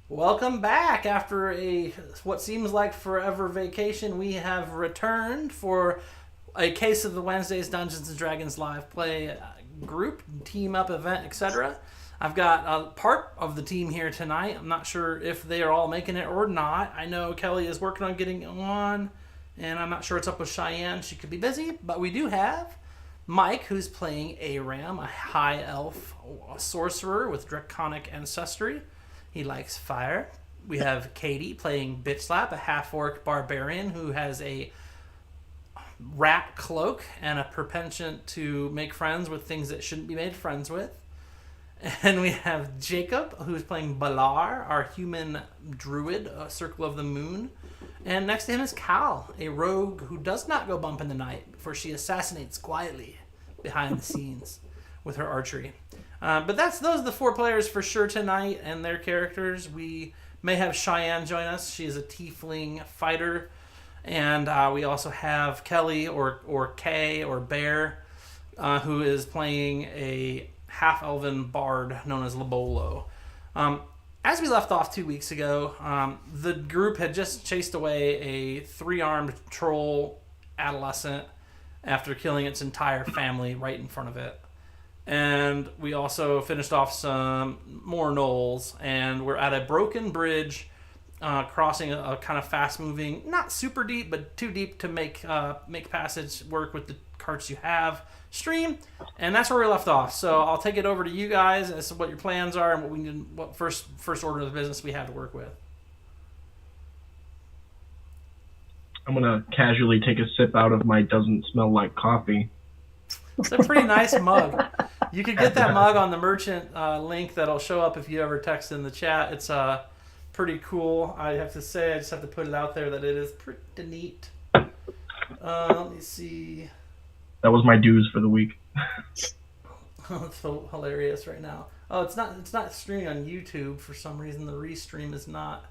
Welcome back after what seems like forever vacation. We have returned for a case of the Wednesdays Dungeons and Dragons live play group, team up event, etc. I've got a part of the team here tonight. I'm not sure if they are all making it or not. I know Kelly is working on getting on, and I'm not sure it's up with Cheyenne. She could be busy, but we do have Mike, who's playing Aram, a high elf sorcerer with draconic ancestry. He likes fire. We have Katie playing Bitch Slap, a half-orc barbarian who has a rat cloak and a propension to make friends with things that shouldn't be made friends with. And we have Jacob, who's playing Balar, our human druid, a Circle of the Moon. And next to him is Cal, a rogue who does not go bump in the night, for she assassinates quietly behind the scenes with her archery. But those are the four players for sure tonight and their characters. We may have Cheyenne join us. She is a tiefling fighter. And we also have Kelly or Kay or Bear, who is playing a half-elven bard known as Labolo. As we left off 2 weeks ago, the group had just chased away a three-armed troll adolescent after killing its entire family right in front of it. And we also finished off some more gnolls, and we're at a broken bridge, crossing a kind of fast-moving, not super deep, but too deep to make passage work with the carts you have stream, and that's where we left off. So I'll take it over to you guys as to what your plans are and what first order of the business we have to work with. I'm gonna casually take a sip out of my doesn't smell like coffee. It's a pretty nice mug. You could get that mug on the merchant link that'll show up if you ever text in the chat. It's pretty cool. I have to say, I just have to put it out there that it is pretty neat. Let me see. That was my dues for the week. Oh, it's so hilarious right now. Oh, it's not streaming on YouTube for some reason. The restream is not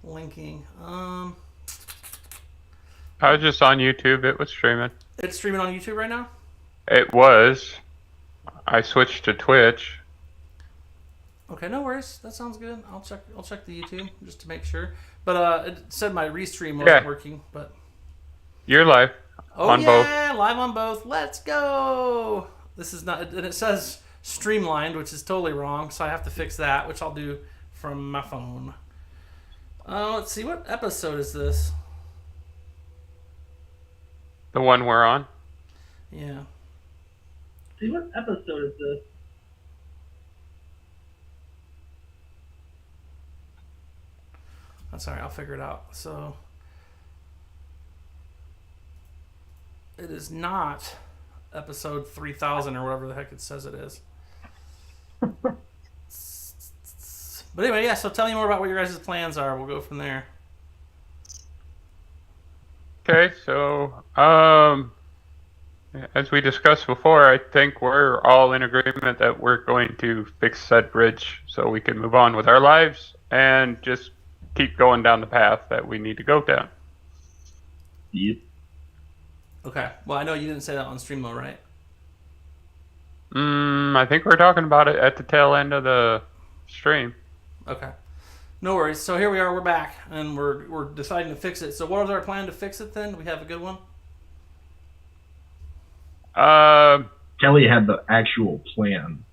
linking. I was just on YouTube. It was streaming. It's streaming on YouTube right now? It was. I switched to Twitch. Okay, no worries. That sounds good. I'll check the YouTube just to make sure. But it said my restream wasn't working. But you're live. On both. Live on both. Let's go. This is not, and it says Streamlined, which is totally wrong. So I have to fix that, which I'll do from my phone. Let's see, what episode is this? The one we're on. Yeah. See, what episode is this? That's alright, I'll figure it out. So it is not episode 3000 or whatever the heck it says it is. But anyway, yeah, so tell me more about what your guys' plans are. We'll go from there. Okay, so as we discussed before, I think we're all in agreement that we're going to fix said bridge so we can move on with our lives and just keep going down the path that we need to go down. Yep. Okay. Well, I know you didn't say that on Streamlo, right? I think we're talking about it at the tail end of the stream. Okay. No worries. So here we are. We're back, and we're deciding to fix it. So what is our plan to fix it then? Do we have a good one? Kelly had the actual plan.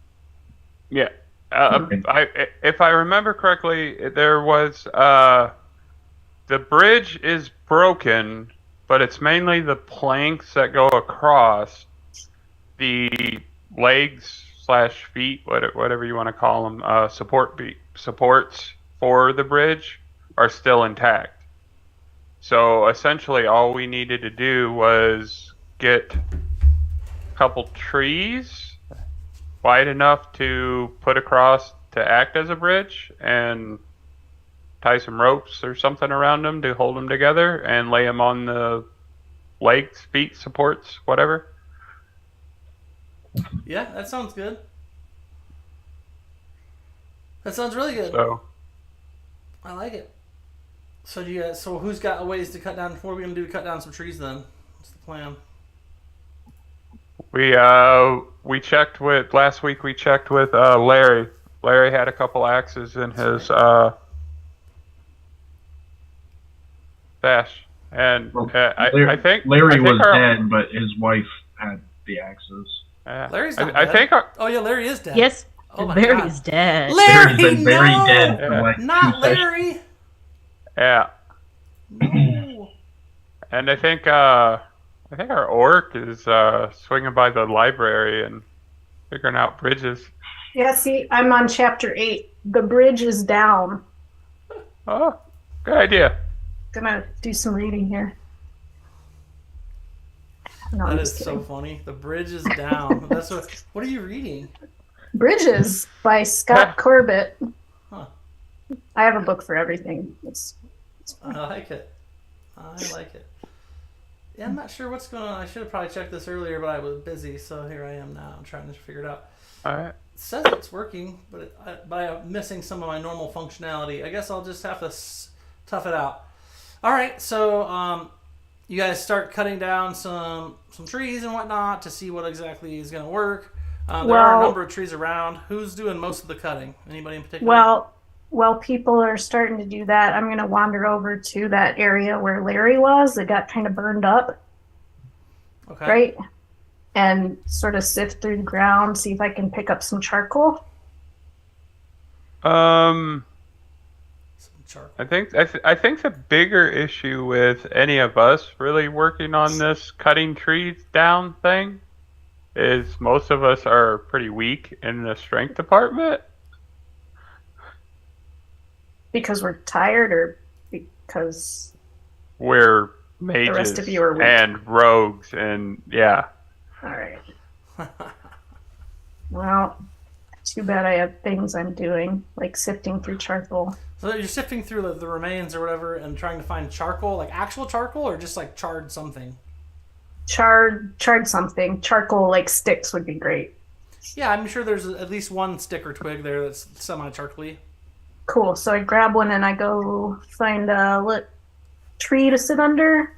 Yeah. Okay. If I remember correctly, there was the bridge is broken, but it's mainly the planks that go across. The legs / feet, whatever you want to call them, supports for the bridge are still intact. So essentially, all we needed to do was get a couple trees wide enough to put across to act as a bridge and tie some ropes or something around them to hold them together and lay them on the legs, feet, supports, whatever. Yeah, that sounds good. That sounds really good. So I like it. So so who's got ways to cut down? What are we gonna do to cut down some trees then? What's the plan? we checked with last week. We checked with Larry. Larry had a couple axes in his stash. And Well, I think Larry I think was our, dead, but his wife had the axes. Larry's not I dead. think Oh yeah, Larry is dead. Yes, Oh my Larry's God. dead. Larry, Larry's been very no! dead for Yeah. like Not 2 sessions. Larry. yeah. No. And I think our orc is swinging by the library and figuring out bridges. Yeah, see, I'm on chapter 8. The bridge is down. Oh, good idea. Gonna do some reading here. No, I'm That is just so kidding. funny. The bridge is down. That's what are you reading? Bridges by Scott Corbett. Huh. I have a book for everything. It's I like it. I like it. Yeah, I'm not sure what's going on. I should have probably checked this earlier, but I was busy, so here I am now. I'm trying to figure it out. All right. It says it's working, but I'm missing some of my normal functionality. I guess I'll just have to tough it out. All right, so you guys start cutting down some trees and whatnot to see what exactly is going to work. There are a number of trees around. Who's doing most of the cutting? Anybody in particular? While people are starting to do that, I'm gonna wander over to that area where Larry was. It got kind of burned up, Okay. right? And sort of sift through the ground, see if I can pick up some charcoal. Some charcoal. I think the bigger issue with any of us really working on this cutting trees down thing is most of us are pretty weak in the strength department. Because we're tired, or because We're mages rest of you are weak. and rogues, and yeah. all right. Well, too bad I have things I'm doing, like sifting through charcoal. So you're sifting through the remains or whatever and trying to find charcoal, like actual charcoal, or just like charred something? Charred something. Charcoal, like sticks, would be great. Yeah, I'm sure there's at least one stick or twig there that's semi-charcoaly. Cool. So I grab one and I go find a lit tree to sit under.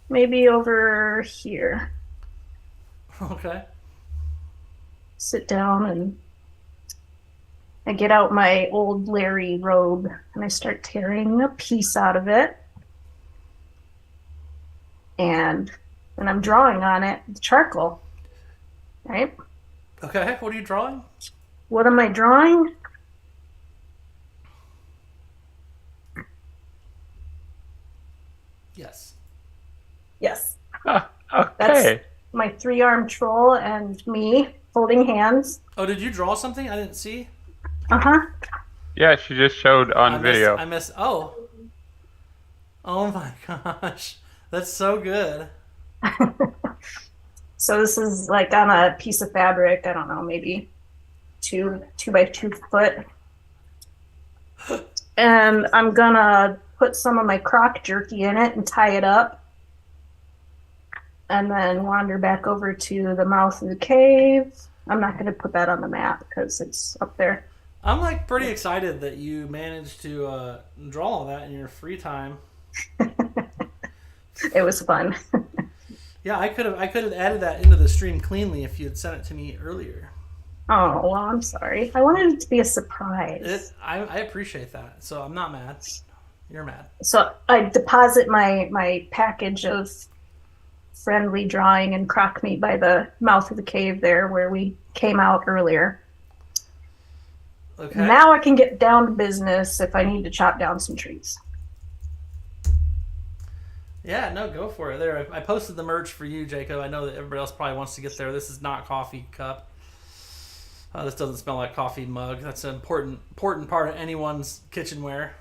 Maybe over here. Okay. Sit down and I get out my old Larry robe and I start tearing a piece out of it. And I'm drawing on it with charcoal. Right? Okay, what are you drawing? What am I drawing? Yes. Yes. Okay. That's my 3-armed troll and me holding hands. Oh, did you draw something I didn't see? Uh-huh. Yeah, she just showed on video. I missed. Oh. Oh my gosh. That's so good. So this is like on a piece of fabric, I don't know, maybe 2 by 2 foot. And I'm gonna put some of my croc jerky in it and tie it up. And then wander back over to the mouth of the cave. I'm not gonna put that on the map because it's up there. I'm like pretty excited that you managed to draw all that in your free time. It was fun. Yeah, I could have added that into the stream cleanly if you had sent it to me earlier. Oh, well, I'm sorry. I wanted it to be a surprise. I appreciate that, so I'm not mad. You're mad. So I deposit my package of friendly drawing and croc meat by the mouth of the cave there where we came out earlier. Okay. Now I can get down to business if I need to chop down some trees. Yeah, no, go for it. There, I posted the merch for you, Jacob. I know that everybody else probably wants to get there. This is not coffee cup. This doesn't smell like coffee mug. That's an important part of anyone's kitchenware.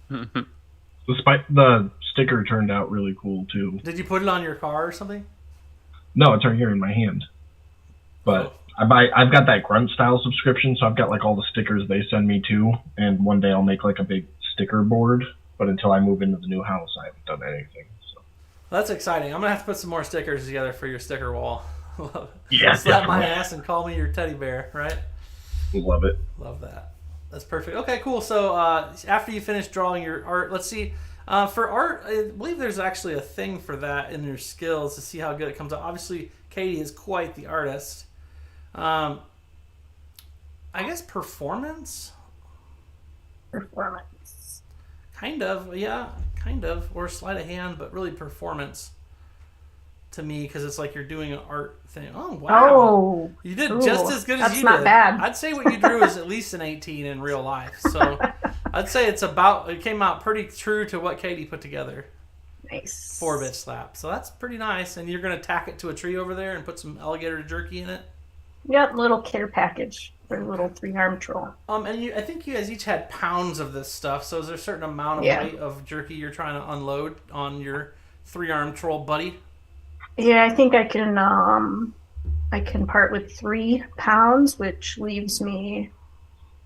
The sticker turned out really cool too. Did you put it on your car or something? No, it's right here in my hand. But I've got that grunt style subscription, so I've got like all the stickers they send me too. And one day I'll make like a big sticker board. But until I move into the new house, I haven't done anything. So. That's exciting. I'm gonna have to put some more stickers together for your sticker wall. Yeah, Slap my ass and call me your teddy bear, right? Love it. Love that. That's perfect. Okay, cool. So after you finish drawing your art, let's see. For art, I believe there's actually a thing for that in your skills to see how good it comes out. Obviously, Katie is quite the artist. I guess performance? Performance. Kind of, yeah. kind of, or sleight of hand, but really performance to me because it's like you're doing an art thing. Oh wow! Oh, You did ooh, just as good as that's you not did. bad. I'd say what you drew is at least an 18 in real life. So I'd say it came out pretty true to what Katie put together. nice. 4-bit slap. So that's pretty nice. And you're going to tack it to a tree over there and put some alligator jerky in it. Yep, little care package for a little 3-arm troll. And I think you guys each had pounds of this stuff. So is there a certain amount of weight of jerky you're trying to unload on your 3-arm troll buddy? Yeah, I think I can part with 3 pounds, which leaves me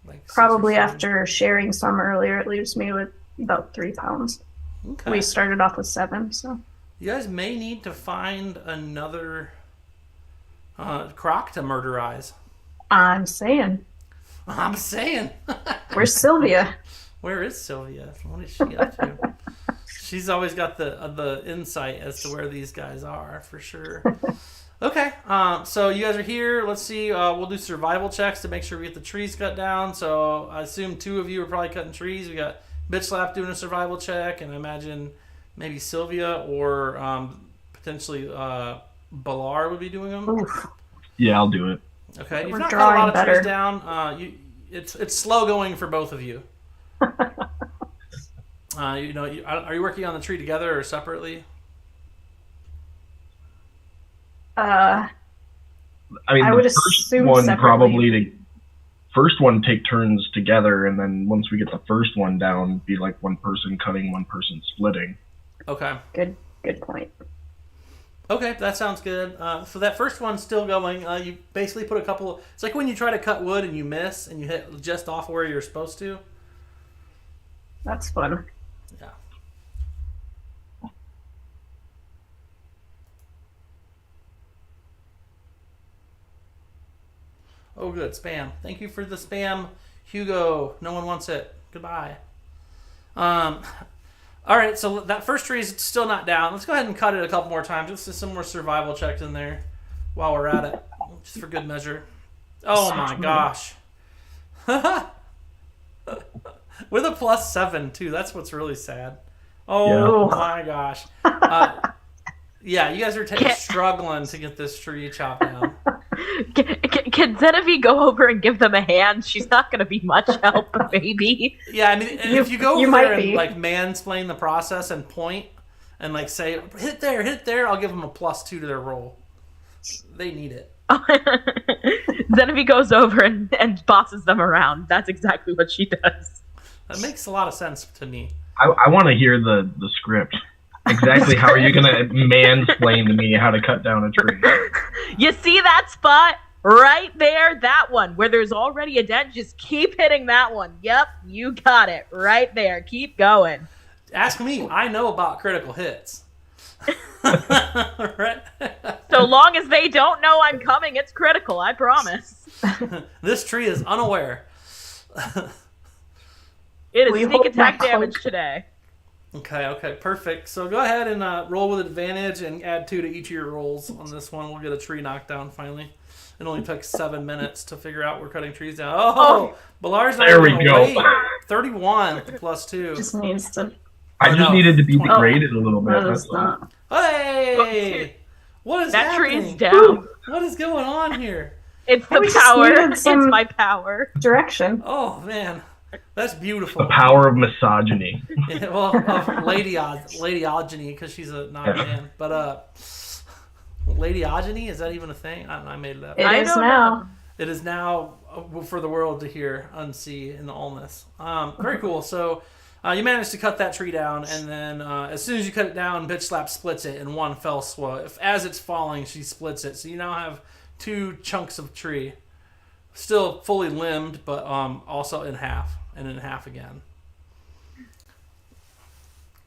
Like 6 or probably 7? after sharing some earlier, it leaves me with about 3 pounds. Okay. We started off with 7, so You guys may need to find another croc to murderize. I'm saying, I'm saying. where's Sylvia? Where is Sylvia? What is she up to? She's always got the insight as to where these guys are, for sure. Okay, so you guys are here. Let's see. We'll do survival checks to make sure we get the trees cut down. So I assume 2 of you are probably cutting trees. We got Bitch Slap doing a survival check, and I imagine maybe Sylvia or potentially Balar would be doing them. Oof. Yeah, I'll do it. Okay, you've We're not cut a lot drawing of better. trees down. It's slow going for both of you. Are you working on the tree together or separately? I mean, I the would first assume one separately. first one take turns together, and then once we get the first one down, be like one person cutting, one person splitting. Okay. Good point. Okay, that sounds good. So that first one's still going. You basically put a couple. It's like when you try to cut wood and you miss and you hit just off where you're supposed to. That's fun. Yeah. Oh, good. Spam. Thank you for the spam, Hugo. No one wants it. Goodbye. All right, so that first tree is still not down. Let's go ahead and cut it a couple more times. Just some more survival checks in there while we're at it, just for good measure. Oh my gosh. With a +7 too. That's what's really sad. Oh my gosh. Yeah, you guys are struggling to get this tree chopped down. Can Zenevieve go over and give them a hand? She's not going to be much help, baby. Yeah, I mean, if you go over might there and be. like mansplain the process and point and like say hit there, I'll give them a +2 to their roll. They need it. Zenevieve goes over and bosses them around. That's exactly what she does. That makes a lot of sense to me. I want to hear the script. Exactly how are you going to mansplain to me how to cut down a tree? You see that spot? Right there, that one, where there's already a dent. Just keep hitting that one. Yep, you got it. Right there. Keep going. Ask me. I know about critical hits. Right? So long as they don't know I'm coming, it's critical, I promise. This tree is unaware. It We is sneak hope attack my damage cloak- today. Okay, perfect. So go ahead and roll with advantage and add 2 to each of your rolls on this one. We'll get a tree knocked down finally. It only took 7 minutes to figure out we're cutting trees down. Oh, Balar's not There we even go. awake. 31 with the +2. Just needs to. I just needed to be 20. degraded a little bit. What That's is all. that? Hey! What is That happening? tree's down. What is going on here? It's We the just power. needed It's some- my power. Direction. Oh, man. That's beautiful. The power of misogyny. Yeah, well, of ladyogeny, because she's not a man. But ladyogeny, is that even a thing? I made it up. It I is don't now. know. It is now for the world to hear, unsee in the allness. Very cool. So you managed to cut that tree down, and then as soon as you cut it down, Bitch Slap splits it in one fell swoop. As it's falling, she splits it. So you now have 2 chunks of tree. Still fully limbed, but also in half, and in half again.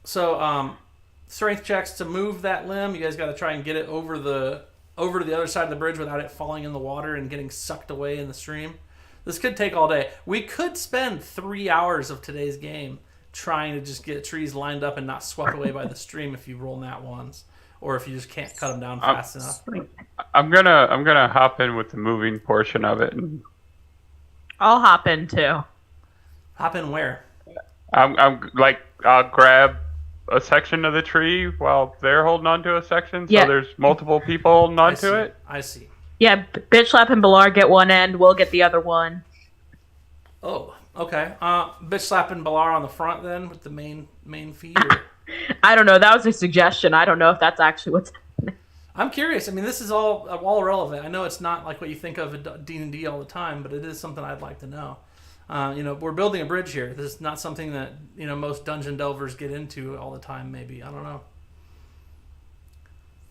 So strength checks to move that limb. You guys got to try and get it over to the other side of the bridge without it falling in the water and getting sucked away in the stream. This could take all day. We could spend 3 hours of today's game trying to just get trees lined up and not swept away by the stream if you roll nat ones, or if you just can't cut them down fast enough. I'm gonna hop in with the moving portion of it. And I'll hop in too. Hop in where? I'll grab a section of the tree while they're holding onto a section. So Yeah. there's multiple people holding onto it. I see. Yeah, Bitch Slap and Balar get one end. We'll get the other one. Oh, okay. Bitch slapping Balar on the front then with the main feed. Or... I don't know. That was a suggestion. I don't know if that's actually what's happening. I'm curious. I mean, this is all relevant. I know it's not like what you think of at D&D all the time, but it is something I'd like to know. We're building a bridge here. This is not something that most dungeon delvers get into all the time. Maybe I don't know.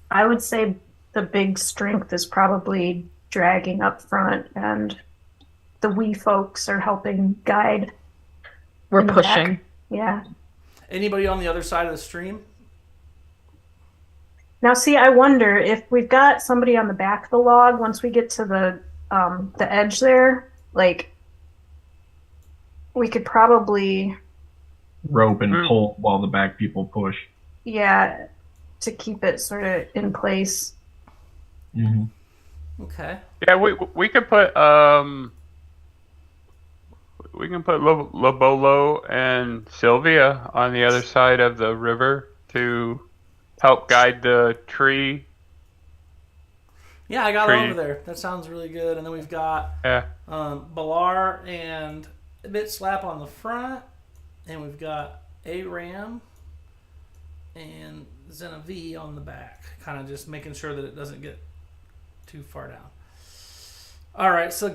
I would say the big strength is probably dragging up front, and the wee folks are helping guide. We're in the pushing. back. Yeah. Anybody on the other side of the stream? Now, see, I wonder if we've got somebody on the back of the log. Once we get to the edge there, like we could probably Rope and pull while the back people push. yeah, to keep it sort of in place. Mm-hmm. Okay. Yeah, we could put we can put Lobolo and Sylvia on the other side of the river to help guide the tree. Yeah, I got it over there. That sounds really good. And then we've got Balar and Bit Slap on the front, and we've got Aram and Zenavi on the back, kind of just making sure that it doesn't get too far down. All right, so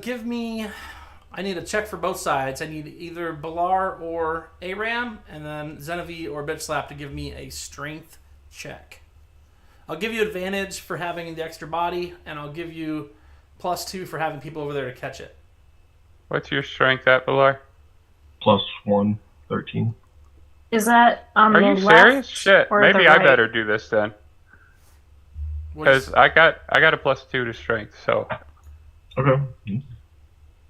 I need a check for both sides. I need either Balar or Aram, and then Zenavi or Bitch Slap to give me a strength check. I'll give you advantage for having the extra body, and I'll give you +2 for having people over there to catch it. What's your strength at, Balar? +1, 13. Is that on Are the you left serious? Shit, or maybe the I right? better do this then. Because I got a +2 to strength, so Okay.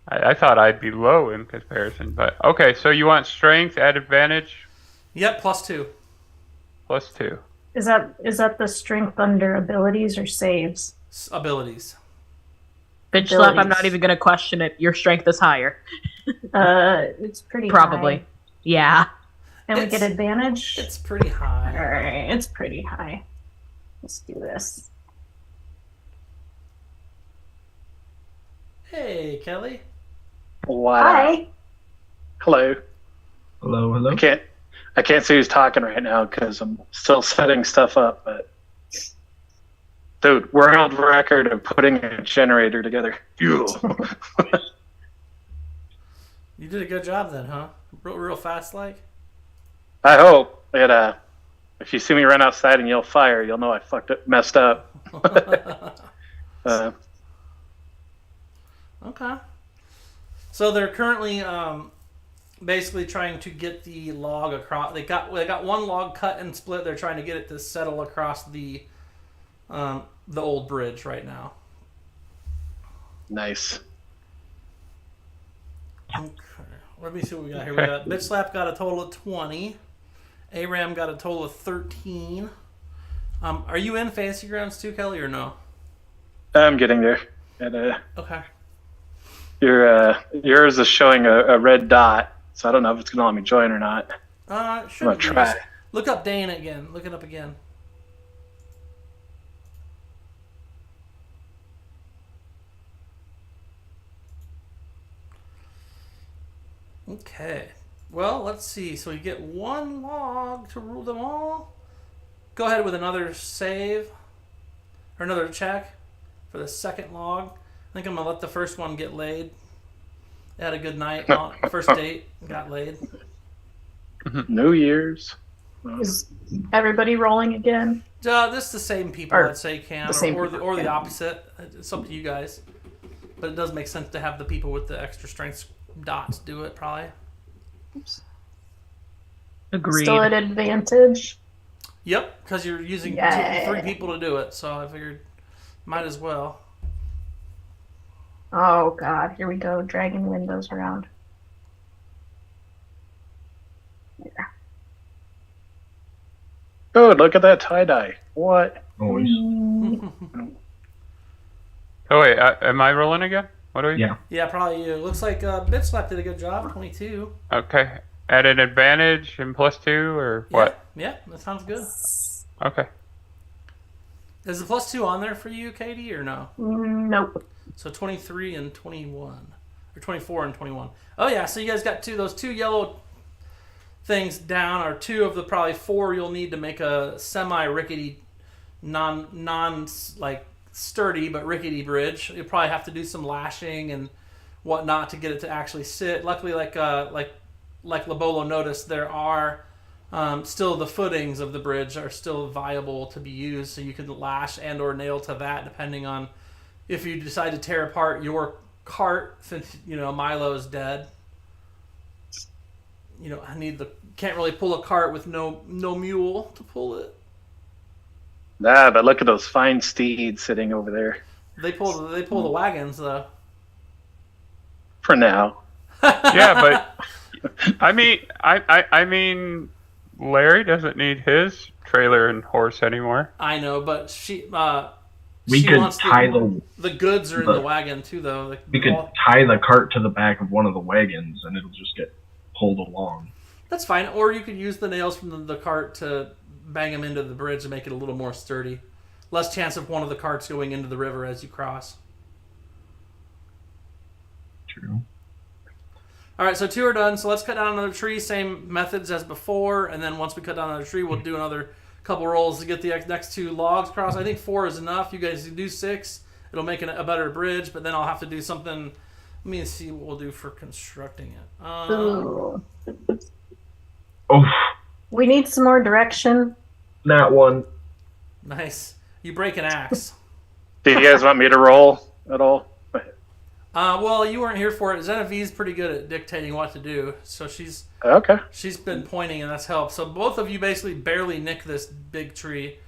I thought I'd be low in comparison. But okay, so you want strength at advantage? Yep, +2. +2. Is that the strength under abilities or saves? Abilities. Bitch Slap, I'm Abilities. not even going to question it. Your strength is higher. It's pretty Probably. high. Yeah. And we get advantage? It's pretty high. Alright, it's pretty high. Let's do this. Hey, Kelly. What? Hi. Hello. Hello, hello. I can't see who's talking right now because I'm still setting stuff up. But dude, world record of putting a generator together. You did a good job then, huh? Real fast, like. I hope that if you see me run outside and yell fire, you'll know I messed up. Okay. So they're currently basically trying to get the log across. They got one log cut and split. They're trying to get it to settle across the old bridge right now. Nice. Okay. Let me see what we got here. We got Bitch Slap got a total of 20. Aram got a total of 13. Are you in Fantasy Grounds too, Kelly, or no? I'm getting there. And, Okay. yours is showing a red dot, so I don't know if it's gonna let me join or not. Shouldn't I'm gonna try. be. Look up Dane again. Look it up again. Okay. Well, let's see. So you get one log to rule them all. Go ahead with another save. Or another check for the second log. I think I'm going to let the first one get laid. They had a good night. First date. Got laid. New Year's. Is everybody rolling again? This is the same people Or that say can. the same Or people, the okay. opposite. It's up to you guys. But it does make sense to have the people with the extra strength dots do it, probably. Oops. Agreed. Still at advantage. Yep, because you're using Yeah. 3 people to do it, so I figured might as well. Oh god, here we go, dragging windows around. Oh, look at that tie-dye. What? Always. Oh wait, am I rolling again? What are we? Yeah. Yeah, probably you. Looks like Bitch Slap did a good job, 22. Okay. At an advantage and +2 or what? Yeah, that sounds good. Okay. Is the +2 on there for you, Katie, or no? Nope. So 23 and 21. Or 24 and 21. Oh, yeah, so you guys got those two yellow things down, are two of the probably 4 you'll need to make a semi-rickety, sturdy but rickety bridge. You'll probably have to do some lashing and whatnot to get it to actually sit. Luckily, like Labolo noticed, there are still the footings of the bridge are still viable to be used, so you can lash and or nail to that depending on if you decide to tear apart your cart since Milo is dead. Can't really pull a cart with no mule to pull it. Nah, but look at those fine steeds sitting over there. They pull the wagons though. For now. Yeah, but I mean, Larry doesn't need his trailer and horse anymore. I know, but she We she could wants tie the goods are in the wagon too though. We could tie the cart to the back of one of the wagons, and it'll just get pulled along. That's fine. Or you could use the nails from the cart to bang them into the bridge and make it a little more sturdy. Less chance of one of the carts going into the river as you cross. True. All right, so 2 are done. So let's cut down another tree. Same methods as before. And then once we cut down another tree, we'll do another couple rolls to get the next 2 logs across. I think 4 is enough. You guys do 6. It'll make a better bridge. But then I'll have to do something. Let me see what we'll do for constructing it. Ooh. Oh, We need some more direction. that one. Nice. You break an axe. Do you guys want me to roll at all? Well, you weren't here for it. Genevieve's pretty good at dictating what to do, so she's Okay. been pointing, and that's helped. So both of you basically barely nick this big tree.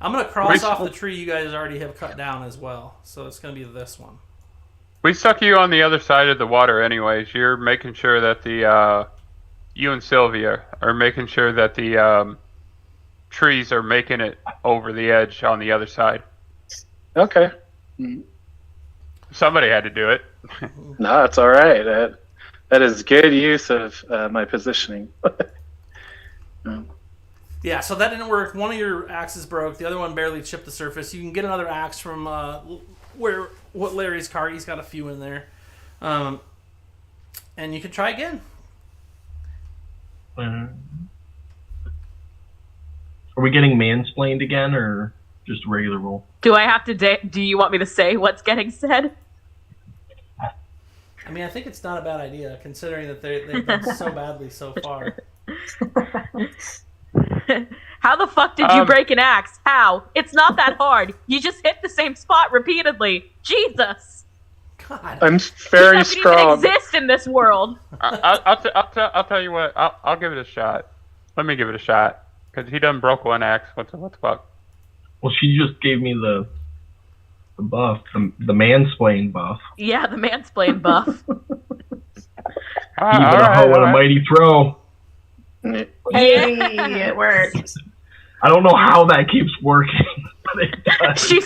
I'm gonna cross off the tree you guys already have cut down as well. So it's gonna be this one. We stuck you on the other side of the water anyways. You're making sure that you and Sylvia are making sure that the trees are making it over the edge on the other side. Okay. Somebody had to do it. No, it's all right. That is good use of my positioning. Yeah, so that didn't work. One of your axes broke. The other one barely chipped the surface. You can get another axe from what Larry's cart. He's got a few in there, and you can try again. Are we getting mansplained again, or just a regular roll? Do I have to? Do you want me to say what's getting said? I mean, I think it's not a bad idea considering that they've done so badly so far. How the fuck did you break an axe? How? It's not that hard. You just hit the same spot repeatedly. Jesus. God. I'm very He doesn't even strong. exist in this world. I'll tell you what. I'll give it a shot. Let me give it a shot because he done broke one axe. What the fuck? Well, she just gave me the buff, the mansplain buff. Yeah, the mansplain buff. Even a hoe and a mighty throw. Hey, it worked. I don't know how that keeps working, but it does. She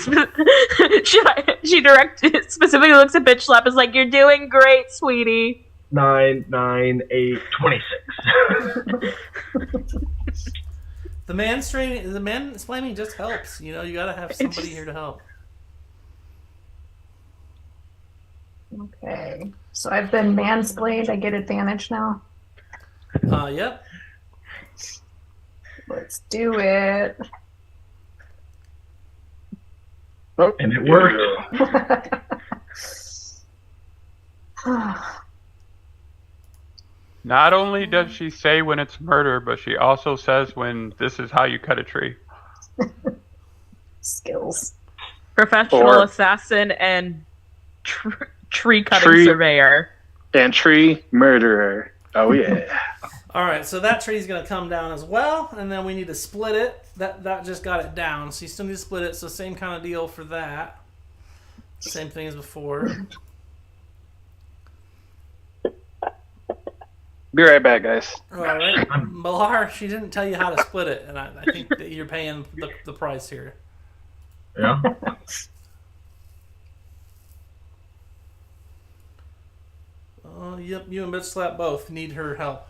specifically looks at Bitch Slap is like, "You're doing great, sweetie." 9, 9, 8, 26. The mansplaining just helps. You gotta have somebody here to help. Okay. So I've been mansplained. I get advantage now. Yep. Let's do it. Oh, And it worked. Not only does she say when it's murder, but she also says when this is how you cut a tree. Skills. Professional assassin and tree cutting surveyor. And tree murderer. Oh yeah. All right, so that tree's gonna come down as well, and then we need to split it. That just got it down, so you still need to split it. So same kind of deal for that. Same thing as before. Be right back, guys. All right, Malar, she didn't tell you how to split it, and I think that you're paying the price here. Yeah. Yep, you and Bitch Slap both need her help.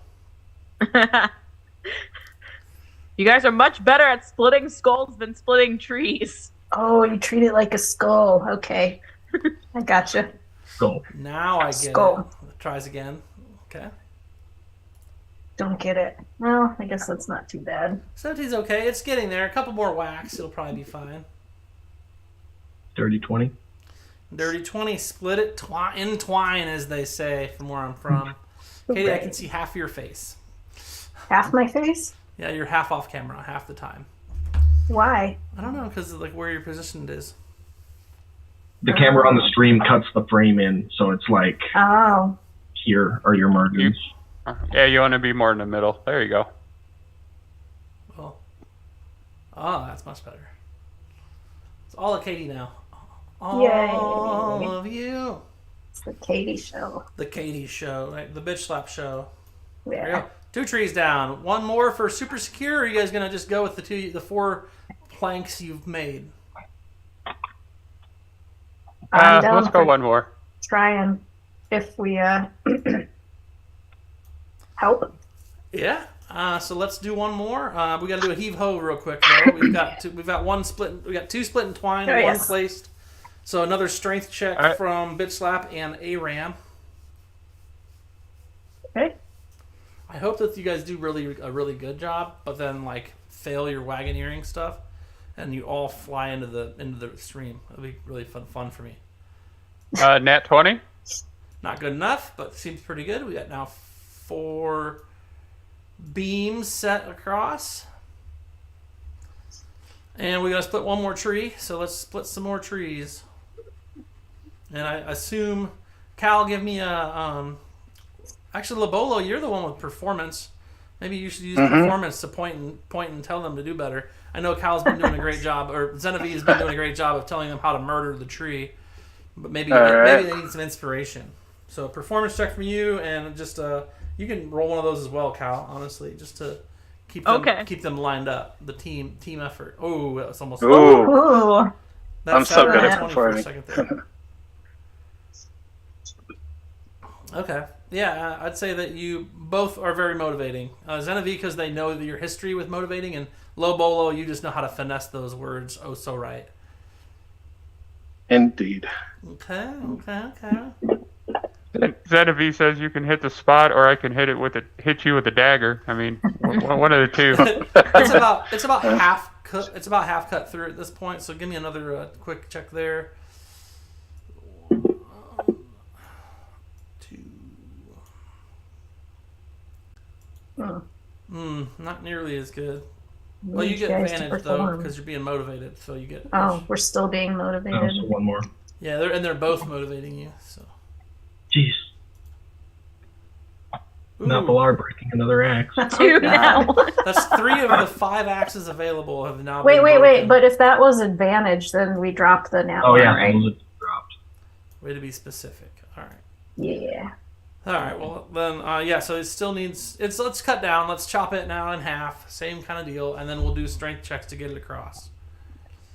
You guys are much better at splitting skulls than splitting trees. Oh, you treat it like a skull. Okay. I gotcha. Go. Now I get Skull. it. Tries again. Okay. Don't get it. Well, I guess that's not too bad. 17's okay. It's getting there. A couple more whacks. It'll probably be fine. Dirty 20. Dirty 20. Split it. Entwine, as they say, from where I'm from. Katie, I can see half your face. Half my face? Yeah, you're half off camera half the time. Why? I don't know, because like where your position is. The camera on the stream cuts the frame in, so it's like Oh. here are your margins. Yeah, you want to be more in the middle. There you go. Well, oh, that's much better. It's all of Katie now. All Yay. of you. It's the Katie show. The Katie show, right? The bitch slap show. There you Yeah. go. 2 trees down. One more for super secure. Or are you guys gonna just go with the 4 planks you've made? I'm down Let's go for one more. trying if we help. Yeah. So let's do one more. We got to do a heave ho real quick though. We've got one split. We got 2 split and twine. Oh, One yes. placed. So another strength check All right. from bitch slap and Aram. Okay. I hope that you guys do a really good job, but then like fail your wagoneering stuff, and you all fly into the stream. It'll be really fun for me. Nat 20. Not good enough, but seems pretty good. We got now 4 beams set across, and we're gonna split one more tree. So let's split some more trees. And I assume Cal, give me a Actually, Lobolo, you're the one with performance. Maybe you should use performance to point and tell them to do better. I know Cal's been doing a great job, or Zenevieve's been doing a great job of telling them how to murder the tree. But maybe they need some inspiration. So performance check from you, and just you can roll one of those as well, Cal. Honestly, just to keep them lined up. The team effort. Oh, that was almost. Ooh. Ooh. I'm so good at 20 for a performing. second there. Okay. Yeah, I'd say that you both are very motivating. Zenevieve, because they know your history with motivating, and Lobolo, you just know how to finesse those words oh so right. Indeed. Okay. Zenevieve says you can hit the spot, or I can hit you with a dagger. I mean, one of the two. It's about half cut. It's about half cut through at this point. So give me another quick check there. 2. Not nearly as good. Well, you Need get guys to advantage though perform. because you're being motivated. So you get. Oh, we're still being Oh, motivated. so one more. Yeah, they're both motivating you. So. Jeez. Ooh, Napilar breaking another axe. 2 now. that's 3 of the 5 axes available have now. Wait. been broken. But if that was advantage, then we dropped the nat Oh one, yeah, right? those dropped. Way to be specific. All right. Yeah. All right. Well, then, yeah. So it still needs. Let's cut down. Let's chop it now in half. Same kind of deal, and then we'll do strength checks to get it across.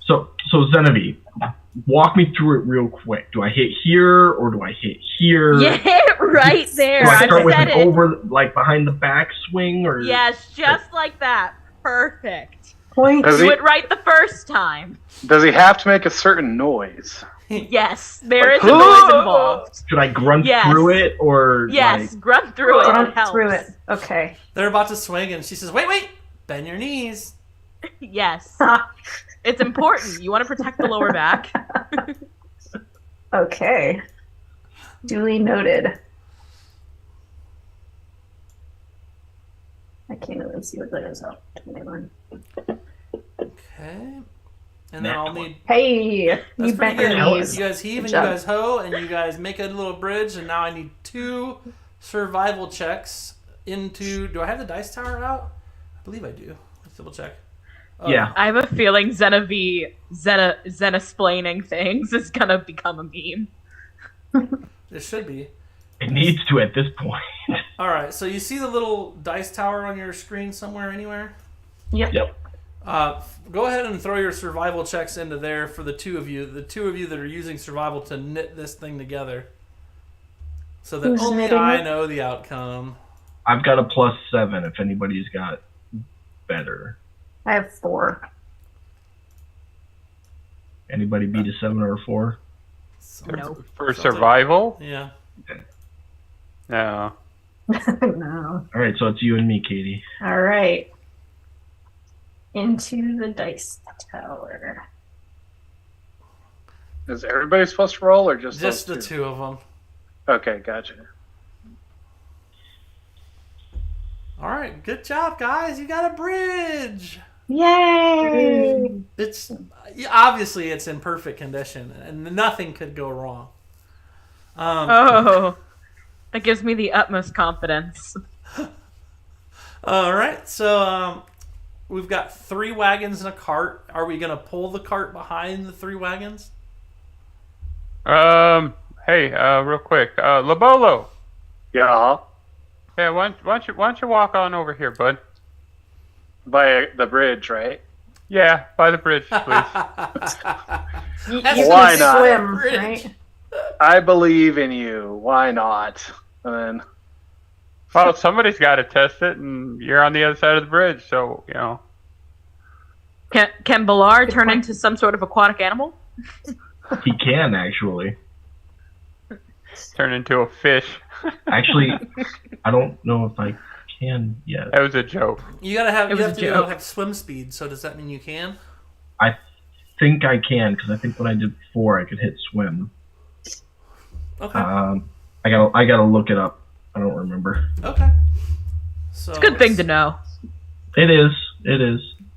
So Zenevieve, walk me through it real quick. Do I hit here or do I hit here? Yeah, right there. Do I I've start with said an it. over, like behind the back swing, or? Yes, just like that. Perfect. Point. Does Do he, it right the first time. does he have to make a certain noise? Yes, there is a noise involved. Should I grunt Yes. through it or? Yes, Like, grunt through it. It Run helps. through it. Okay. They're about to swing, and she says, "Wait, bend your knees." Yes. It's important. You want to protect the lower back. Okay. Duly noted. I can't even see what that is. Oh, 21. Okay. And then I'll need. Hey, That's you pretty bent your good. knees. You guys heave and Good you job. guys hoe and you guys make a little bridge, and now I need 2 survival checks into. Do I have the dice tower out? I believe I do. Let's double check. Oh, Yeah. I have a feeling Zenevieve Zena-splaining things is gonna become a meme. It should be. It needs to at this point. All right. So you see the little dice tower on your screen somewhere, anywhere? Yep. Go ahead and throw your survival checks into there for the 2 of you. The 2 of you that are using survival to knit this thing together, so that Who's only knitting I it? know the outcome. I've got a +7 if anybody's got better. I have 4. Anybody beat a 7 or a 4? Nope. For survival? Yeah. No. No. All right, so it's you and me, Katie. All right. Into the dice tower. Is everybody supposed to roll or just Just the those two of them. Okay, gotcha. All right, good job, guys. You got a bridge. Yay! It's obviously it's in perfect condition, and nothing could go wrong. Oh, that gives me the utmost confidence. All right, so we've got 3 wagons and a cart. Are we gonna pull the cart behind the 3 wagons? Hey, real quick, Lobolo. Yeah, Yeah, why don't you walk on over here, bud? by the bridge, right? Yeah, by the bridge, please. That's Why the not? Swim, bridge. right? I believe in you. Why not? And then, Well, somebody's got to test it, and you're on the other side of the bridge, so, you know. Can Balar turn into some sort of aquatic animal? He can, actually. Turn into a fish. Actually, I don't know if I can yet. That was a joke. You gotta have. It You was have a to joke. have swim speed. So does that mean you can? I think I can, because I think when I did before, I could hit swim. Okay. I gotta look it up. I don't remember. Okay. So It's a good thing to know. It is.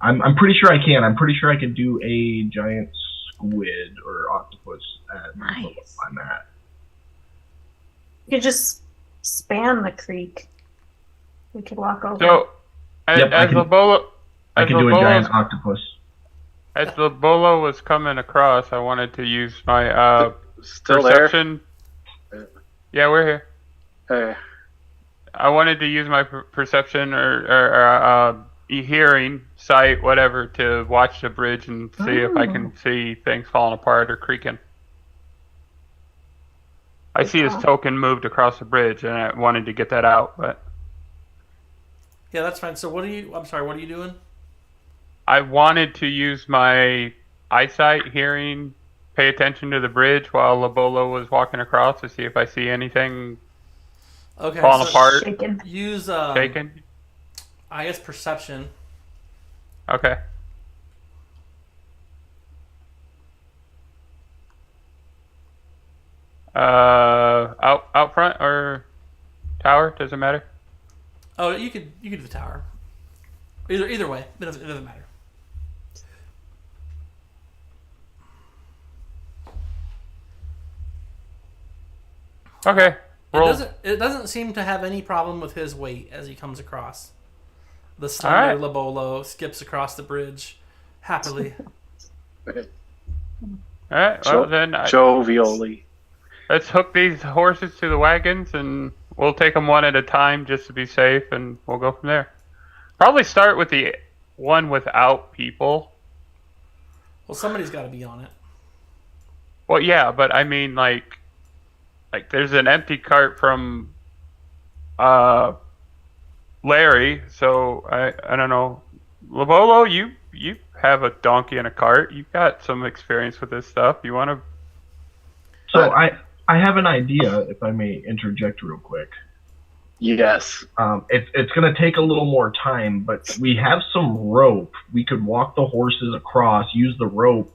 I'm pretty sure I can. I'm pretty sure I could do a giant squid or octopus at the level Nice. I'm at. You could just span the creek. We could walk over. So, Yep, I as can- Lobolo... I As can do a giant Lobolo's- octopus. As Lobolo was coming across, I wanted to use my still perception. Yeah, we're here. there? Hey, I wanted to use my perception or hearing, sight, whatever, to watch the bridge and see if I can see things falling apart or creaking. I see his token moved across the bridge, and I wanted to get that out, but yeah, that's fine. So what are you? I'm sorry. What are you doing? I wanted to use my eyesight, hearing, pay attention to the bridge while Lobolo was walking across to see if I see anything Okay. falling so apart, Shaken. Use shaking. I guess perception. Okay. Out front or tower? Doesn't matter. Oh, you could do the tower. Either way, it doesn't matter. Okay. Roll. It doesn't seem to have any problem with his weight as he comes across. The slender Lobolo skips across the bridge happily. All right. Well, then jovially. let's hook these horses to the wagons, and we'll take them one at a time just to be safe, and we'll go from there. Probably start with the one without people. Well, somebody's got to be on it. Well, yeah, but I mean, like there's an empty cart from Larry, so I don't know. Lobolo, you have a donkey and a cart. You've got some experience with this stuff. You want to? So I have an idea, if I may interject real quick. Yes. It's going to take a little more time, but we have some rope. We could walk the horses across, use the rope,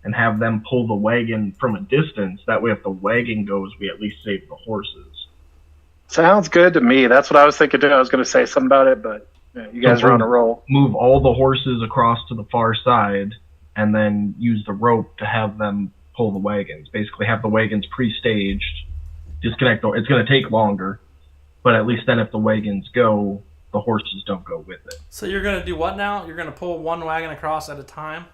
and have them pull the wagon from a distance. That way, if the wagon goes, we at least save the horses. Sounds good to me. That's what I was thinking too. I was going to say something about it, but you guys are on a roll. Move all the horses across to the far side, and then use the rope to have them pull the wagons. Basically, have the wagons pre-staged. Disconnect. It's going to take longer, but at least then, if the wagons go, the horses don't go with it. So you're gonna do what now? You're gonna pull one wagon across at a time.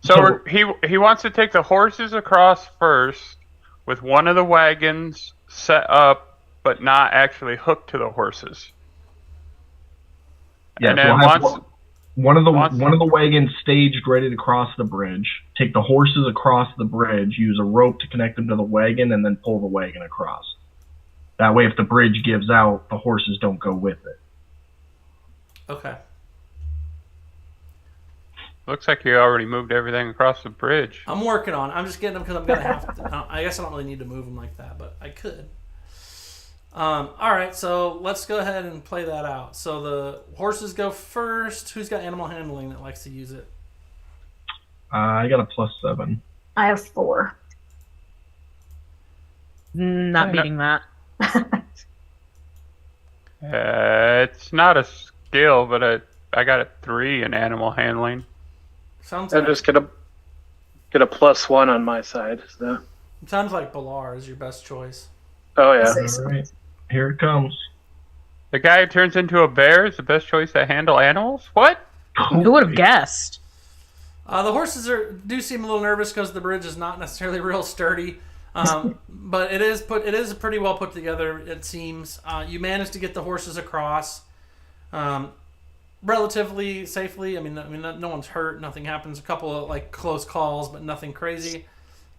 So he wants to take the horses across first, with one of the wagons set up, but not actually hooked to the horses. Yeah, And so then we'll have once- one of the wagons staged, ready to cross the bridge. Take the horses across the bridge. Use a rope to connect them to the wagon, and then pull the wagon across. That way, if the bridge gives out, the horses don't go with it. Okay. Looks like you already moved everything across the bridge. I'm working on it. I'm just getting them because I'm gonna have to. I guess I don't really need to move them like that, but I could. All right, so let's go ahead and play that out. So the horses go first. Who's got animal handling that likes to use it? I got a +7. I have 4. Not beating that. It's not a skill, but I got a 3 in animal handling. Sounds I like just get a +1 on my side. So. sounds like Balar is your best choice. Oh yeah. All right, here it comes. The guy who turns into a bear is the best choice to handle animals? What? Who would have guessed? The horses do seem a little nervous because the bridge is not necessarily real sturdy, but it is pretty well put together. It seems you managed to get the horses across relatively safely. I mean, no one's hurt. Nothing happens. A couple of like close calls, but nothing crazy.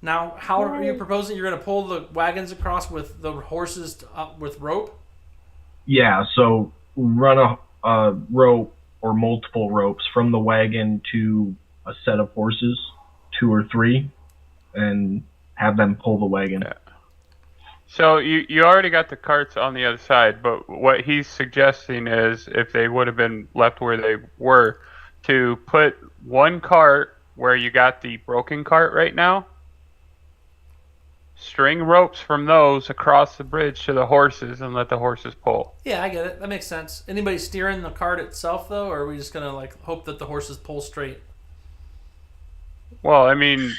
Now, how are you proposing you're going to pull the wagons across with the horses with rope? Yeah, so run a rope or multiple ropes from the wagon to a set of horses, 2 or 3, and have them pull the wagon. Yeah. So you already got the carts on the other side, but what he's suggesting is if they would have been left where they were, to put one cart where you got the broken cart right now, string ropes from those across the bridge to the horses and let the horses pull. Yeah, I get it. That makes sense. Anybody steering the cart itself though, or are we just gonna like hope that the horses pull straight? Well, I mean,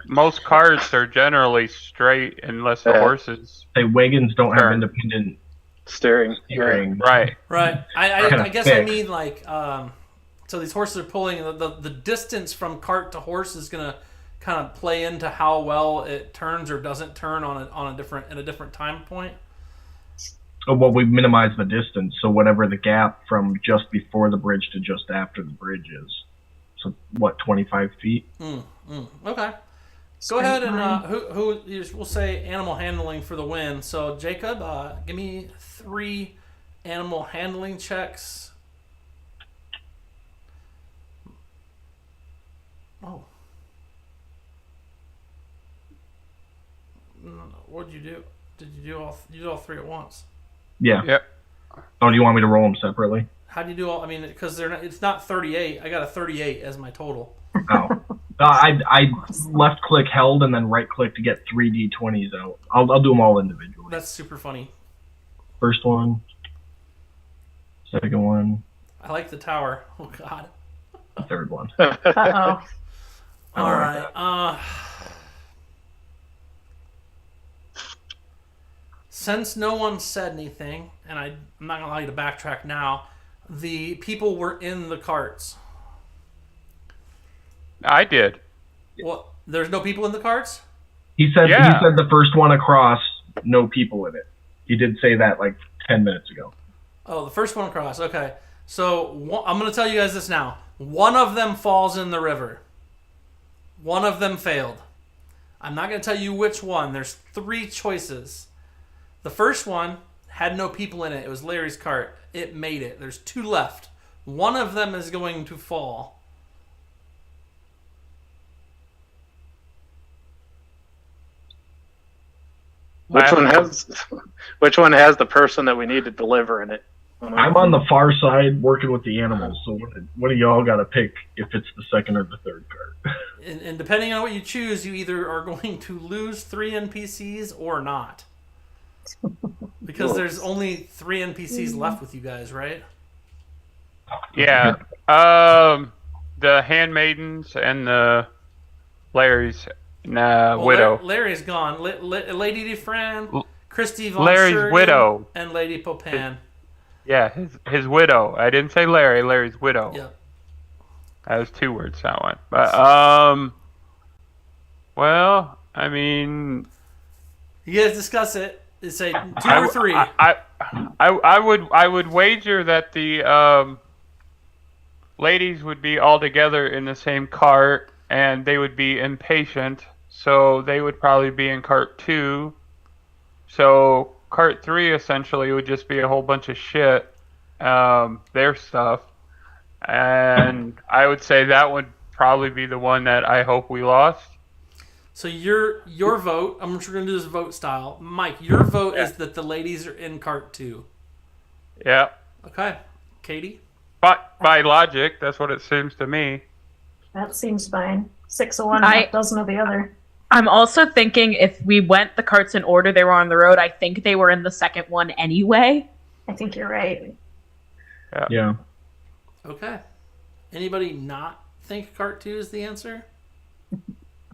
most carts are generally straight unless the horses. Say wagons don't have Turn. independent Steering. steering. Right. Right. I guess I fixed. mean like so these horses are pulling the distance from cart to horse is gonna kind of play into how well it turns or doesn't turn on a different time point. Oh, well, we minimize the distance, so whatever the gap from just before the bridge to just after the bridge is. So what, 25 feet? Okay. Go ahead and we'll say animal handling for the win. So Jacob, give me 3 animal handling checks. Oh. What'd you do? Did you do all 3 at once? Yeah. Yep. Oh, do you want me to roll them separately? How do you do all? I mean, because it's not 38. I got a 38 as my total. Oh. I left click held and then right click to get 3 D20s out. I'll do them all individually. That's super funny. First one. Second one. I like the tower. Oh God. Third one. Uh-oh. All right. Since no one said anything, and I'm not gonna allow you to backtrack now, the people were in the carts. I did. Well, there's no people in the carts? He said Yeah. the first one across, no people in it. He did say that like 10 minutes ago. Oh, the first one across. Okay. So I'm going to tell you guys this now. One of them falls in the river. One of them failed. I'm not going to tell you which one. There's 3 choices. The first one had no people in it. It was Larry's cart. It made it. There's 2 left. One of them is going to fall. Which one has the person that we need to deliver in it? I'm on the far side working with the animals, so what do y'all got to pick if it's the second or the third card? And depending on what you choose, you either are going to lose 3 NPCs or not. Because there's only 3 NPCs left with you guys, right? Yeah. The handmaidens and the Larry's widow. Larry's gone. Lady Dufresne, Christy Von Larry's Schergen, widow. and Lady Popan. Yeah, his widow. I didn't say Larry. Larry's widow. Yep. That was 2 words, that one. But well, I mean, You guys discuss it. Say 2 or 3. I would wager that the ladies would be all together in the same cart, and they would be impatient, so they would probably be in cart 2. So cart 3 essentially would just be a whole bunch of shit, their stuff, and I would say that would probably be the one that I hope we lost. So your vote, I'm sure we're going to do this vote style. Mike, your vote is that the ladies are in cart 2. Yeah. Okay. Katie? But by logic, that's what it seems to me. That seems fine. 6 of one, half dozen of the other. I'm also thinking if we went the carts in order they were on the road, I think they were in the second one anyway. I think you're right. Yeah. Okay. Anybody not think cart 2 is the answer?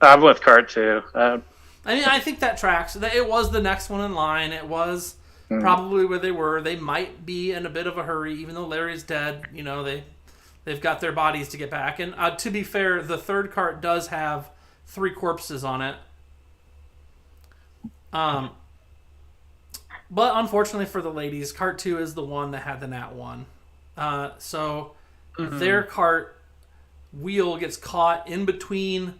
I'm with cart 2. I mean, I think that tracks. It was the next one in line. It was probably where they were. They might be in a bit of a hurry, even though Larry's dead. You know, they've got their bodies to get back. And to be fair, the third cart does have 3 corpses on it. But unfortunately for the ladies, cart 2 is the one that had the nat 1. So their cart wheel gets caught in between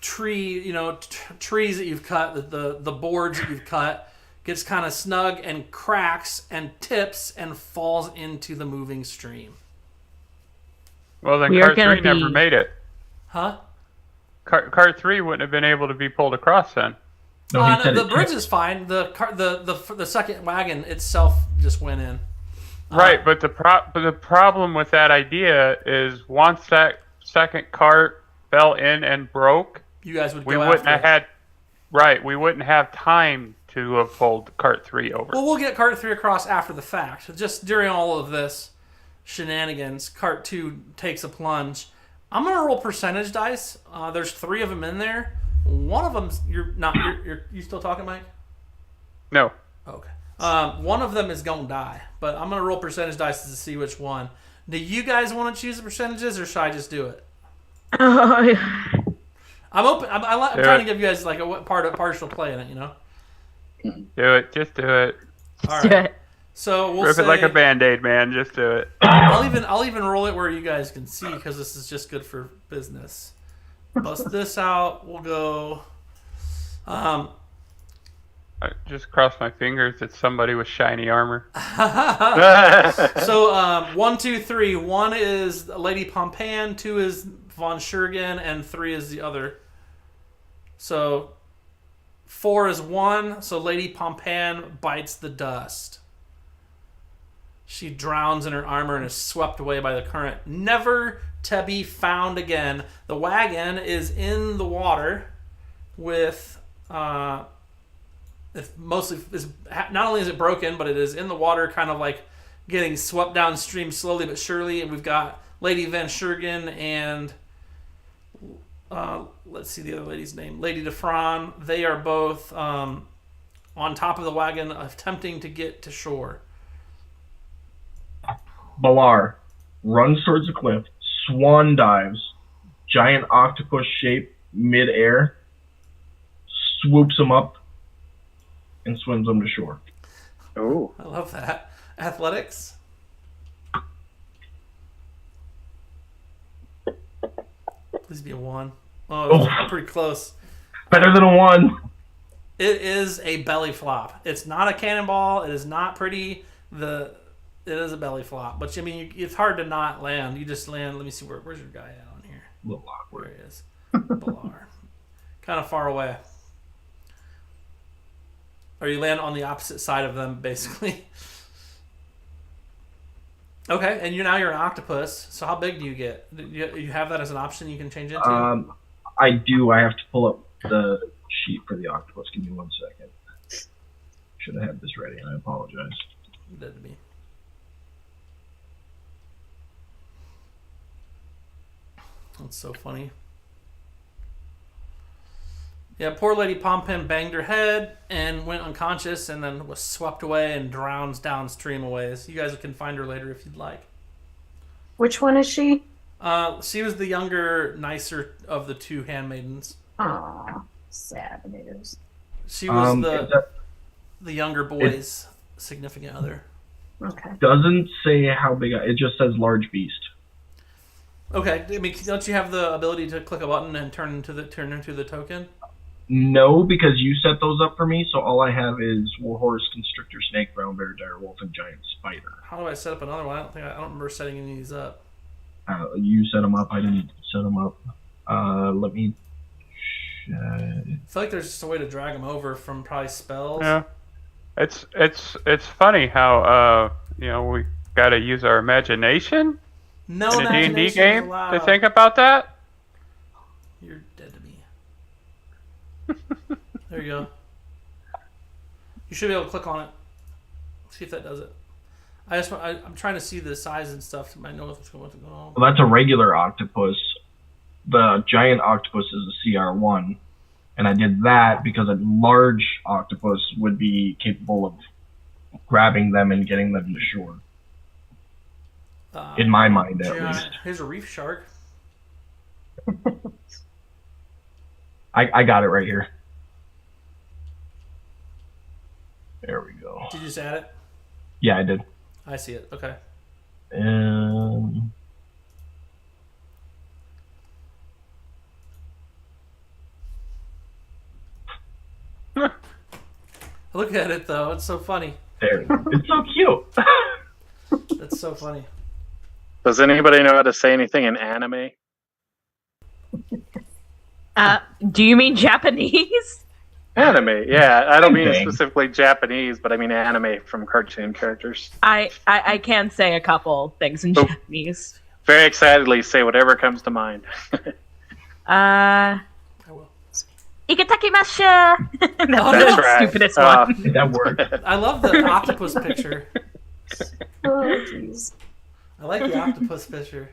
trees that you've cut, the boards that you've cut, gets kind of snug and cracks and tips and falls into the moving stream. Well, then cart 3 never made it. Huh? Cart 3 wouldn't have been able to be pulled across then. No, the bridge is fine. The second wagon itself just went in. Right, but the problem with that idea is once that second cart fell in and broke, you guys would we wouldn't have time to have pulled cart 3 over. Well, we'll get cart 3 across after the fact. Just during all of this shenanigans, cart 2 takes a plunge. I'm gonna roll percentage dice. There's 3 of them in there. One of them's you still talking, Mike? No. Okay. One of them is gonna die, but I'm gonna roll percentage dice to see which one. Do you guys want to choose the percentages, or should I just do it? I'm open. I'm trying to give you guys like a partial play in it, you know. Do it. Just do it. All right. Do it. So we'll rip say, it like a Band-Aid, man. Just do it. I'll even roll it where you guys can see because this is just good for business. Bust this out. We'll go. I just crossed my fingers that somebody with shiny armor. So 1, 2, 3. 1 is Lady Pompan, 2 is Von Schergen, and 3 is the other. So 4 is 1. So Lady Pompan bites the dust. She drowns in her armor and is swept away by the current, never to be found again. The wagon is in the water with not only is it broken, but it is in the water, kind of like getting swept downstream slowly but surely. And we've got Lady Van Schergen and let's see the other lady's name, Lady Defran. They are both on top of the wagon, attempting to get to shore. Balar runs towards the cliff, swan dives, giant octopus shape mid-air, swoops him up, and swims him to shore. Oh, I love that. Athletics? Please be a 1. Oh, that's pretty close. Better than a 1. It is a belly flop. It's not a cannonball. It is not pretty. It is a belly flop. But, I mean, it's hard to not land. You just land. Let me see. Where's your guy at on here? A little awkward. There he is. Balar. Kind of far away. Or you land on the opposite side of them, basically. Okay, and you're an octopus. So how big do you get? You have that as an option you can change it to? I do. I have to pull up the sheet for the octopus. Give me 1 second. Should have had this ready. I apologize. Dead to me. That's so funny. Yeah, poor Lady Pompan banged her head and went unconscious and then was swept away and drowns downstream a ways. You guys can find her later if you'd like. Which one is she? She was the younger, nicer of the 2 handmaidens. Aw, sad news. She was the younger boy's significant other. Okay. Doesn't say how big. It just says large beast. Okay, I mean, don't you have the ability to click a button and turn into the token? No, because you set those up for me, so all I have is warhorse, constrictor, snake, brown bear, direwolf, and giant spider. How do I set up another one? I don't remember setting any of these up. You set them up. I didn't set them up. Let me. I feel like there's just a way to drag them over from probably spells. Yeah. It's funny how we got to use our imagination No in a D&D imagination game is allowed. to think about that. You're dead to me. There you go. You should be able to click on it. See if that does it. I'm trying to see the size and stuff. I know what's going on. Well, that's a regular octopus. The giant octopus is a CR1, and I did that because a large octopus would be capable of grabbing them and getting them to shore. In my mind, at least. Here's a reef shark. I got it right here. There we go. Did you just add it? Yeah, I did. I see it. Okay. Look at it though. It's so funny. There. It's so cute. That's so funny. Does anybody know how to say anything in anime? Do you mean Japanese? Anime, yeah. I don't mean Anything. specifically Japanese, but I mean anime from cartoon characters. I can say a couple things in Oh. Japanese. Very excitedly say whatever comes to mind. I will. Iketakimashu! That's Oh, the that's right. stupidest Oh. one. That worked. I love the octopus picture. Oh, jeez. I like the octopus picture.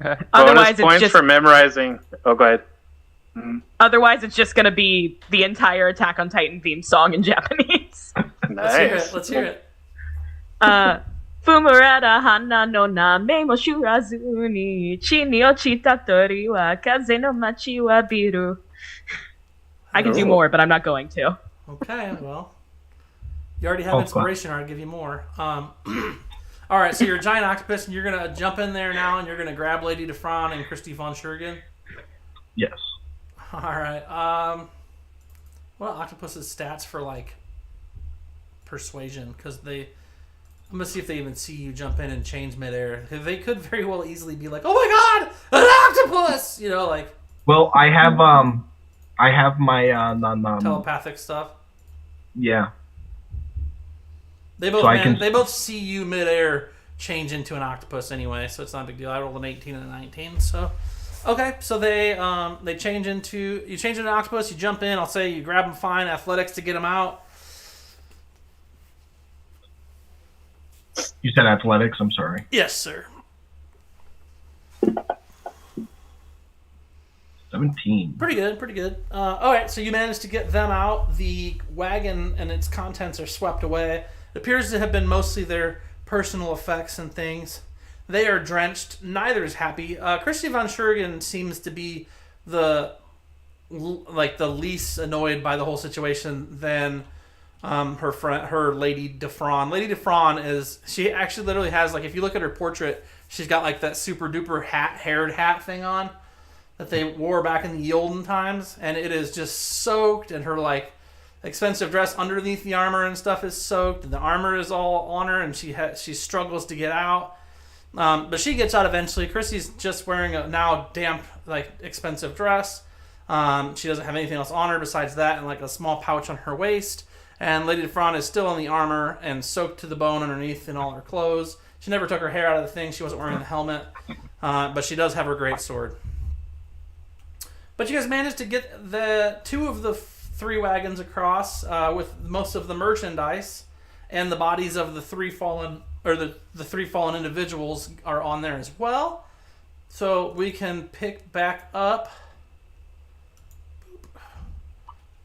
Otherwise, Bonus it's points just for memorizing. Oh, go ahead. Mhm. otherwise it's just gonna be the entire Attack on Titan theme song in Japanese. Let's hear Nice. it. Let's hear it. Fumurada hana no name mo shurazu ni chi ni ochita tori wa kaze no machi wa biru. I can do Oh. more, but I'm not going to. Okay, well, you already have Oh, inspiration. I'll give you more. All right, so you're a giant octopus, and you're gonna jump in there now, and you're gonna grab Lady Defron and Christy von Schurgen. Yes. All right. What are octopus's stats for like persuasion? Because I'm gonna see if they even see you jump in and change midair. They could very well easily be like, "Oh my God, an octopus!" You know, like Well, I have my telepathic stuff. yeah. They both So I can- they both see you midair change into an octopus anyway, so it's not a big deal. I rolled an 18 and a 19, so okay. So they change into an octopus. You jump in. I'll say you grab them fine. Athletics to get them out. You said athletics. I'm sorry. Yes, sir. 17. Pretty good, pretty good. All right, so you managed to get them out. The wagon and its contents are swept away. It appears to have been mostly their personal effects and things. They are drenched. Neither is happy. Christy von Schurgen seems to be the least annoyed by the whole situation than her Lady Defron. Lady Defron she actually literally has, like, if you look at her portrait, she's got like that super duper haired hat thing on that they wore back in the olden times, and it is just soaked, and her like expensive dress underneath the armor and stuff is soaked, and the armor is all on her, and she struggles to get out, but she gets out eventually. Chrissy's just wearing a now damp, like, expensive dress. She doesn't have anything else on her besides that, and like a small pouch on her waist. And Lady Defron is still in the armor and soaked to the bone underneath in all her clothes. She never took her hair out of the thing. She wasn't wearing the helmet, but she does have her great sword. But you guys managed to get the two of the three wagons across with most of the merchandise, and the bodies of the three fallen individuals are on there as well. So we can pick back up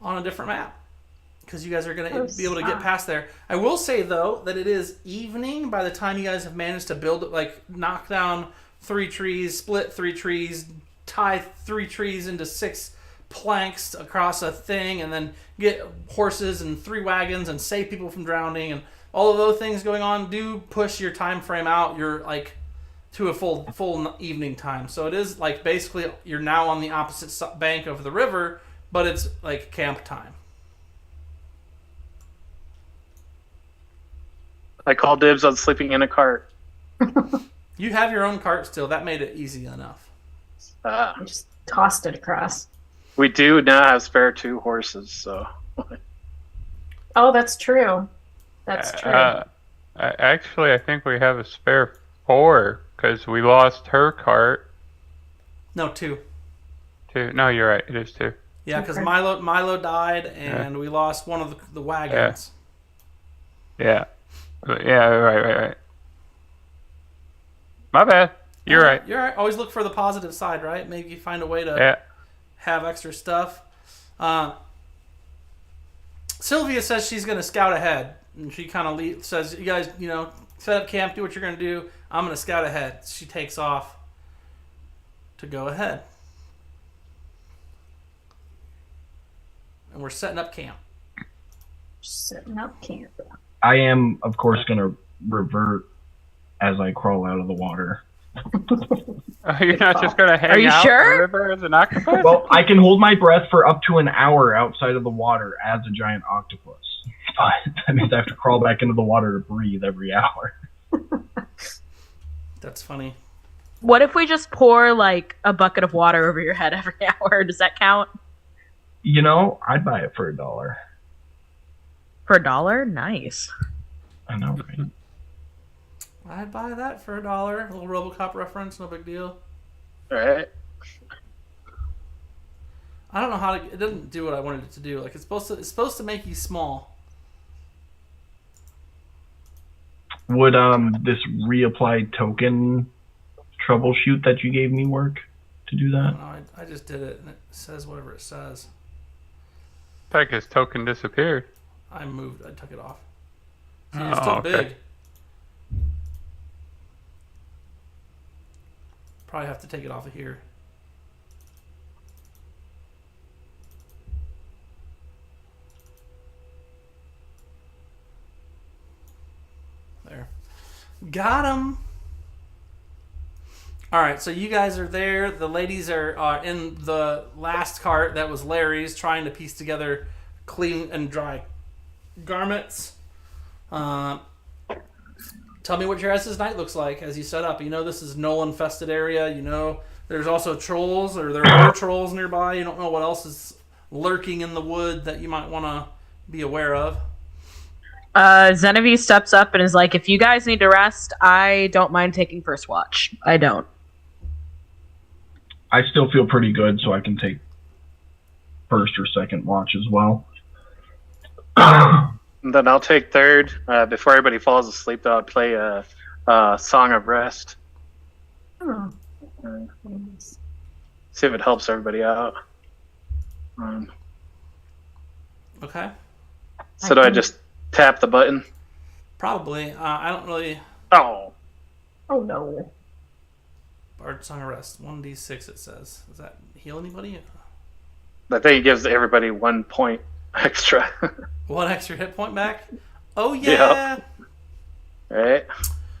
on a different map, because you guys are going to be able to get past there. I will say, though, that it is evening by the time you guys have managed to build it, like knock down 3 trees, split 3 trees, tie 3 trees into 6 planks across a thing, and then get horses and 3 wagons and save people from drowning, and all of those things going on do push your time frame out. You're like to a full evening time. So it is like basically you're now on the opposite bank of the river, but it's like camp time. I call dibs on sleeping in a cart. You have your own cart still. That made it easy enough. I just tossed it across. We do now have spare 2 horses, so. Oh, that's true. That's true. Actually, I think we have a spare 4 because we lost her cart. No, 2. 2. No, you're right. It is 2. Yeah, because Okay. Milo died, and we lost one of the wagons. Yeah. Yeah, right. My bad. You're right. You're right. Always look for the positive side, right? Maybe you find a way to Yeah. have extra stuff. Sylvia says she's going to scout ahead. And she kind of says, you guys, set up camp, do what you're going to do. I'm going to scout ahead. She takes off to go ahead. And we're setting up camp. Setting up camp. I am, of course, going to revert as I crawl out of the water. You're not just going to hang Are you out sure? in the river as an octopus? Well, I can hold my breath for up to an hour outside of the water as a giant octopus. But that means I have to crawl back into the water to breathe every hour. That's funny. What if we just pour like a bucket of water over your head every hour? Does that count? I'd buy it for $1. For $1? Nice. I know, right? I'd buy that for $1. A little RoboCop reference, no big deal. Alright. I don't know how to. It doesn't do what I wanted it to do. Like it's supposed to make you small. Would this reapplied token troubleshoot that you gave me work to do I that? don't know. I just did it, and it says whatever it says. Like his token disappeared. I took it off. See, Oh, it's still okay. big. Probably have to take it off of here. There. Got him. All right, so you guys are there. The ladies are in the last cart that was Larry's, trying to piece together clean and dry garments. Tell me what your guys' night looks like as you set up. This is gnoll-infested area. There's also trolls, or there are trolls nearby. You don't know what else is lurking in the wood that you might want to be aware of. Zenevieve steps up and is like, if you guys need to rest, I don't mind taking first watch. I don't. I still feel pretty good, so I can take first or second watch as well. And then I'll take third. Before everybody falls asleep, though, I'll play a Song of Rest. Oh. See if it helps everybody out. Okay. So do I just tap the button? Probably. I don't really... Oh. Oh no. Bard Song of Rest. 1d6 it says. Does that heal anybody? I think it gives everybody 1 point extra. 1 extra hit point back? Oh, yeah! Right?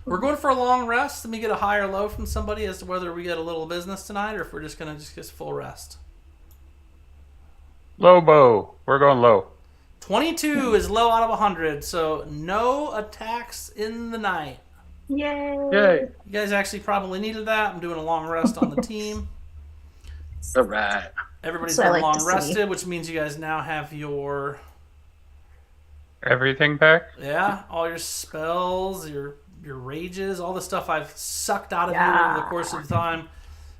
We're going for a long rest. Let me get a high or low from somebody as to whether we get a little business tonight or if we're just going to get full rest. Low bow. We're going low. 22 is low out of 100, so no attacks in the night. Yay. Yay. You guys actually probably needed that. I'm doing a long rest on the team. All right. Everybody's That's what I been like long to see. rested, which means you guys now have your... Everything back? Yeah, all your spells, your rages, all the stuff I've sucked out of you over the course of time.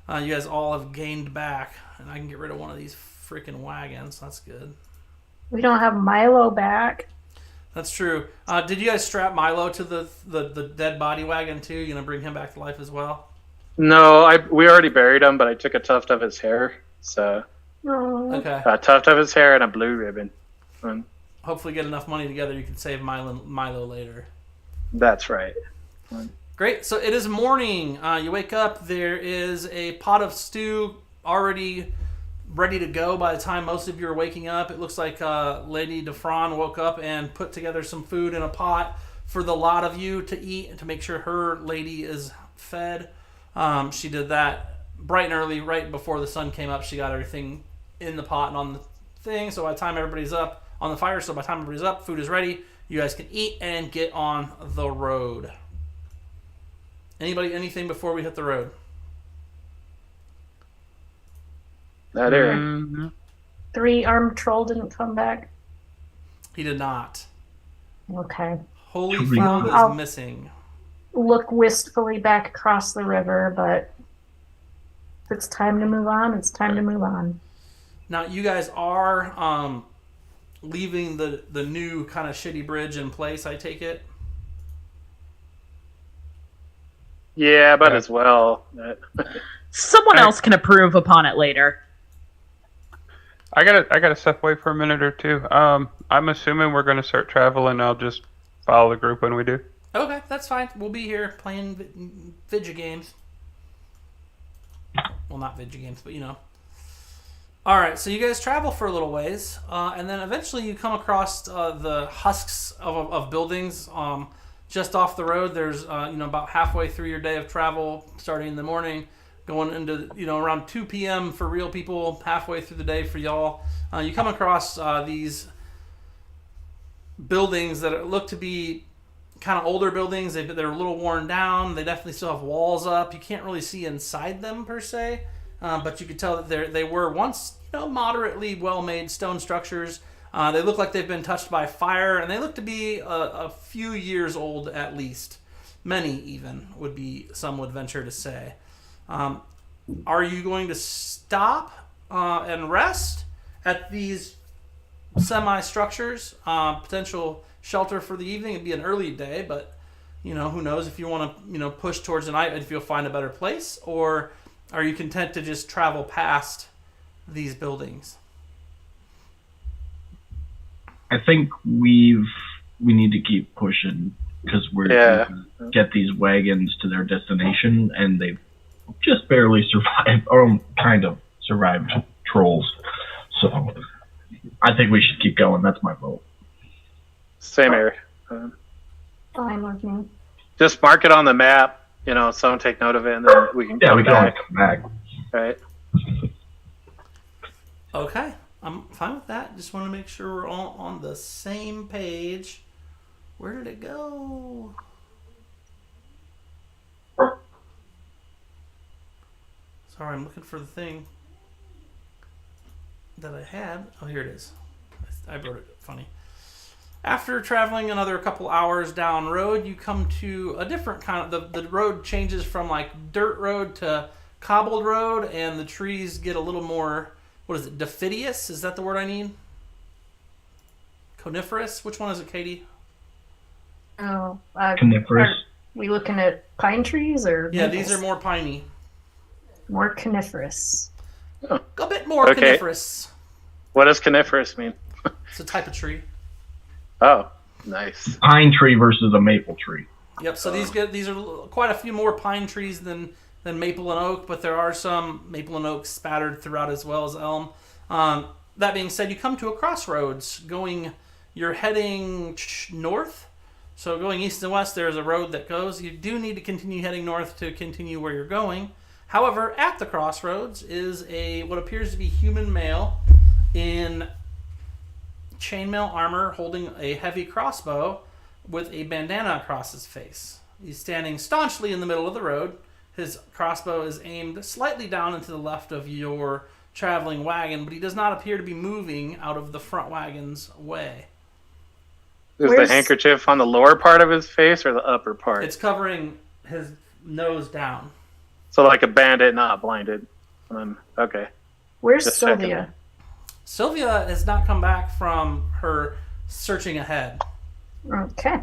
You guys all have gained back, and I can get rid of one of these freaking wagons. That's good. We don't have Milo back. That's true. Did you guys strap Milo to the dead body wagon too? You gonna bring him back to life as well? No, we already buried him, but I took a tuft of his hair. So Oh. Okay. a tuft of his hair and a blue ribbon. Hopefully get enough money together you can save Milo later. That's right. Great. So it is morning. You wake up. There is a pot of stew already ready to go by the time most of you are waking up. It looks like Lady DeFran woke up and put together some food in a pot for the lot of you to eat and to make sure her lady is fed. She did that bright and early, right before the sun came up. She got everything in the pot and on the thing. So by the time everybody's up on the fire, so by the time everybody's up, food is ready. You guys can eat and get on the road. Anybody, anything before we hit the road? That area. Mm-hmm. 3 armed troll didn't come back. He did not. Okay. Holyfield is I'll missing. look wistfully back across the river, but if it's time to move on, it's time to move on. Now, you guys are leaving the new kind of shitty bridge in place, I take it? Yeah, but as well. Someone else can approve upon it later. I gotta step away for a minute or two. I'm assuming we're gonna start traveling. I'll just follow the group when we do. Okay, that's fine. We'll be here playing video games. Well, not video games, but you know. All right, so you guys travel for a little ways, and then eventually you come across the husks of buildings just off the road. There's about halfway through your day of travel, starting in the morning, going into around 2 p.m. for real people, halfway through the day for y'all. You come across these buildings that look to be kind of older buildings. They're a little worn down. They definitely still have walls up. You can't really see inside them per se. But you could tell that they were once, moderately well-made stone structures. They look like they've been touched by fire, and they look to be a few years old at least. Many even, some would venture to say. Are you going to stop and rest at these semi-structures? Potential shelter for the evening. It'd be an early day, but who knows if you want to push towards the night, if you'll find a better place, or are you content to just travel past these buildings? I think we need to keep pushing because we're gonna get these wagons to their destination, and they've just barely survived, or kind of survived trolls. So I think we should keep going. That's my vote. Same here. Fine with me. Just mark it on the map. Someone take note of it, and then we can Yeah, come we can always back. come back. Right. Okay, I'm fine with that. Just want to make sure we're all on the same page. Where did it go? Sorry, I'm looking for the thing that I had. Oh, here it is. I wrote it funny. After traveling another couple hours down road, you come to a different kind of... The road changes from like dirt road to cobbled road, and the trees get a little more... What is it? Diffidious? Is that the word I need? Coniferous? Which one is it, Katie? Oh, Coniferous. Are we looking at pine trees or? Yeah, maples? these are more piney. More coniferous. A bit more Okay. coniferous. What does coniferous mean? It's a type of tree. Oh, nice. Pine tree versus a maple tree. Yep. So these are quite a few more pine trees than maple and oak, but there are some maple and oak spattered throughout as well as elm. That being said, you come to a crossroads. You're heading north. So going east and west, there's a road that goes. You do need to continue heading north to continue where you're going. However, at the crossroads is what appears to be human male in chainmail armor holding a heavy crossbow with a bandana across his face. He's standing staunchly in the middle of the road. His crossbow is aimed slightly down and to the left of your traveling wagon, but he does not appear to be moving out of the front wagon's way. Is Where's- the handkerchief on the lower part of his face or the upper part? It's covering his nose down. So like a bandit, not blinded. Okay. Where's Just checking. Sylvia? Sylvia has not come back from her searching ahead. Okay.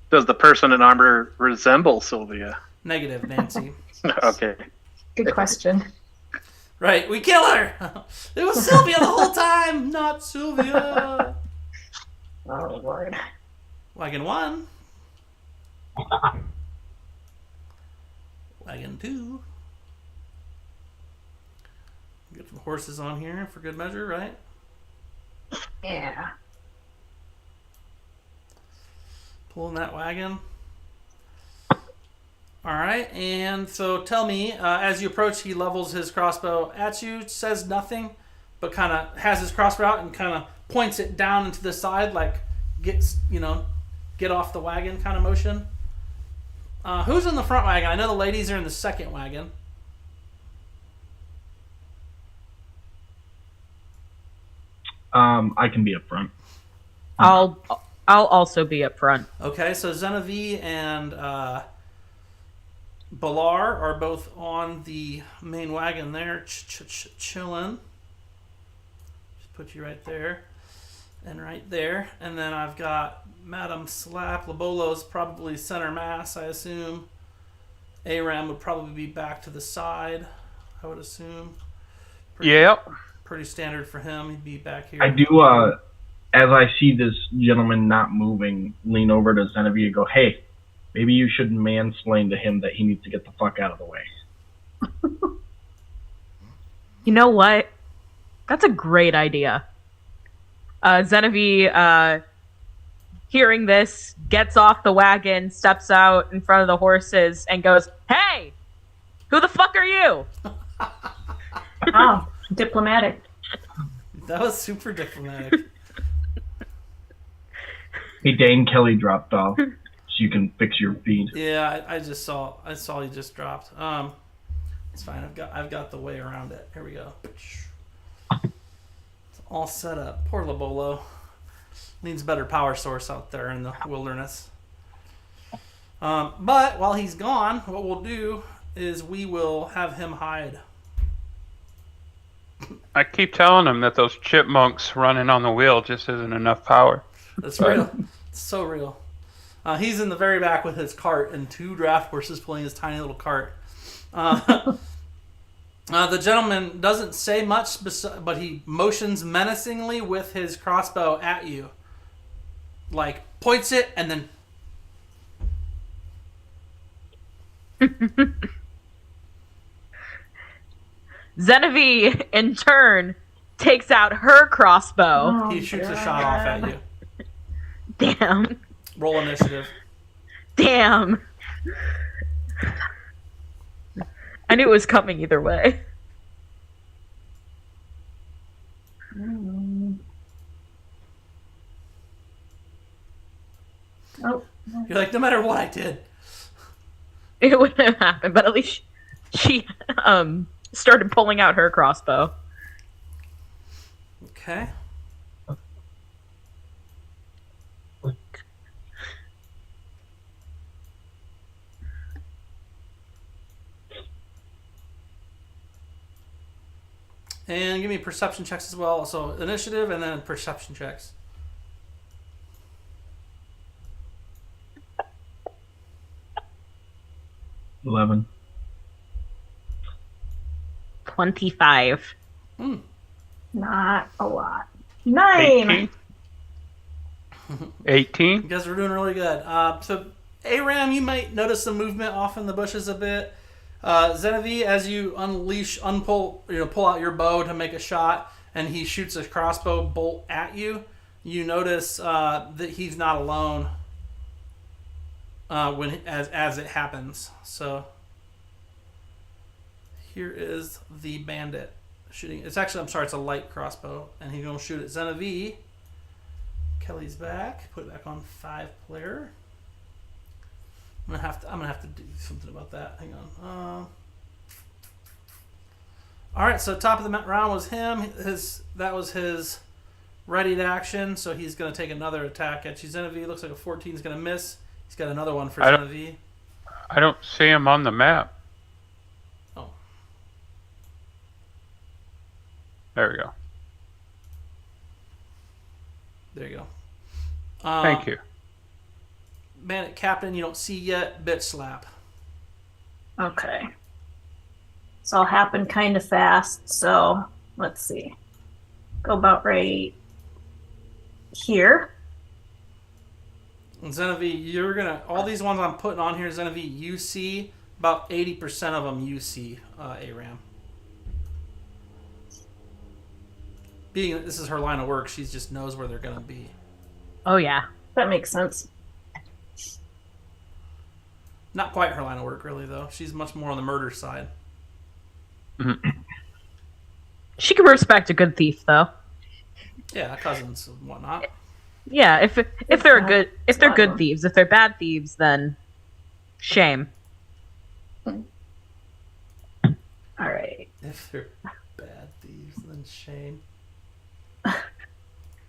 Does the person in armor resemble Sylvia? Negative, Nancy. Okay. Good question. Right, we kill her! It was Sylvia the whole time, not Sylvia! Oh Lord. Wagon 1. Wagon 2. Get some horses on here for good measure, right? Yeah. Pulling that wagon. Alright, and so tell me, as you approach, he levels his crossbow at you, says nothing, but kind of has his crossbow out and kind of points it down into the side, like get off the wagon kind of motion. Who's in the front wagon? I know the ladies are in the second wagon. I can be up front. I'll also be up front. Okay, so Genevieve and Balar are both on the main wagon there, chilling. Just put you right there and right there. And then I've got Madam Slap. Labolo's probably center mass, I assume. Aram would probably be back to the side, I would assume. Pretty standard for him. He'd be back here. I do, as I see this gentleman not moving, lean over to Genevieve and go, hey, maybe you should mansplain to him that he needs to get the fuck out of the way. You know what? That's a great idea. Genevieve, hearing this, gets off the wagon, steps out in front of the horses, and goes, hey! Who the fuck are you? Wow, diplomatic. That was super diplomatic. Hey, Dane, Kelly dropped off, so you can fix your feed. Yeah, I saw he just dropped. It's fine. I've got the way around it. Here we go. It's all set up. Poor Labolo needs a better power source out there in the wilderness. But while he's gone, what we'll do is we will have him hide. I keep telling him that those chipmunks running on the wheel just isn't enough power. That's real. It's so real. He's in the very back with his cart and 2 draft horses pulling his tiny little cart. The gentleman doesn't say much, but he motions menacingly with his crossbow at you. Like, points it and then... Genevieve, in turn, takes out her crossbow. He shoots a shot off at you. Damn. Roll initiative. Damn. I knew it was coming either way. Oh. You're like, no matter what I did. It wouldn't have happened, but at least she started pulling out her crossbow. Okay. And give me perception checks as well. So initiative and then perception checks. $11. 25. Not a lot. 9. 18? You guys are doing really good. So Aram, you might notice some movement off in the bushes a bit. Genevieve, as you pull out your bow to make a shot, and he shoots a crossbow bolt at you, you notice that he's not alone as it happens. So here is the bandit shooting. It's a light crossbow, and he's gonna shoot at Genevieve. Kelly's back. Put it back on 5-player. I'm gonna have to do something about that. Hang on. All right. So top of the round was him. That was his ready to action. So he's gonna take another attack at you. Genevieve looks like a 14 is gonna miss. He's got another one for Genevieve. I don't see him on the map. Oh. There we go. There you go. Thank you. Bandit Captain, you don't see yet. Bitch slap. Okay. This all happened kind of fast, so let's see. Go about right here. And Genevieve, all these ones I'm putting on here, Genevieve, you see about 80% of them. You see Aram. Being that this is her line of work, she just knows where they're gonna be. Oh, yeah. That makes sense. Not quite her line of work, really, though. She's much more on the murder side. She can respect a good thief, though. Yeah, cousins and whatnot. Yeah, if they're good thieves. If they're bad thieves, then Shame. All right. If they're bad thieves, then shame.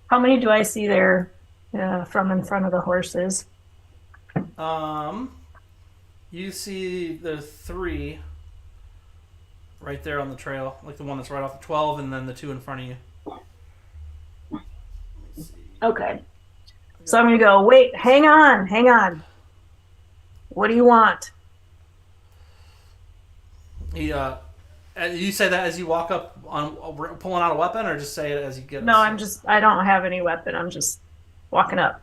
How many do I see there from in front of the horses? You see the 3 right there on the trail, like the one that's right off the 12, and then the 2 in front of you. Okay. So I'm going to go, wait, hang on. What do you want? You say that as you walk up on pulling out a weapon, or just say it as you get? No, I don't have any weapon. I'm just walking up.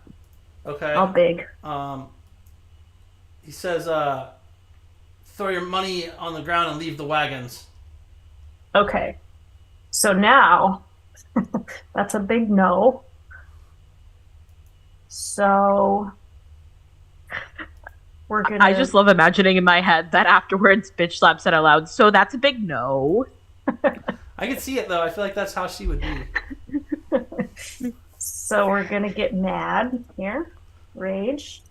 Okay. All big. He says, throw your money on the ground and leave the wagons. Okay. So now, that's a big no. So, we're gonna... I just love imagining in my head that afterwards bitch slap said out loud, so that's a big no. I can see it, though. I feel like that's how she would be. So we're gonna get mad here. Rage.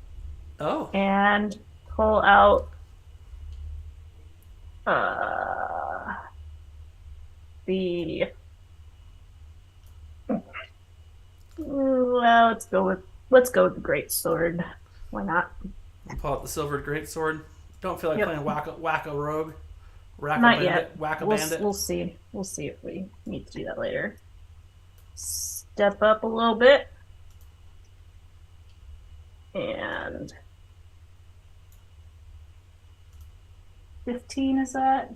Oh. And pull out the well, let's go with the great sword. Why not? Pull out the silvered greatsword. Don't feel like playing whack a rogue. Not yet. Whack a We'll bandit. see. We'll see if we need to do that later. Step up a little bit. And 15 is that?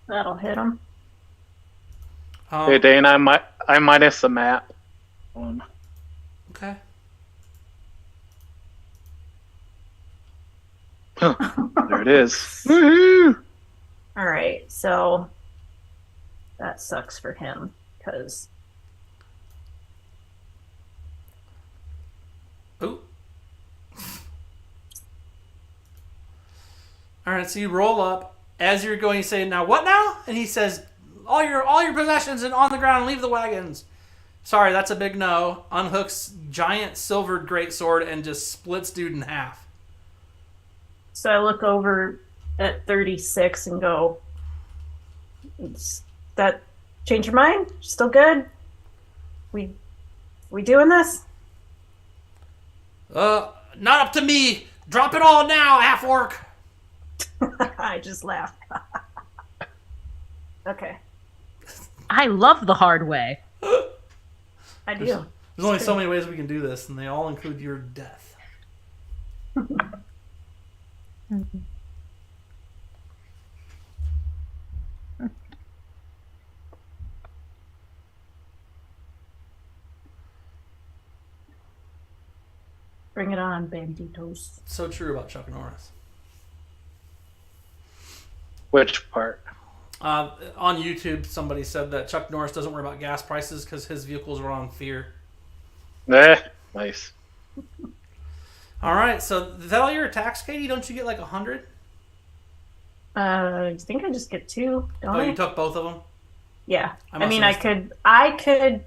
That'll hit him. Hey, Dane, I minus the map. One. Okay. There it is. Woohoo! All right, so that sucks for him because Ooh. All right, so you roll up. As you're going, you say, "Now what now?" And he says, all your possessions and on the ground and leave the wagons." Sorry, that's a big no. Unhooks giant silvered greatsword and just splits dude in half. so I look over at 36 and go, that change your mind? Still good? We doing this? Not up to me. Drop it all now, half orc. I just laughed. Okay. I love the hard way. I do. There's only so many ways we can do this, and they all include your death. Bring it on, banditos. So true about Chuck Norris. Which part? On YouTube, somebody said that Chuck Norris doesn't worry about gas prices because his vehicles run on fear. Nice. All right, so is that all your attacks, Katie? Don't you get like 100? I think I just get 2. Don't I? You took both of them? Yeah. I I mean, must I could.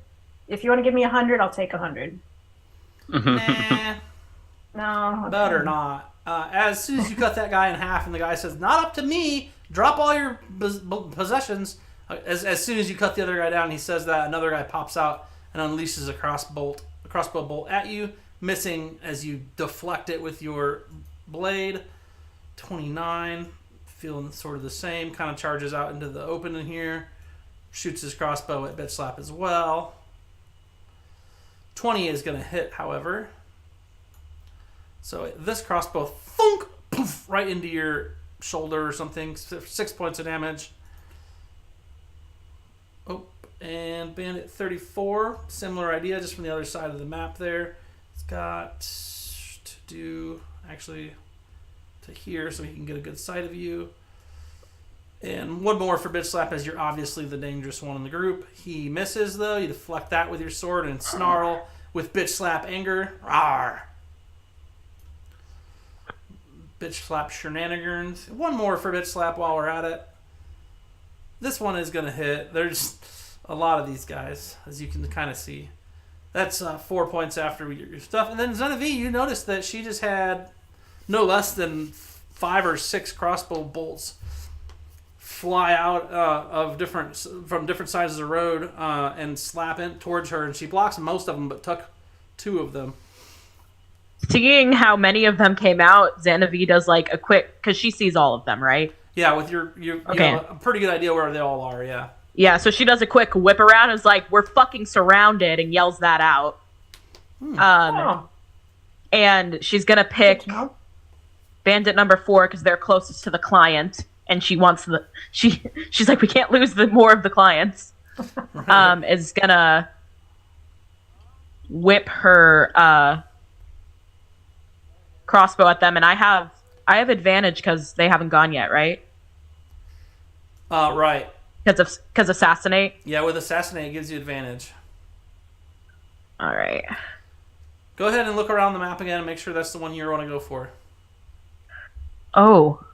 If you want to give me 100, I'll take 100. Nah, No. better not. As soon as you cut that guy in half and the guy says, "Not up to me, drop all your possessions," as soon as you cut the other guy down, he says that, another guy pops out and unleashes a crossbow bolt at you, missing as you deflect it with your blade. 29, feeling sort of the same, kind of charges out into the open in here, shoots his crossbow at Bitch Slap as well. 20 is going to hit, however. So this crossbow, thunk, poof, right into your shoulder or something. 6 points of damage. Oh, and Bandit 34, similar idea, just from the other side of the map there. It's got to do, actually, to here so he can get a good sight of you. And one more for Bitch Slap, as you're obviously the dangerous one in the group. He misses, though. You deflect that with your sword and snarl with Bitch Slap anger. Rawr. Bitch Slap shenanigans. One more for Bitch Slap while we're at it. This one is going to hit. There's a lot of these guys, as you can kind of see. That's 4 points after your stuff. And then Genevieve, you notice that she just had no less than 5 or 6 crossbow bolts fly out from different sides of the road and slap in towards her, and she blocks most of them, but took 2 of them. Seeing how many of them came out, Xanavi does like a quick, because she sees all of them, right? Yeah, with you have a pretty good idea where they all are. Yeah. Yeah, so she does a quick whip around and is like, "We're fucking surrounded," and yells that out. And she's gonna pick bandit number 4 because they're closest to the client, and she wants she's like, "We can't lose more of the clients." Is gonna whip her crossbow at them, and I have advantage because they haven't gone yet, right? Right. Because assassinate. Yeah, with assassinate it gives you advantage. All right. Go ahead and look around the map again and make sure that's the one you want to go for. Oh.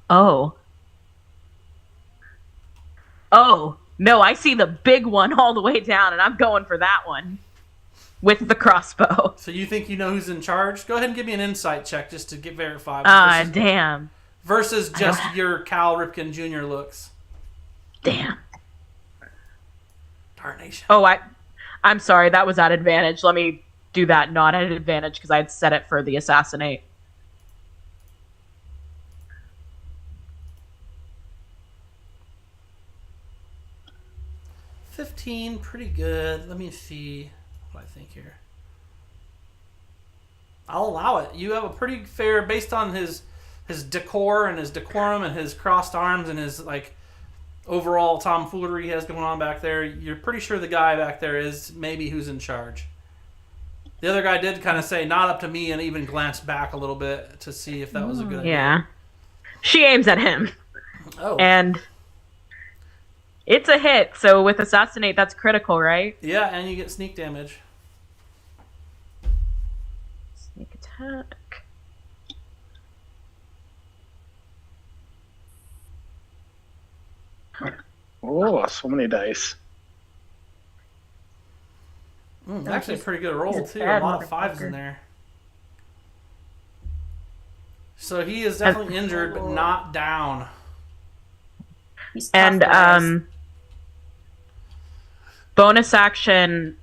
No, I see the big one all the way down, and I'm going for that one with the crossbow. So you think you know who's in charge? Go ahead and give me an insight check just to get verified. Damn. Versus just your Cal Ripken Jr. looks. Damn. Tarnation. Oh, I'm sorry. That was at advantage. Let me do that not at advantage because I had set it for the assassinate. $15, pretty good. Let me see what I think here. I'll allow it. You have a pretty fair, based on his decor and his decorum and his crossed arms and his like overall tomfoolery he has going on back there. You're pretty sure the guy back there is maybe who's in charge. The other guy did kind of say, "Not up to me," and even glanced back a little bit to see if that was a good idea. Yeah. She aims at him. Oh. And it's a hit, so with assassinate, that's critical, right? Yeah, and you get sneak damage. Sneak attack. Oh, so many dice. Actually a pretty good roll, he's a too. A bad lot of 5s in motherfucker. there. So he is definitely injured, but not down. He's tough, And guys. bonus action,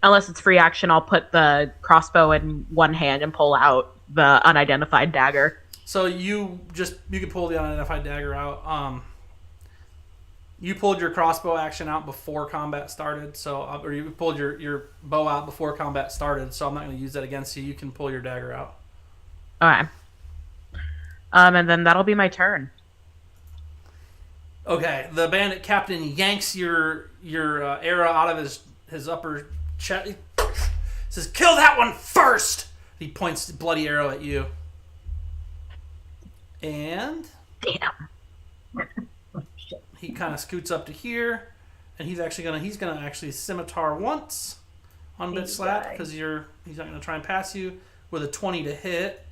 unless it's free action, I'll put the crossbow in one hand and pull out the unidentified dagger. So you can pull the unidentified dagger out. You pulled your crossbow action out before combat started, or you pulled your bow out before combat started, so I'm not going to use that against you. You can pull your dagger out. Okay. And then that'll be my turn. Okay, the bandit captain yanks your arrow out of his upper chest. He says, "Kill that one first!" He points the bloody arrow at you. And Damn. he kind of scoots up to here, and he's gonna actually scimitar once on bit slap because he's not gonna try and pass you with a 20 to hit.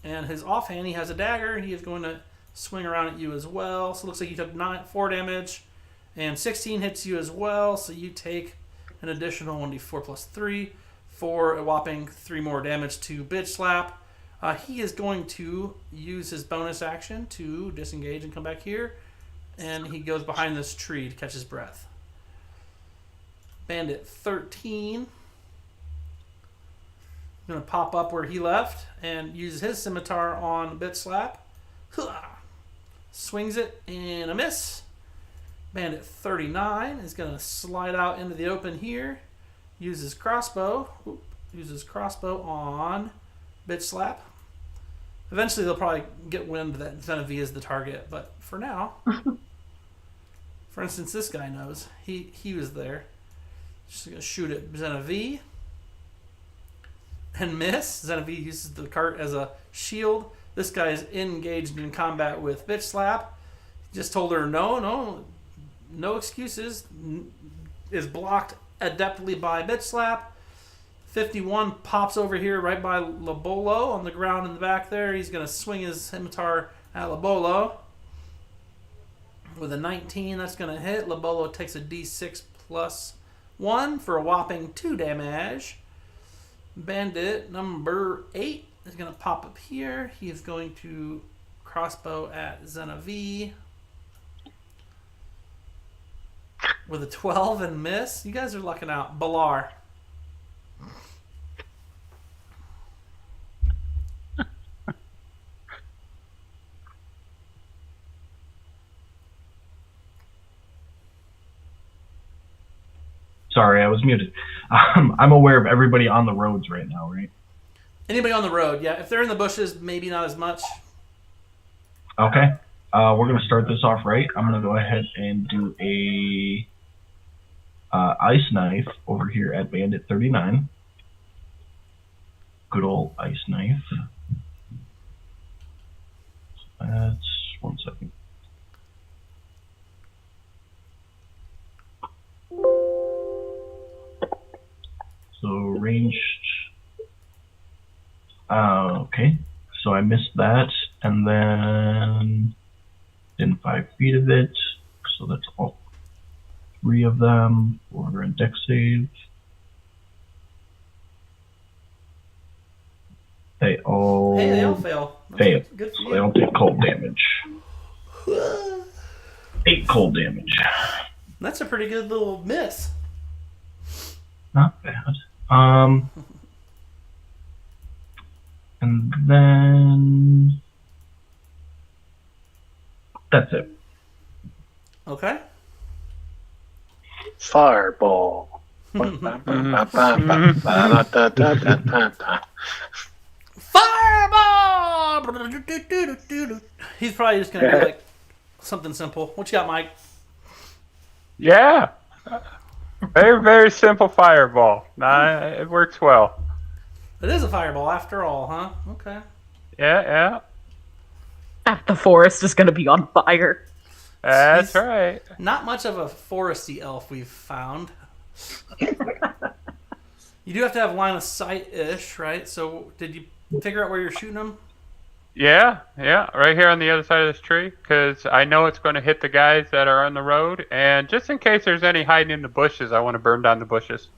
And his offhand, he has a dagger. He is going to swing around at you as well. So it looks like you took 4 damage, and 16 hits you as well. So you take an additional 1d4 plus 3 for a whopping 3 more damage to bitch slap. He is going to use his bonus action to disengage and come back here, and he goes behind this tree to catch his breath. Bandit 13 going to pop up where he left and uses his scimitar on bit slap. Swings it and a miss. Bandit 39 is going to slide out into the open here. Uses crossbow on bitch slap. Eventually they'll probably get wind that Genevieve is the target, but for now, for instance, this guy knows. He was there. Just going to shoot at Genevieve. And miss. Genevieve uses the cart as a shield. This guy is engaged in combat with bitch slap. Just told her no excuses. Is blocked adeptly by bitch slap. 51 pops over here right by Labolo on the ground in the back there. He's going to swing his scimitar at Labolo. With a 19, that's going to hit. Lobolo takes a d6 plus 1 for a whopping 2 damage. Bandit number 8 is going to pop up here. He is going to crossbow at Zenavi with a 12 and miss. You guys are lucking out. Balar. Sorry, I was muted. I'm aware of everybody on the roads right now, right? Anybody on the road, yeah. If they're in the bushes, maybe not as much. Okay. We're going to start this off right. I'm going to go ahead and do a ice knife over here at Bandit 39. Good old ice knife. That's 1 second. So ranged. Okay. So I missed that, and then in 5 feet of it. So that's all 3 of them. 400 dex save. They all fail. fail. Good for So you. they all take cold damage. 8 cold damage. That's a pretty good little miss. Not bad. And then that's it. Okay. Fireball. Fireball! He's probably just gonna do like something simple. What you got, Mike? Yeah. Very, very simple fireball. Nah, it works well. It is a fireball after all, huh? Okay. Yeah. The forest is going to be on fire. That's He's right. Not much of a foresty elf we've found. You do have to have line of sight-ish, right? So did you figure out where you're shooting them? Yeah, right here on the other side of this tree, because I know it's going to hit the guys that are on the road, and just in case there's any hiding in the bushes, I want to burn down the bushes.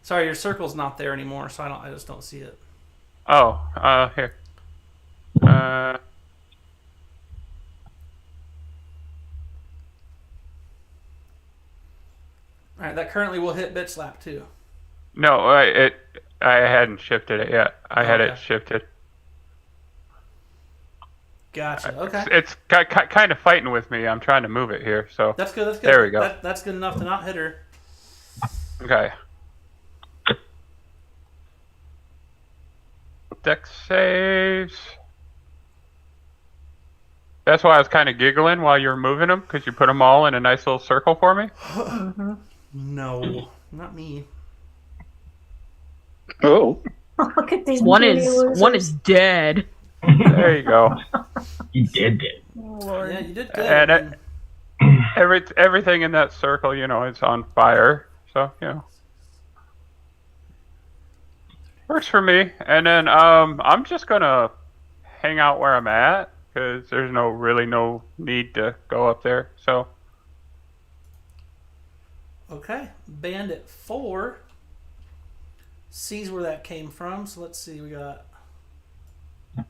Sorry, your circle's not there anymore, so I just don't see it. Oh, here. All right, that currently will hit bitch slap too. No, I hadn't shifted it yet. I had it Okay. shifted. Gotcha. Okay. It's kind of fighting with me. I'm trying to move it here, so That's good. That's good. There we go. That's good enough to not hit her. okay. Dex saves. That's why I was kind of giggling while you were moving them, because you put them all in a nice little circle for me. No, not me. Oh, Look at these. One beauty is dead. There you go. You did it. Yeah, you did good. And everything in that circle, is on fire. So, works for me. And then I'm just gonna hang out where I'm at, because there's no need to go up there. So Okay, Bandit 4 sees where that came from. So let's see, we got. Should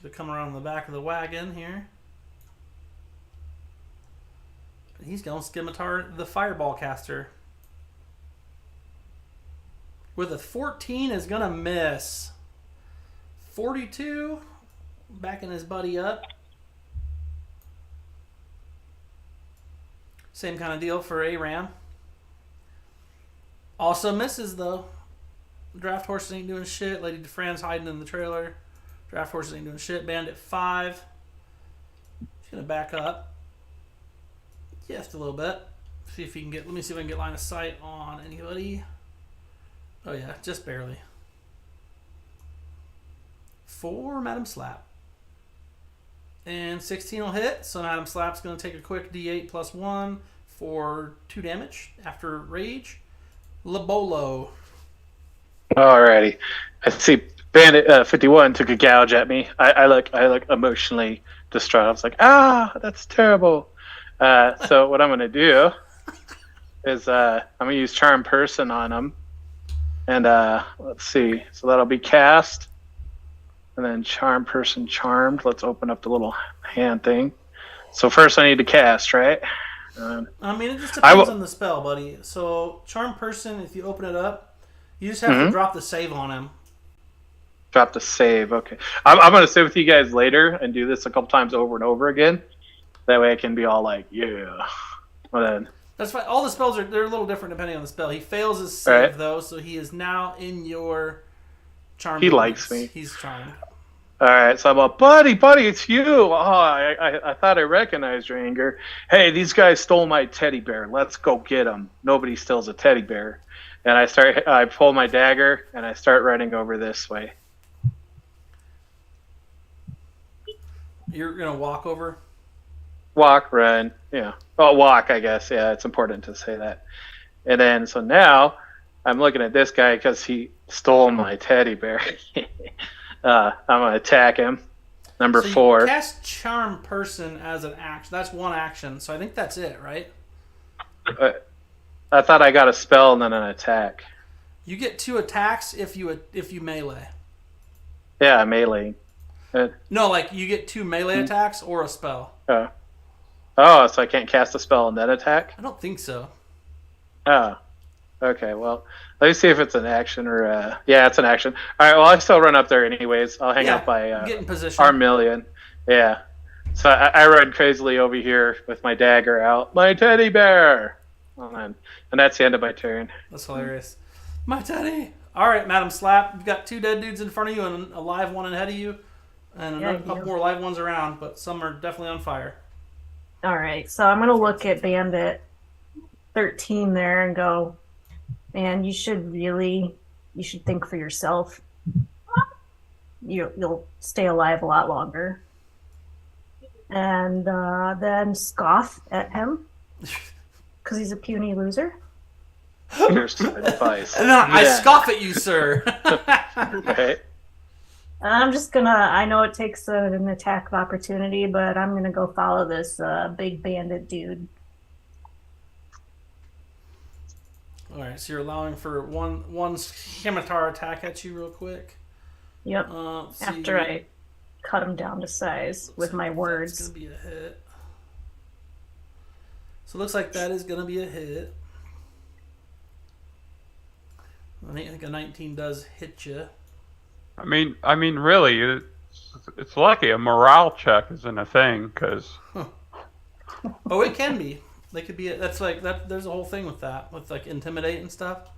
have come around the back of the wagon here. He's going to scimitar the fireball caster. With a 14 is going to miss. 42, backing his buddy up. Same kind of deal for Aram. Also misses though. Draft horses ain't doing shit. Lady DeFran's hiding in the trailer. Draft horses ain't doing shit. Bandit 5. She's gonna back up. Just a little bit. See if he can get. Let me see if I can get line of sight on anybody. Oh yeah, just barely. 4 Madam Slap. And 16 will hit, so Madam Slap's going to take a quick D8 plus 1 for 2 damage after Rage. Lobolo. alrighty. I see Bandit 51 took a gouge at me. I look emotionally distraught. I was like, that's terrible. So what I'm gonna do is I'm gonna use Charm Person on him, and let's see. So that'll be cast, and then Charm Person charmed. Let's open up the little hand thing. So first I need to cast, right? I mean, it just depends on the spell, buddy. So Charm Person, if you open it up, you just have to drop the save on him. Drop the save. Okay, I'm gonna sit with you guys later and do this a couple times over and over again. That way I can be all like, yeah. Well then. That's fine. All the spells they're a little different depending on the spell. He fails his save though, so he is now in your charm. He likes me. He's charmed. All right, so I'm like, buddy, it's you. Oh, I thought I recognized your anger. Hey, these guys stole my teddy bear. Let's go get them. Nobody steals a teddy bear. And I pull my dagger and I start running over this way. You're gonna walk over? Walk, run, yeah. Oh, walk, I guess. Yeah, it's important to say that. And then, so now, I'm looking at this guy because he stole my teddy bear. I'm going to attack him. Number 4. You cast Charm Person as an action. That's one action, so I think that's it, right? I thought I got a spell and then an attack. You get 2 attacks if you melee. Yeah, melee. No, like you get 2 melee attacks or a spell. Oh, so I can't cast a spell and then attack? I don't think so. Oh, okay. Well, let me see if it's an action or yeah, it's an action. All right. Well, I still run up there anyways. I'll hang out by get in position. Armillion. Yeah. So I run crazily over here with my dagger out. My teddy bear. And that's the end of my turn. That's hilarious. My teddy. All right, Madam Slap. You've got 2 dead dudes in front of you and a live one ahead of you, and a couple more live ones around, but some are definitely on fire. All right, so I'm gonna look at Bandit 13 there and go, man, you should think for yourself. You'll stay alive a lot longer. And then scoff at him because he's a puny loser. Here's advice. And then I scoff at you, sir. Right. And I'm just gonna, I know it takes an attack of opportunity, but I'm gonna go follow this big bandit dude. Alright, so you're allowing for one scimitar attack at you real quick. Yep. After I cut him down to size with my words. It's gonna be a hit. So it looks like that is gonna be a hit. I think a 19 does hit you. I mean, really, it's lucky a morale check isn't a thing, because. Oh, it can be. They could be. That's like that. There's a whole thing with that, with like intimidate and stuff.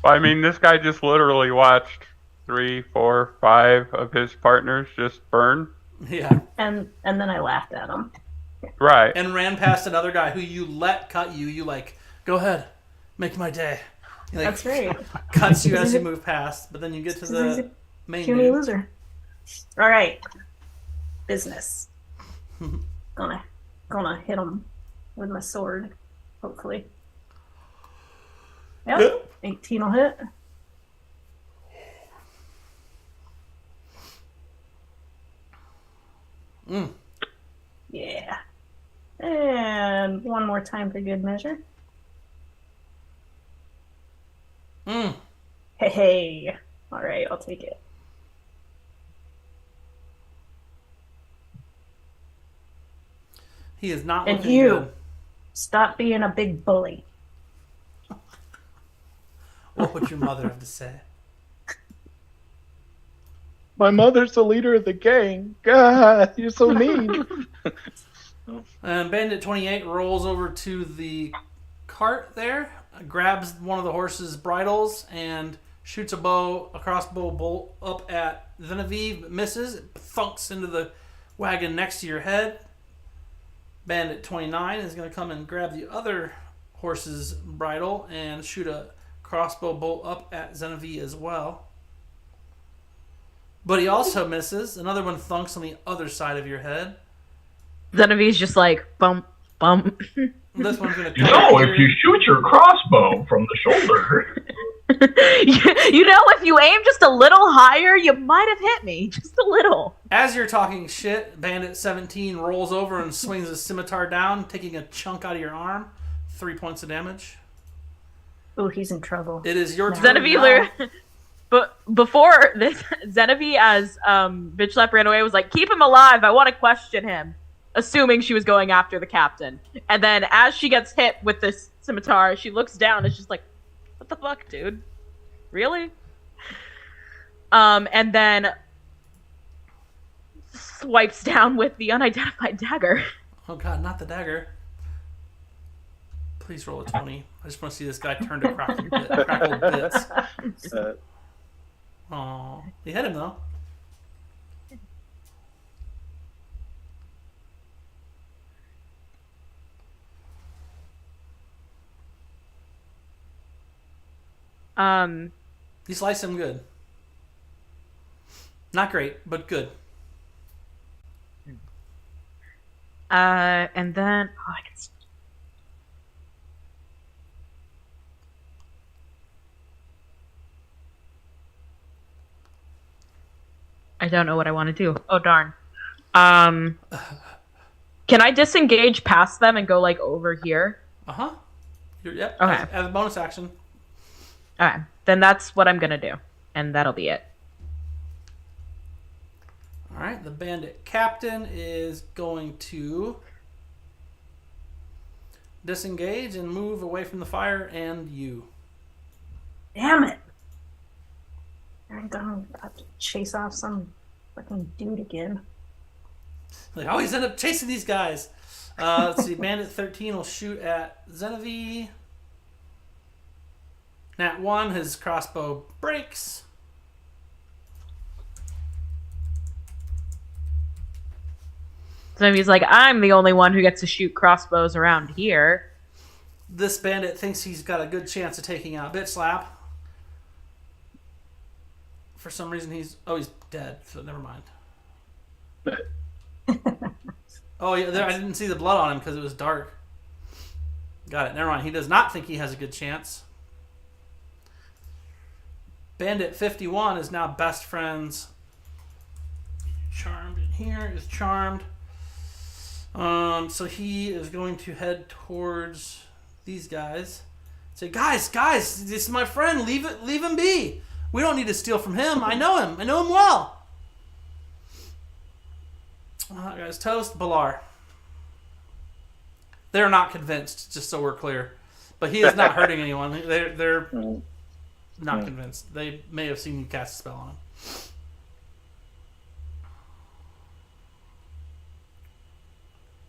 I mean, this guy just literally watched 3, 4, 5 of his partners just burn. Yeah. And then I laughed at him. Right. And ran past another guy who you let cut you. You like, go ahead, make my day. He, like, that's right. Cuts you as you move past, but then you get to the main puny dude. Loser. All right. Business. Gonna hit him with my sword, hopefully. Yep. 18 will hit. Yeah. And one more time for good measure. Hey. All right, I'll take it. He is not And looking you, good. stop being a big bully. What would your mother have to say? My mother's the leader of the gang. God, you're so mean. And Bandit 28 rolls over to the cart there, grabs one of the horse's bridles, and shoots a crossbow bolt up at Genevieve, misses, it thunks into the wagon next to your head. Bandit 29 is going to come and grab the other horse's bridle and shoot a crossbow bolt up at Genevieve as well. But he also misses. Another one thunks on the other side of your head. Genevieve's just like, bump, bump. This one's going to if you shoot your crossbow from the shoulder. You know, if you aim just a little higher, you might have hit me. Just a little. As you're talking shit, Bandit 17 rolls over and swings his scimitar down, taking a chunk out of your arm. 3 points of damage. Oh, he's in trouble. It is your turn Zenevieve, now. but before this, Zenevieve, as Bitch Slap ran away, was like, keep him alive. I want to question him. Assuming she was going after the captain. And then as she gets hit with this scimitar, she looks down and she's like, what the fuck, dude? Really? And then swipes down with the unidentified dagger. Oh god, not the dagger. Please roll a 20. I just want to see this guy turn to crackled bits. Aw. You hit him, though. You slice him good. Not great, but good. And then I don't know what I want to do. Oh darn. Can I disengage past them and go like over here? Uh-huh. Yep. Okay. As a bonus action. Okay, then that's what I'm gonna do, and that'll be it. All right, the bandit captain is going to disengage and move away from the fire and you. Damn it! I'm gonna have to chase off some fucking dude again. They always end up chasing these guys. Let's see, bandit 13 will shoot at Zenevieve. Nat 1, his crossbow breaks. So he's like, I'm the only one who gets to shoot crossbows around here. This bandit thinks he's got a good chance of taking out Bitch Slap. For some reason he's dead, so never mind. Oh yeah, I didn't see the blood on him because it was dark. Got it, never mind. He does not think he has a good chance. Bandit 51 is now best friends. Charmed in here is charmed. So he is going to head towards these guys. Say, guys, this is my friend. Leave him be. We don't need to steal from him. I know him well. Guys, toast Balar. They're not convinced, just so we're clear. But he is not hurting anyone. They're not convinced. They may have seen you cast a spell on him.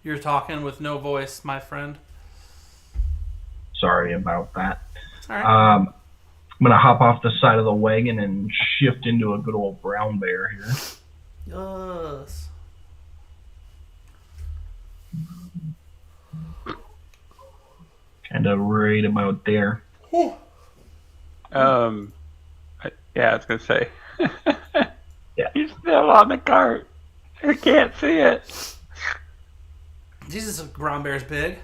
You're talking with no voice, my friend. Sorry about that. All right. I'm gonna hop off the side of the wagon and shift into a good old brown bear here. Yes. Kind of right about there. Yeah, I was gonna say. Yeah. He's still on the cart. I can't see it. Jesus, brown bear's big.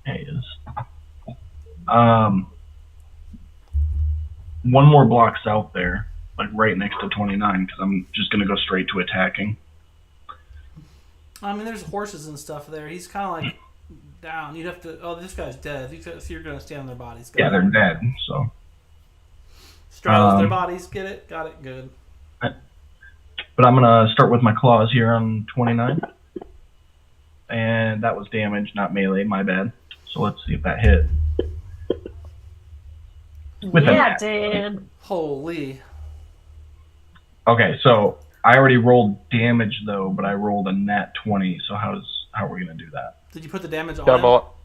He is. One more block south there, like right next to 29, because I'm just gonna go straight to attacking. I mean, there's horses and stuff there. He's kind of like down. You'd have to. Oh, this guy's dead. So you're gonna stand on their bodies. Yeah, they're dead. So straddles their bodies. Get it? Got it. Good. But I'm gonna start with my claws here on 29, and that was damage, not melee. My bad. So let's see if that hit. With Yeah, it did. Holy. Okay, so I already rolled damage though, but I rolled a nat 20. So how are we gonna do that? Did you put the damage on him? Double.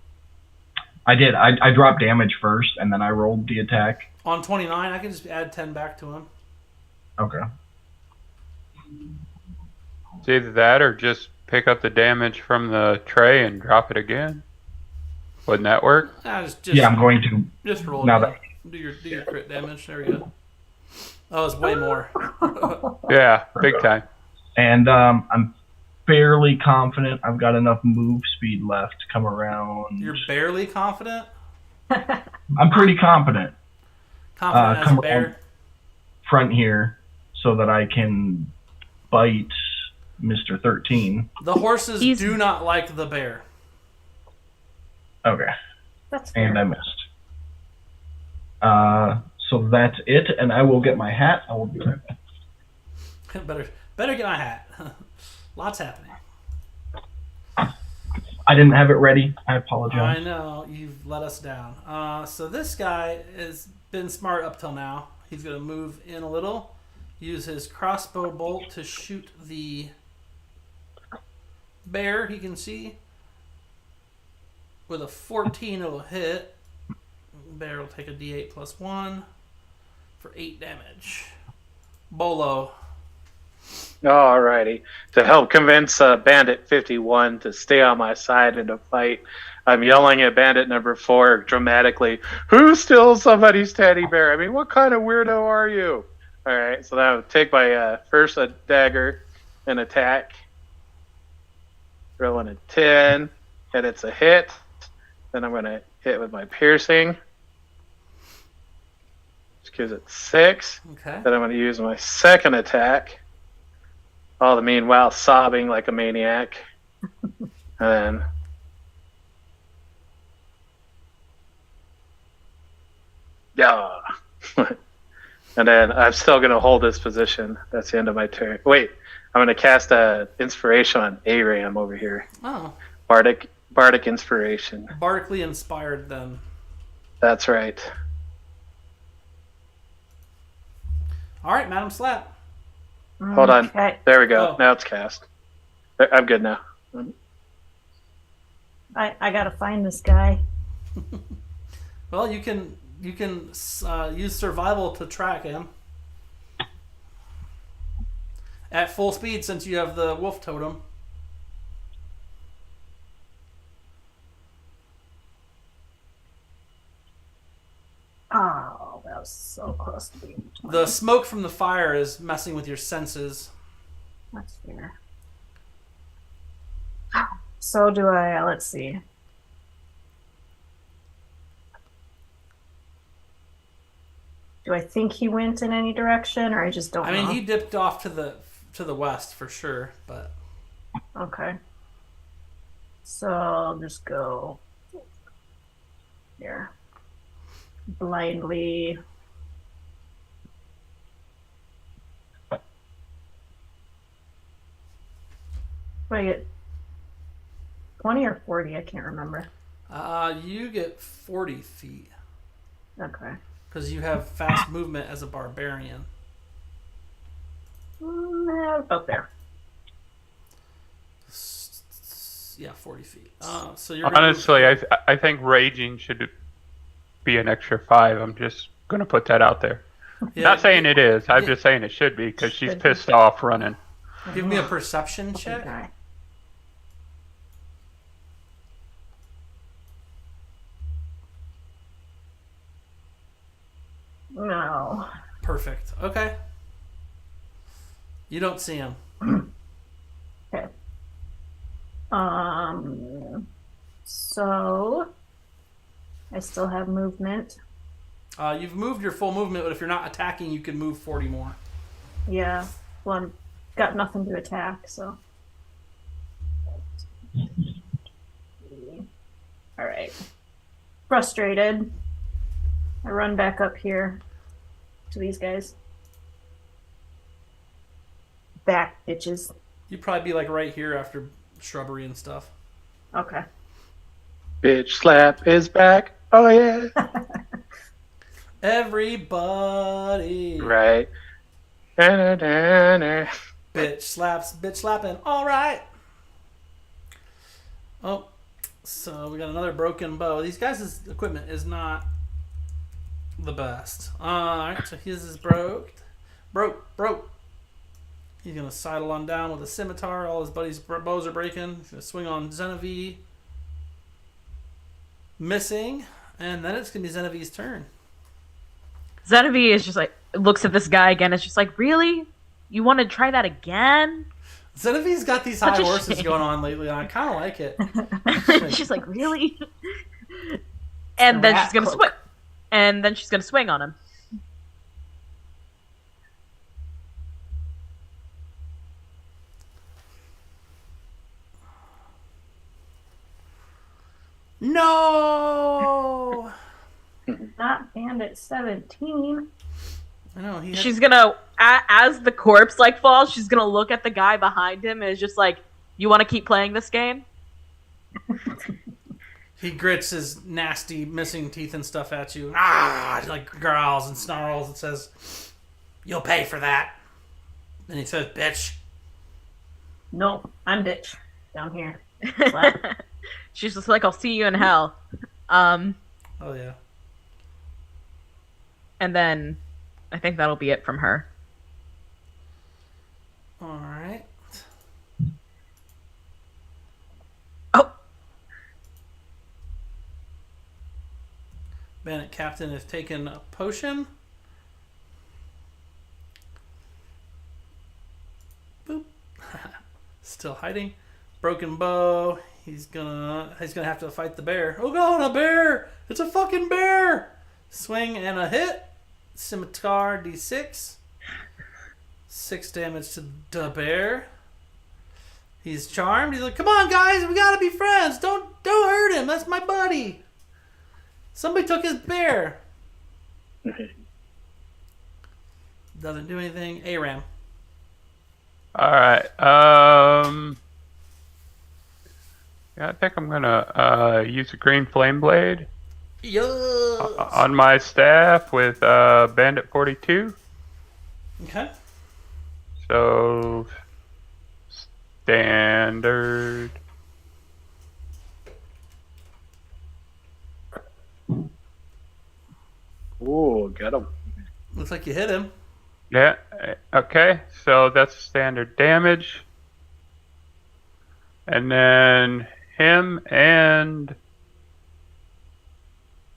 I did. I dropped damage first, and then I rolled the attack. On 29, I can just add 10 back to him. Okay. It's either that or just pick up the damage from the tray and drop it again. Wouldn't that work? Just Yeah, I'm going to. Just roll now it. that- Do your crit damage. There we go. Oh, it's way more. Yeah, big time. And I'm fairly confident I've got enough move speed left to come around. You're barely confident? I'm pretty confident. Confident as come a bear. around front here so that I can bite Mr. 13. The horses He's- do not like the bear. Okay. That's fair. And I missed. So that's it, and I will get my hat. I will be right back. better get my hat. Lots happening. I didn't have it ready. I apologize. I know, you've let us down. So this guy has been smart up till now. He's going to move in a little, use his crossbow bolt to shoot the bear he can see. With a 14, it'll hit. Bear will take a d8 plus 1 for 8 damage. Bolo. Alrighty. To help convince Bandit 51 to stay on my side in the fight, I'm yelling at Bandit number 4 dramatically, "Who steals somebody's teddy bear? I mean, what kind of weirdo are you?" Alright, so that would take my first a dagger and attack. Rolling a 10, and it's a hit. Then I'm going to hit with my piercing. Which gives it 6. Okay. Then I'm going to use my second attack. All the meanwhile sobbing like a maniac. And then yeah. And then I'm still gonna hold this position. That's the end of my turn. Wait, I'm gonna cast a inspiration on Aram over here. Oh, Bardic inspiration. bardically inspired then. That's right. All right, Madam Slap. Hold on. Okay. There we go. Oh. Now it's cast. I'm good now. I gotta find this guy. Well, you can use survival to track him at full speed since you have the wolf totem. Oh, that was so close to being 20. The smoke from the fire is messing with your senses. That's fair. So do I. Let's see. Do I think he went in any direction, or I just don't I know? mean, he dipped off to the west for sure, but Okay. So I'll just go here. Blindly. What do I get? 20 or 40? I can't remember. you get 40 feet Okay. because you have fast movement as a barbarian. About there. Yeah, 40 feet. So you're gonna Honestly, I think raging should be an extra 5. I'm just gonna put that out there. yeah, Not saying it is. I'm Yeah. just saying it should be because she's Should be. pissed off running. Give me a perception Okay, check. guy. No. Perfect. Okay. You don't see him. Okay. So I still have movement. You've moved your full movement, but if you're not attacking, you can move 40 more. Yeah. Well, I've got nothing to attack, so. All right. Frustrated. I run back up here to these guys. Back, bitches. You'd probably be like right here after shrubbery and stuff. Okay. Bitch slap is back. Oh yeah. Everybody. Right. Da-da-da-da. Bitch slapping. All right. Oh, so we got another broken bow. These guys' equipment is not the best. All right, so his is broke. He's gonna sidle on down with a scimitar. All his buddies' bows are breaking. He's gonna swing on Xenavie. Missing, and then it's gonna be Xenavie's turn. Xenavie is just like, looks at this guy again. It's just like, really? You want to try that again? Xenavie's got these Such high a horses shame. going on lately, and I kind of like it. She's like, really? And The then rat she's gonna cloak. swing. And then she's gonna swing on him. No. Not Bandit 17. I know he. She's gonna, as the corpse like falls, she's gonna look at the guy behind him and is just like, "You want to keep playing this game?" He grits his nasty missing teeth and stuff at you. Ah! He like growls and snarls and says, "You'll pay for that." Then he says, "Bitch." No, I'm bitch. Down here. She's just like, "I'll see you in hell." Oh yeah. And then I think that'll be it from her. All right. Oh, Bandit Captain has taken a potion. Boop. Still hiding. Broken bow. He's gonna have to fight the bear. Oh god, a bear! It's a fucking bear! Swing and a hit. Scimitar D6. 6 damage to the bear. He's charmed. He's like, "Come on, guys, we gotta be friends. Don't hurt him. That's my buddy. Somebody took his bear." Doesn't do anything. Aram. All right. Yeah, I think I'm gonna use a green flame blade Yes. on my staff with Bandit 42. Okay. So standard. Ooh, get him. Looks like you hit him. Yeah. Okay. So that's standard damage. And then him and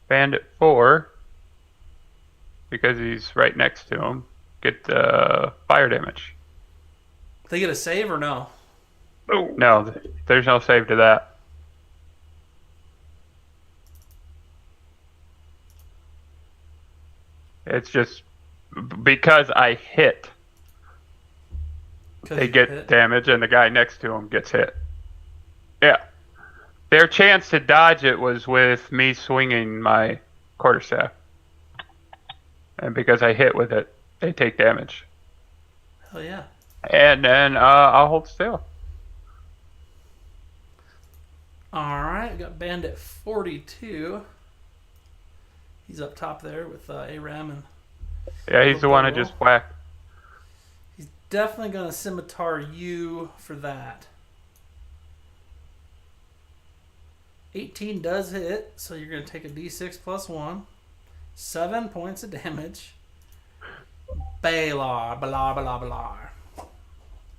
Bandit 4, because he's right next to him, get fire damage. They get a save or no? No, there's no save to that. It's just because I hit, 'Cause they you get hit. damage, and the guy next to him gets hit. Yeah. Their chance to dodge it was with me swinging my quarterstaff. And because I hit with it, they take damage. Hell yeah. And then I'll hold still. All right, we got Bandit 42. He's up top there with Aram, and Yeah, he's the one I just whacked. he's definitely gonna scimitar you for that. 18 does hit, so you're gonna take a D6 plus 1. 7 points of damage. Balar, balar, balar, balar.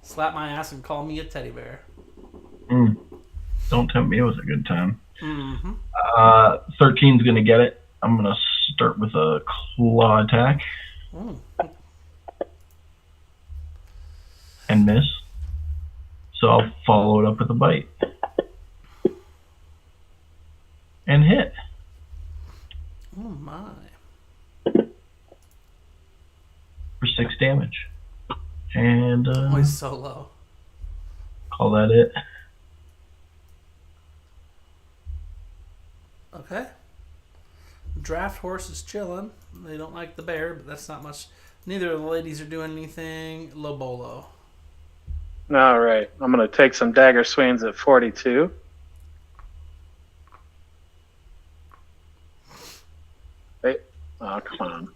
Slap my ass and call me a teddy bear. Don't tempt me with a good time. Mm-hmm. 13's gonna get it. I'm gonna start with a claw attack and miss. So I'll follow it up with a bite and hit. Oh my. For 6 damage. And Oh, he's so low. call that it. Okay. Draft horse is chilling. They don't like the bear, but that's not much. Neither of the ladies are doing anything. Lobolo. All right, I'm gonna take some dagger swings at 42. Wait, oh come on.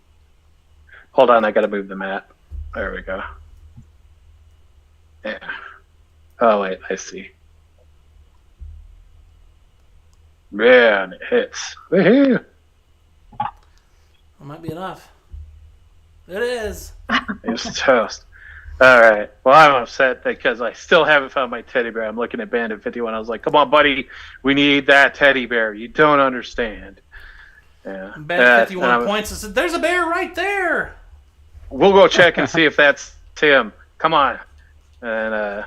Hold on, I gotta move the mat. There we go. Yeah. Oh wait, I see. Man, it hits. Woohoo! That might be enough. It is. It's toast. All right. Well, I'm upset because I still haven't found my teddy bear. I'm looking at Bandit 51. I was like, "Come on, buddy, we need that teddy bear. You don't understand." Yeah. Bandit 51 points and said, "There's a bear right there." We'll go check and see if that's Tim. Come on. And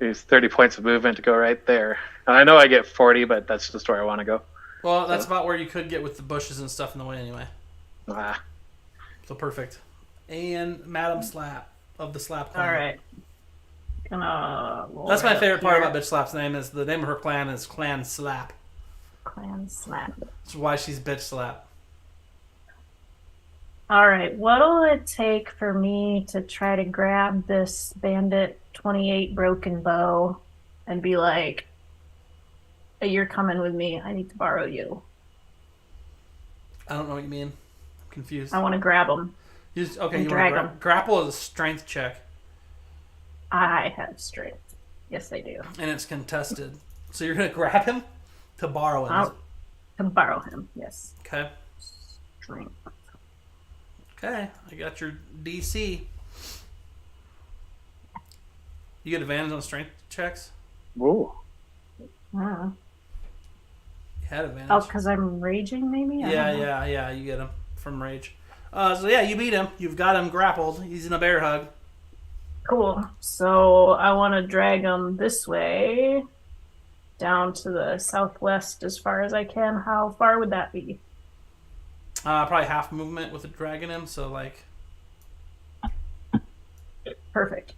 he's 30 points of movement to go right there. And I know I get 40, but that's just where I want to go. Well, that's about where you could get with the bushes and stuff in the way anyway. Ah. So perfect. And Madam Slap of the Slap Clan. All right. Gonna roll That's my right favorite up part here. about Bitch Slap's name is the name of her clan is Clan Slap. Clan slap. That's why she's Bitch Slap. All right, what'll it take for me to try to grab this bandit 28 broken bow and be like, hey, you're coming with me. I need to borrow you. I don't know what you mean. I'm confused. I want to grab him. You just, okay, and you drag want to him. grapple is a strength check, I have strength. Yes, I do. and it's contested. So you're gonna grab him to borrow him. To borrow him, yes. Okay. Strength. Okay, I got your DC. You get advantage on strength checks. Ooh. Oh, You had advantage. because I'm raging, maybe? I Yeah, don't know. yeah. You get him from rage. So yeah, you beat him. You've got him grappled. He's in a bear hug. Cool. So I want to drag him this way, down to the southwest as far as I can. How far would that be? Probably half movement with the dragon him. So like, Perfect.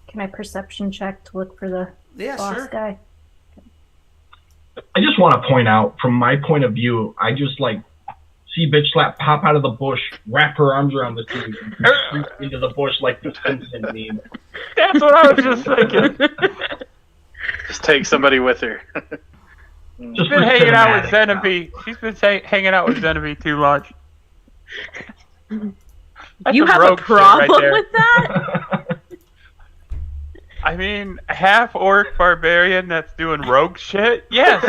Can I perception check to look for the yeah, boss sure. guy? I just want to point out, from my point of view, I just like see Bitch Slap pop out of the bush, wrap her arms around the tree, and creep into the bush like the Simpson meme. That's what I was just thinking. Just take somebody with her. Just She's for been hanging out with cinematic. Zenobie. She's been hanging out with Zenobie too much. That's You some have a rogue shit right problem there. with that? I mean, half orc barbarian that's doing rogue shit? Yes.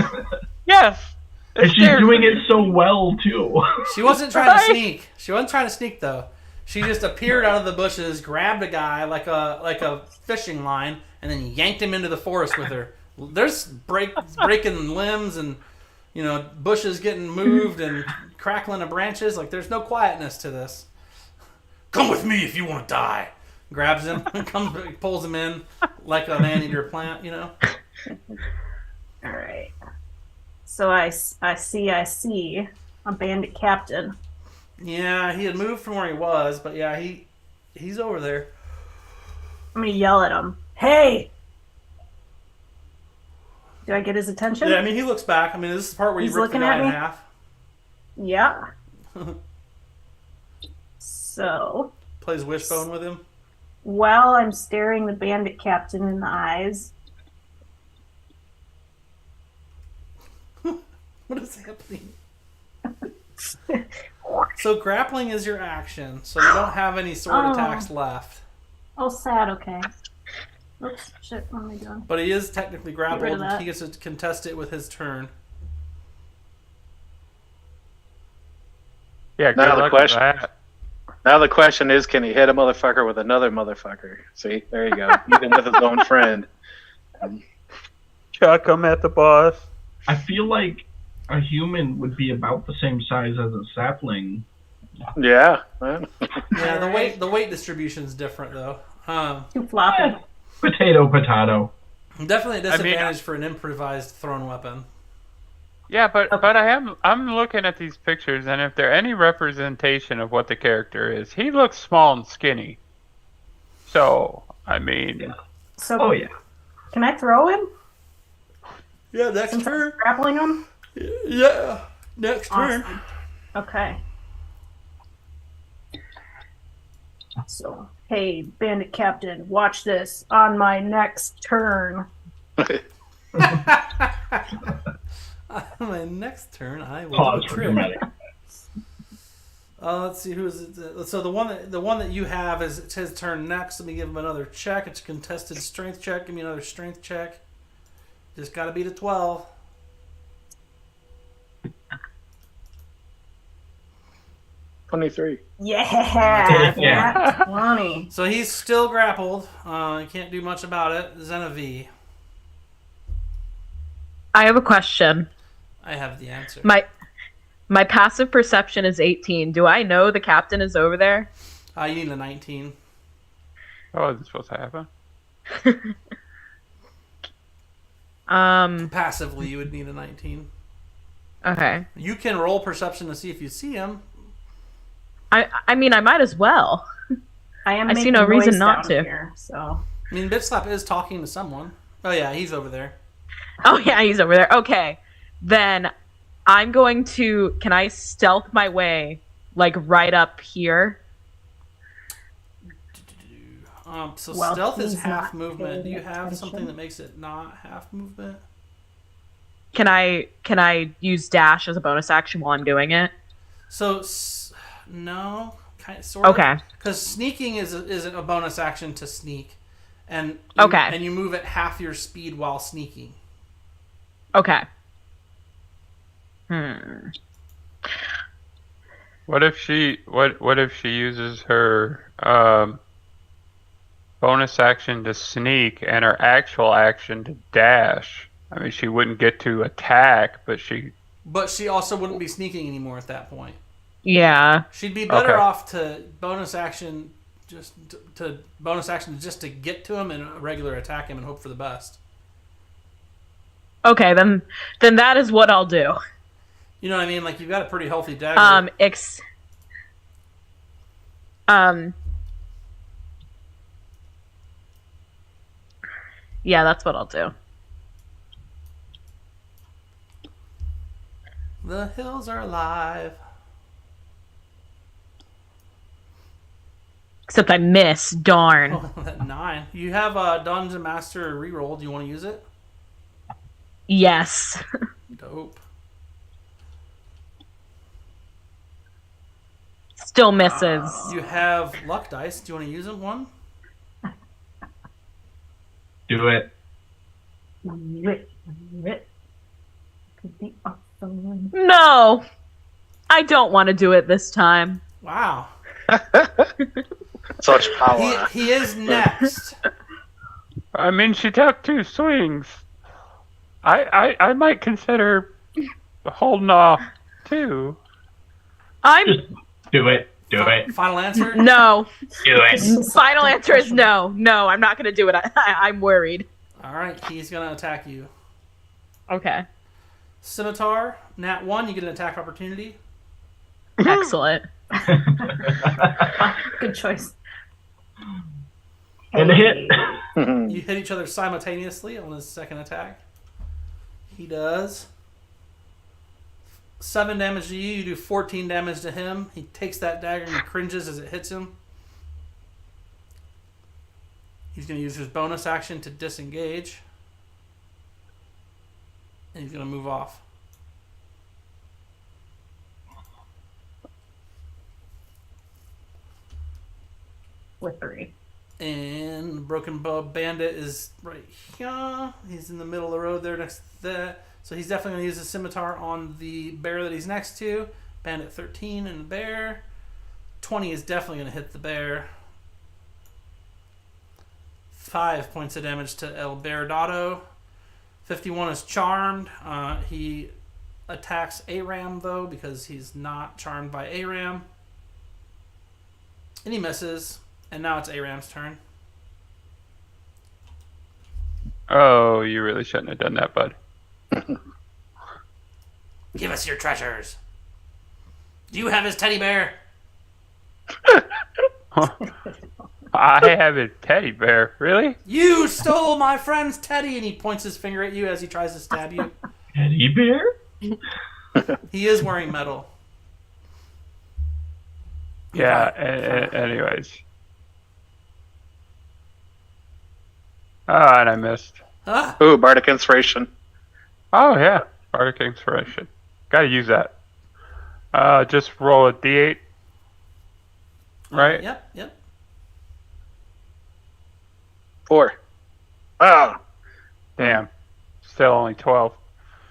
Yes. And she's doing it so well too. She wasn't trying to Right. sneak. She wasn't trying to sneak though. She just appeared out of the bushes, grabbed a guy like a fishing line, and then yanked him into the forest with her. There's breaking limbs and bushes getting moved and crackling of branches. Like there's no quietness to this. Come with me if you want to die. Grabs him, pulls him in like a man-eater plant. All right. So I see a bandit captain. Yeah, he had moved from where he was, but yeah, he's over there. I'm gonna yell at him. Hey! Do I get his attention? Yeah, I mean he looks back. I mean this is the part where you He's rip the looking guy at in me? half. Yeah. So, Plays wishbone with him. while I'm staring the bandit captain in the eyes, What is happening? So grappling is your action, so you don't have any sword Oh. attacks left. oh, sad, okay. Oops, shit, what am I doing? But he is technically rid of grappled. that. He gets to contest it with his turn. Yeah, good Now the luck with question- that. Now the question is, can he hit a motherfucker with another motherfucker? See, there you go. Even with his own friend. Chuck him at the boss. I feel like a human would be about the same size as a sapling. Yeah. Well, Yeah, the weight distribution is different though. Too floppy. Potato, potato. Definitely a I mean, disadvantage for an improvised thrown weapon. Yeah, but I'm looking at these pictures, and if they're any representation of what the character is, he looks small and skinny. So, I mean, Yeah. So, Oh yeah. can I throw him? Yeah, next Since I'm turn. grappling him? Yeah, next turn. Awesome. Okay. So, hey, bandit captain, watch this. On my next turn, On my next turn, I will Pause do a for trick. dramatic. Let's see who is it. So the one that you have is it's his turn next. Let me give him another check. It's a contested strength check. Give me another strength check. Just got to beat a 12. $23. yeah, Yeah. nat 20. So he's still grappled. You can't do much about it. Zenavi, I have a question. I have the answer. My passive perception is 18. Do I know the captain is over there? You need a 19. oh, is this supposed to happen? Passively, you would need a 19. Okay. You can roll perception to see if you see him. I mean, I might as well. I see no making reason noise not down to. Here, so I mean, Bitslap is talking to someone. Oh yeah, he's over there. Oh yeah, he's over there. Okay. Then I'm going to. Can I stealth my way, like right up here? So Well, stealth is he's half not movement. Do you paying have something attention. that makes it not half movement? Can I use dash as a bonus action while I'm doing it? So no, kind of, sort of. Okay. Because sneaking is a bonus action to sneak, and Okay. and you move at half your speed while sneaking. Okay. What if she uses her bonus action to sneak and her actual action to dash? I mean, she wouldn't get to attack, but she. But she also wouldn't be sneaking anymore at that point. Yeah. She'd be better Okay. off to bonus action just to get to him and a regular attack him and hope for the best. Okay, then that is what I'll do. You know what I mean? Like, you've got a pretty healthy dagger. Yeah, that's what I'll do. The hills are alive. Except I miss. Darn. Oh, that 9. You have a Dungeon Master reroll. Do you want to use it? Yes. Dope. Still misses. You have luck dice. Do you want to use it? One? Do it. Rip. Could be awesome. No. I don't want to do it this time. Wow. Such power. He is next. I mean, she took 2 swings. I might consider holding off too. I'm Just do it. Do it. Final answer? no. Do it. Final answer is no. No, I'm not going to do it. I'm worried. All right, he's going to attack you. Okay. Scimitar, nat 1, you get an attack opportunity. Excellent. Good choice. And a hit. You hit each other simultaneously on his second attack. He does 7 damage to you. You do 14 damage to him. He takes that dagger and he cringes as it hits him. He's going to use his bonus action to disengage. And he's going to move off. With 3. And Broken Bow Bandit is right here. He's in the middle of the road there next to that. So he's definitely going to use the scimitar on the bear that he's next to. Bandit 13 and the bear. 20 is definitely going to hit the bear. 5 points of damage to El Beardado. 51 is charmed. He attacks Aram though because he's not charmed by Aram. And he misses. And now it's Aram's turn. Oh, you really shouldn't have done that, bud. Give us your treasures. Do you have his teddy bear? I have a teddy bear. Really? You stole my friend's teddy, and he points his finger at you as he tries to stab you. Teddy bear? He is wearing metal. Yeah. Anyways. And I missed. Ah, Ooh, Bardic Inspiration. Oh yeah, Bardic Inspiration. Gotta use that. Just roll a d8. Right? Yep. 4. Ah, Damn. Still only 12.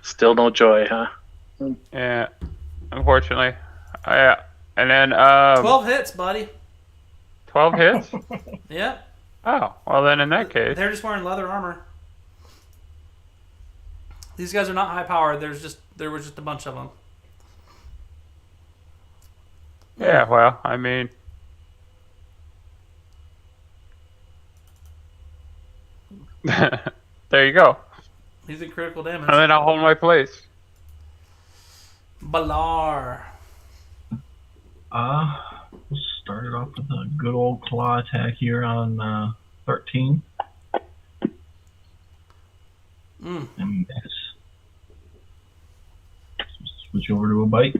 still no joy, huh? Yeah. Unfortunately. Yeah. And then 12 hits, buddy. 12 hits? Yep. Oh, well then in that case. They're just wearing leather armor. These guys are not high powered. There was just a bunch of them. Yeah, well, I mean, there you go. He's in critical damage. And then I'll hold my place. Balar. We'll start it off with a good old claw attack here on 13. And miss. Switch over to a bite.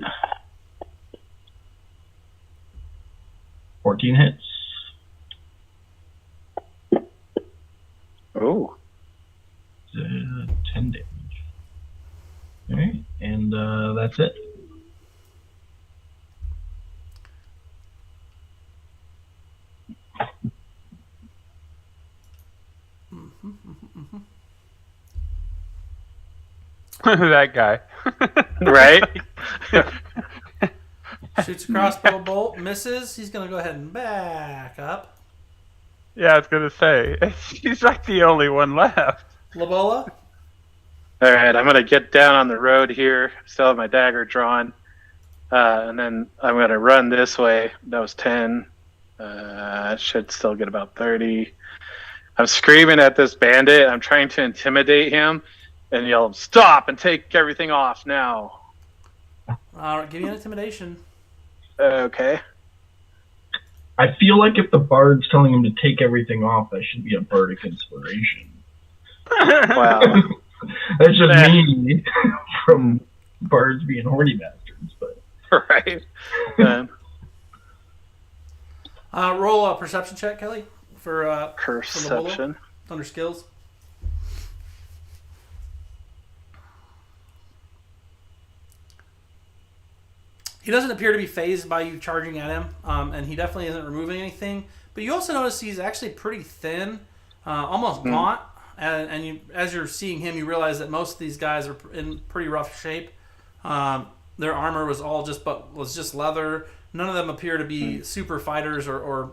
14 hits. Oh. 10 damage. Alright, and that's it. That guy. Right? Shoots a crossbow bolt, misses. He's going to go ahead and back up. Yeah, I was gonna say he's like the only one left. Labola. All right, I'm gonna get down on the road here. Still have my dagger drawn, and then I'm gonna run this way. That was 10. Should still get about 30. I'm screaming at this bandit. I'm trying to intimidate him, and yell, "Stop and take everything off now!" All right, give me an intimidation. Okay. I feel like if the bard's telling him to take everything off, that should be a bardic inspiration. Wow. That's just me from bards being horny bastards, but Right. Roll a perception check, Kelly, for Perception. under skills. He doesn't appear to be phased by you charging at him, and he definitely isn't removing anything. But you also notice he's actually pretty thin, almost gaunt. And you, as you're seeing him, you realize that most of these guys are in pretty rough shape. Their armor was just leather. None of them appear to be super fighters or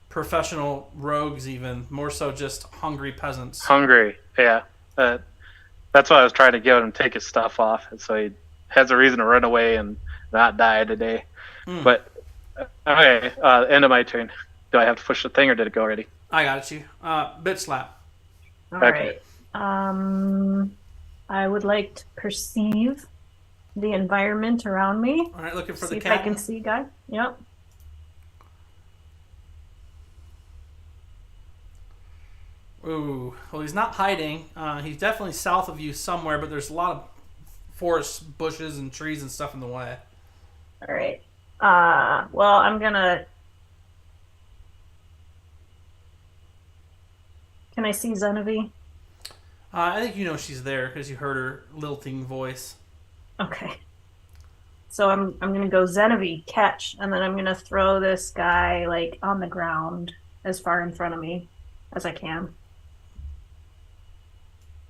professional rogues. Even more so, just hungry peasants. Hungry. Yeah. That's why I was trying to get him to take his stuff off, so he has a reason to run away and not die today. But okay, end of my turn. Do I have to push the thing, or did it go already? I got you. Bitch slap. All right. I would like to perceive the environment around me. All right, looking for See the if I cat. can see guy. Yep. Ooh, well, he's not hiding. He's definitely south of you somewhere, but there's a lot of forest, bushes, and trees and stuff in the way. All right. Well, I'm gonna. Can I see Zenevieve? I think you know she's there because you heard her lilting voice. Okay. So I'm gonna go Zenevieve, catch, and then I'm gonna throw this guy like on the ground as far in front of me as I can.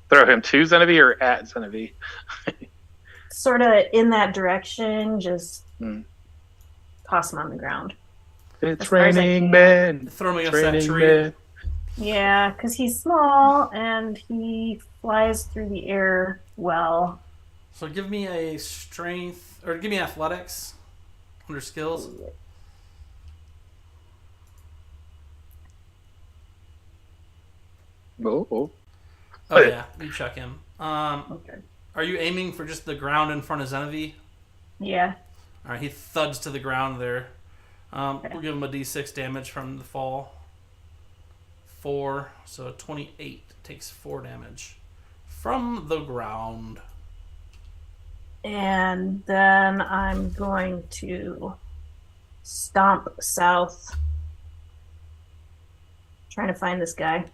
Throw him to Zenevieve or at Zenevieve? Sort of in that direction, just toss him on the ground. It's As far as I raining can. men. Throw him It's against that raining tree. men. Yeah, because he's small and he flies through the air well. So give me a strength, or give me athletics under skills. Oh. Oh yeah, you check him. Okay. Are you aiming for just the ground in front of Zenevieve? Yeah. All right, he thuds to the ground there. We'll give him a d6 damage from the fall. 4, so 28 takes 4 damage from the ground. And then I'm going to stomp south. Trying to find this guy.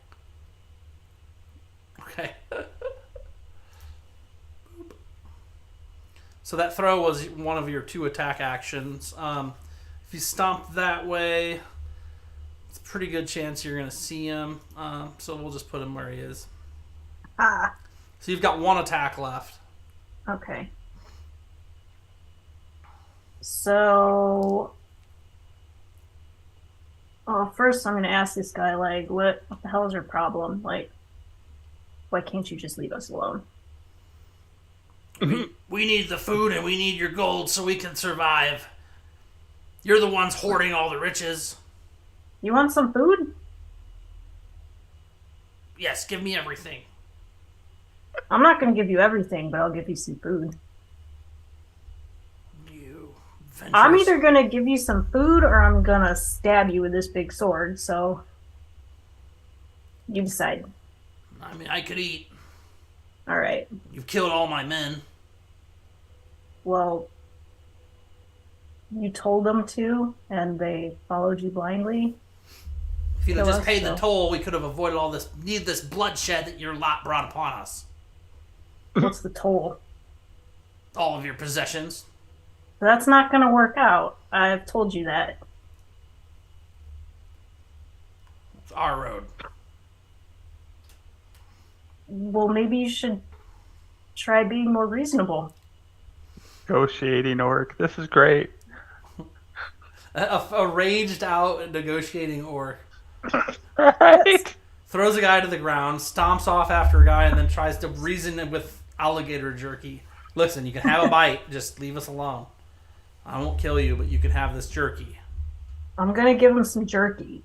Okay. So that throw was one of your 2 attack actions. If you stomp that way, it's a pretty good chance you're going to see him. So we'll just put him where he is. Ah. So you've got 1 attack left. Okay. So, first I'm going to ask this guy, like, what the hell is your problem? Like, why can't you just leave us alone? We need the food and we need your gold so we can survive. You're the ones hoarding all the riches. You want some food? Yes, give me everything. I'm not going to give you everything, but I'll give you some food. You I'm adventurous. either going to give you some food or I'm going to stab you with this big sword. So you decide. I mean, I could eat. All right. You've killed all my men. Well, you told them to, and they followed you blindly. If you'd have Kill just us, paid the so. toll, we could have avoided all this needless bloodshed that your lot brought upon us. What's the toll? All of your possessions. That's not going to work out. I've told you that. It's our road. Well, maybe you should try being more reasonable. Negotiating orc. This is great. A raged out negotiating orc Right? throws a guy to the ground, stomps off after a guy, and then tries to reason with alligator jerky. Listen, you can have a bite. Just leave us alone. I won't kill you, but you can have this jerky. I'm going to give him some jerky.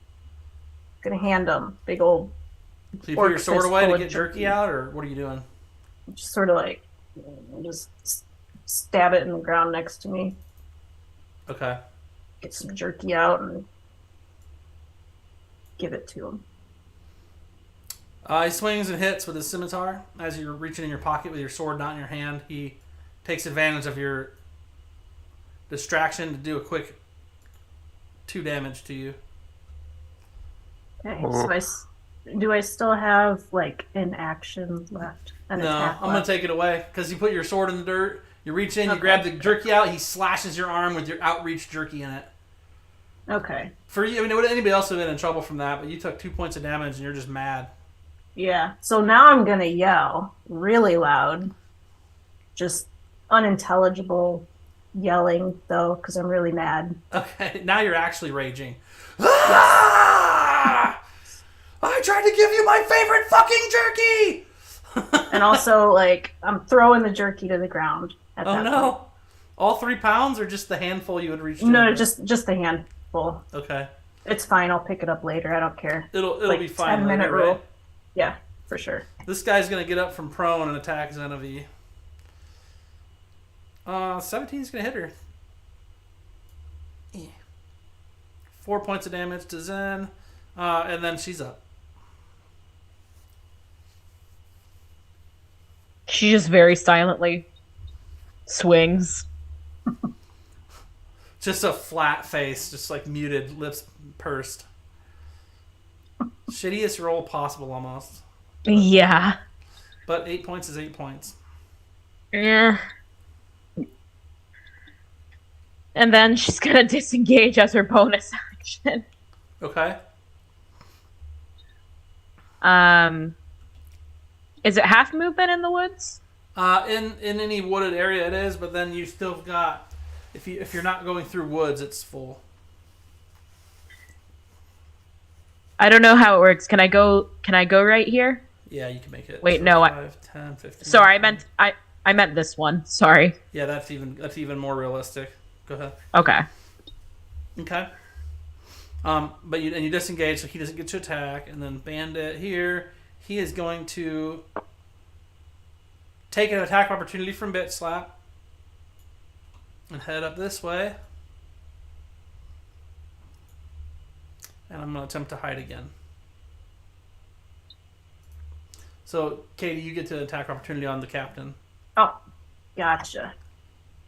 Going to hand him big old, So you put Orc your sword fist away full to of get jerky jerky. out, or what are you doing? just sort of like, just stab it in the ground next to me. Okay. Get some jerky out and give it to him. He swings and hits with his scimitar. As you're reaching in your pocket with your sword not in your hand, he takes advantage of your distraction to do a quick 2 damage to you. Okay, Oh. so do I still have like an action left? An No, attack I'm going to left? take it away because you put your sword in the dirt. You reach in, you Okay. grab the jerky out. He slashes your arm with your outreach jerky in it. Okay. For you, I mean, would anybody else have been in trouble from that? But you took 2 points of damage and you're just mad. Yeah. So now I'm gonna yell really loud, just unintelligible yelling though, because I'm really mad. Okay, now you're actually raging. Ah! I tried to give you my favorite fucking jerky. And also, like, I'm throwing the jerky to the ground at Oh that no! point. All 3 pounds, or just the handful you would reach? No, just a handful. Okay. It's fine. I'll pick it up later. I don't care. It'll Like, be fine. 10-minute later, rule. right? Yeah, for sure. This guy's gonna get up from prone and attack Xenovi. 17's gonna hit her. 4 points of damage to Zen, and then she's up. She just very silently swings. Just a flat face, just like muted, lips pursed. Shittiest roll possible, almost. Yeah. But 8 points is 8 points. Yeah. And then she's gonna disengage as her bonus action. Okay. Is it half movement in the woods? In any wooded area it is, but then you still got if you're not going through woods, it's full. I don't know how it works. Can I go right here? Yeah, you can make it. Wait, no, 5, 10, 15. Sorry, I meant this one. Sorry. Yeah, that's even more realistic. Go ahead. Okay. Okay. But you disengage, so he doesn't get to attack, and then Bandit here, he is going to take an attack opportunity from Bit Slap and head up this way. And I'm going to attempt to hide again. So, Katie, you get to attack opportunity on the captain. Oh, gotcha.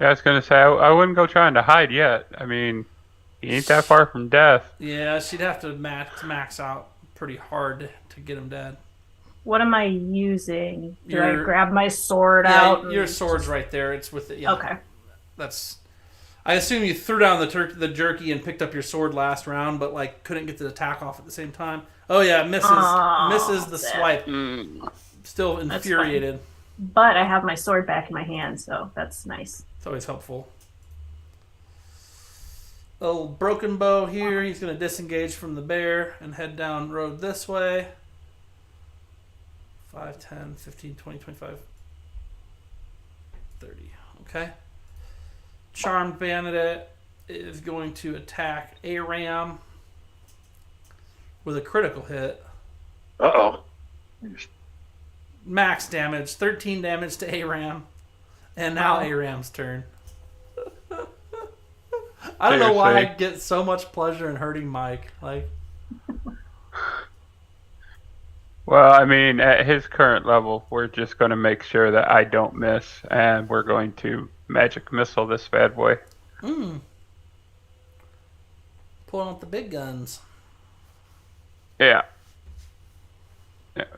Yeah, I was gonna say I wouldn't go trying to hide yet. I mean, he ain't that far from death. Yeah, she'd have to max out pretty hard to get him dead. What am I using? Do I Your- grab my sword Yeah, out? and your sword's right there. It's with it. Yeah. Okay. That's. I assume you threw down the jerky and picked up your sword last round, but like couldn't get the attack off at the same time. Oh yeah, misses the sad. swipe. Mm. Still That's infuriated. But I have my sword back in my hand, so that's nice. It's always helpful. Little broken bow here. He's going to disengage from the bear and head down road this way. 5, 10, 15, 20, 25, 30. Okay. Charmed Bandit is going to attack Aram with a critical hit. Uh-oh. max damage, 13 damage to Aram. And now Wow. Aram's turn. I don't know why I Seriously. get so much pleasure in hurting Mike. Like, Well, I mean, at his current level, we're just going to make sure that I don't miss, and we're going to magic missile this bad boy. pulling out the big guns. Yeah.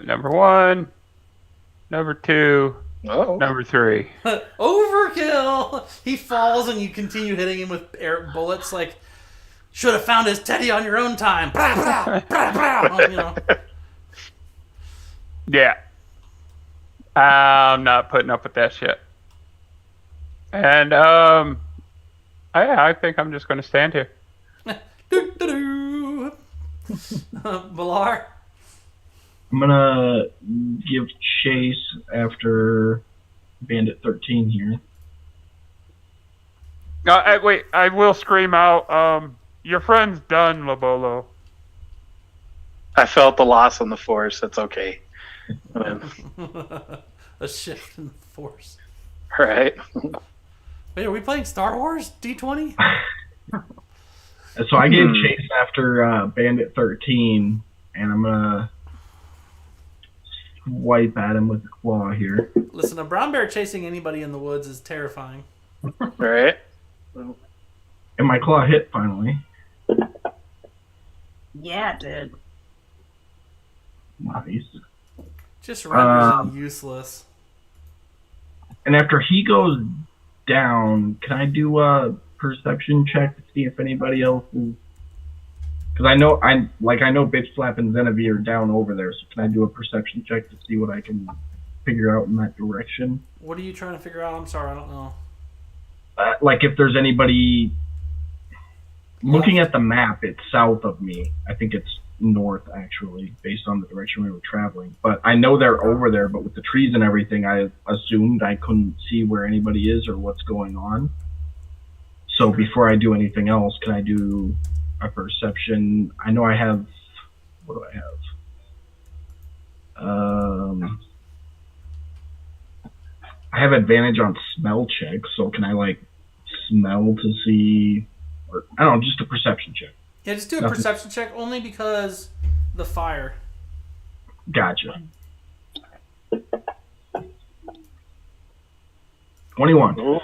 Number 1, number 2, Oh. number 3. Overkill! He falls and you continue hitting him with air bullets like, should have found his teddy on your own time. Blah, blah, blah, blah. You know. Yeah. I'm not putting up with that shit. And, I think I'm just going to stand here. Doo-doo-doo. Valar? I'm gonna give chase after Bandit 13 here. Wait, I will scream out, your friend's done, Lobolo. I felt the loss on the force. It's okay. A shift in the force. Right. Wait, are we playing Star Wars D20? So I gave chase after Bandit 13, and I'm gonna swipe at him with the claw here. Listen, a brown bear chasing anybody in the woods is terrifying. Right. And my claw hit finally. Yeah, it did. Nice. Just renders him useless. And after he goes down, can I do a perception check to see if anybody else is? Because I know Bitch Slap and Zenevie are down over there. So can I do a perception check to see what I can figure out in that direction? What are you trying to figure out? I'm sorry, I don't know. Like if there's anybody looking at the map, it's south of me. I think it's north actually, based on the direction we were traveling. But I know they're over there. But with the trees and everything, I assumed I couldn't see where anybody is or what's going on. So before I do anything else, can I do a perception? I know I have. What do I have? I have advantage on smell checks. So can I like smell to see, or I don't know, just a perception check. Yeah, just do a perception check only because the fire. Gotcha. 21. Ooh.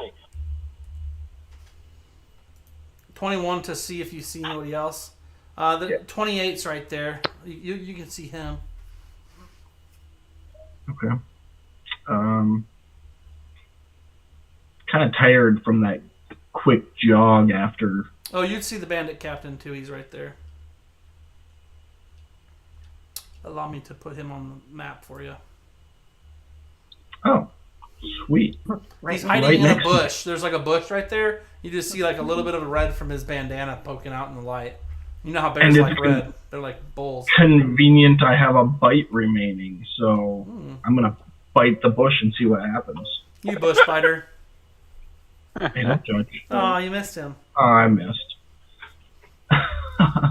21 to see if you see anybody else. The 28's right there. You can see him. Okay. Kind of tired from that quick jog after. Oh, you'd see the bandit captain too. He's right there. Allow me to put him on the map for you. Oh, sweet. He's hiding right in a next to- bush. There's like a bush right there. You just see like a little bit of red from his bandana poking out in the light. You know how bears And like it's red. They're like bulls. Convenient. I have a bite remaining, so I'm gonna bite the bush and see what happens. You bush spider. Hey, don't judge. Oh, you missed him. Oh, I missed.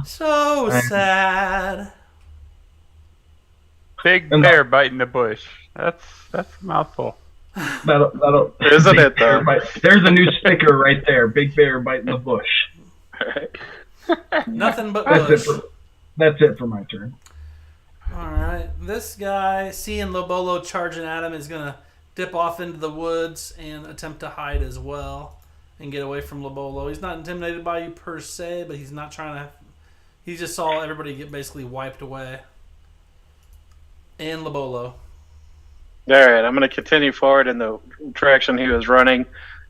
So sad. Big bear biting the bush. That's a mouthful. That'll. Isn't Big it, though? Bear bite. There's a new sticker right there. Big bear biting the bush. Right. Nothing but That's bush. That's it for my turn. Alright, this guy, seeing Lobolo charging at him, is going to dip off into the woods and attempt to hide as well and get away from Lobolo. He's not intimidated by you per se, but he's not trying to... He just saw everybody get basically wiped away. And Lobolo. Alright, I'm going to continue forward in the direction he was running.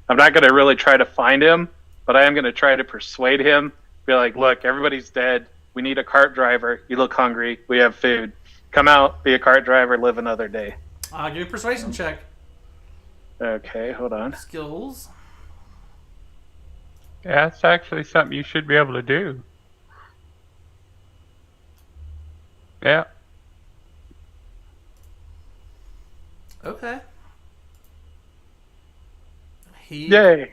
I'm not going to really try to find him, but I am going to try to persuade him. Be like, look, everybody's dead. We need a cart driver. You look hungry. We have food. Come out, be a cart driver, live another day. Give me a persuasion check. Okay, hold on. Skills. Yeah, that's actually something you should be able to do. Yeah. Okay. He Yay.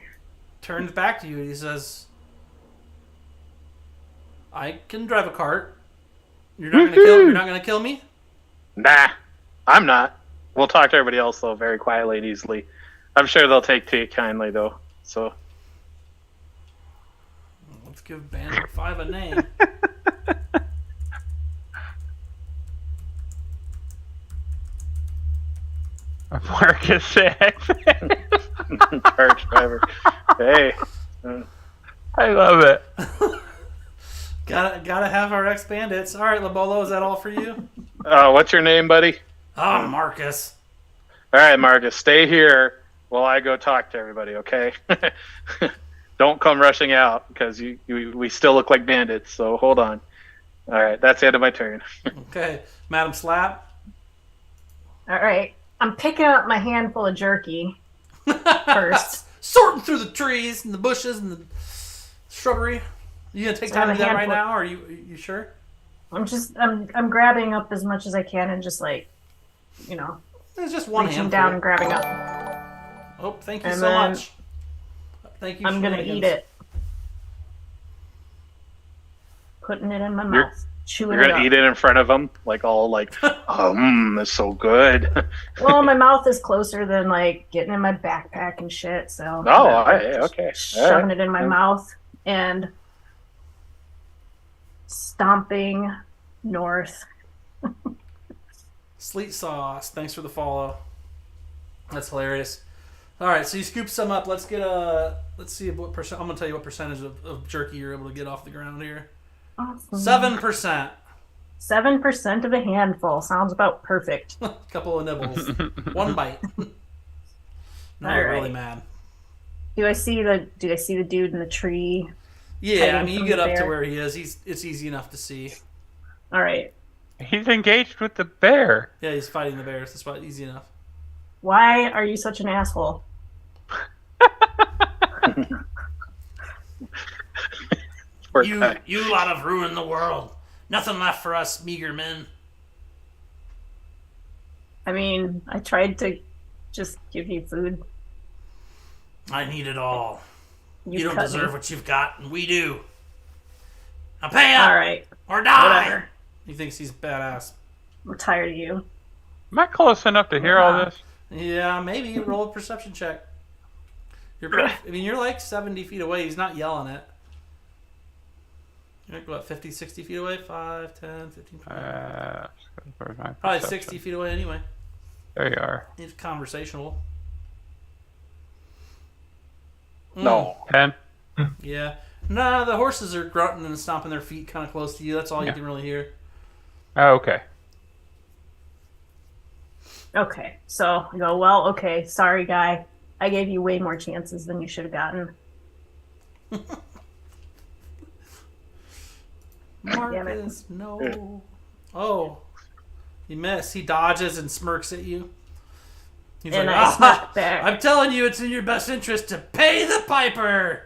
turns back to you and he says, I can drive a cart. You're not gonna kill me? Nah, I'm not. we'll talk to everybody else though, very quietly and easily. I'm sure they'll take to it kindly though. So Let's give Bandit 5 a name. Marcus said. charge driver. Hey. I love it. Gotta have our ex-bandits. All right, Lobolo, is that all for you? What's your name, buddy? Oh, Marcus. All right, Marcus, stay here while I go talk to everybody, okay? Don't come rushing out because we still look like bandits, so hold on. All right, that's the end of my turn. Okay, Madam Slap. All right. I'm picking up my handful of jerky first. Sorting through the trees and the bushes and the shrubbery. You gonna take So time to I do have a that right handful. now? Or are you sure? I'm grabbing up as much as I can and just like, you know, It's just one reaching handful. down and grabbing up. Oh, thank you And so then much. Thank you. I'm gonna Shenanigans. eat it. Putting it in my You're- mouth. Chewing You're it gonna up. eat it in front of them, like all like, that's so good. Well, my mouth is closer than like getting in my backpack and shit. So Oh, whatever. okay. Shoving Alright. it in my mouth and stomping north. Sleet sauce. Thanks for the follow. That's hilarious. All right, so you scoop some up. Let's get let's see what percent. I'm gonna tell you what percentage of jerky you're able to get off the ground here. Awesome. 7%. 7% of a handful sounds about perfect. Couple of nibbles. One bite. No, All you're right. really mad. Do I see the dude in the tree? Yeah, I Hiding mean, you from get the up to bear? where he is. It's easy enough to see. All right. He's engaged with the bear. Yeah, he's fighting the bears. That's why easy enough. Why are you such an asshole? Poor You guy. lot have ruined the world. Nothing left for us meager men. I mean, I tried to just give you food. I need it all. You don't cut deserve me. what you've got, and we do. Now pay up All right. or die. Whatever. He thinks he's badass. I'm tired of you. Am I close enough to hear all this? Yeah, maybe roll a perception check. You're like 70 feet away. He's not yelling it. You're like, what, 50, 60 feet away? 5, 10, 15, 20. Where's my Probably perception? 60 feet away anyway. There you are. He's conversational. No. 10. Yeah. No, the horses are grunting and stomping their feet kind of close to you. That's all you Yeah. can really hear. Oh, okay. Okay. So I go, well, okay. Sorry, guy. I gave you way more chances than you should have gotten. Marcus, no. Oh. He missed. He dodges and smirks at you. He's And like, I smirk back. I'm telling you, it's in your best interest to pay the piper.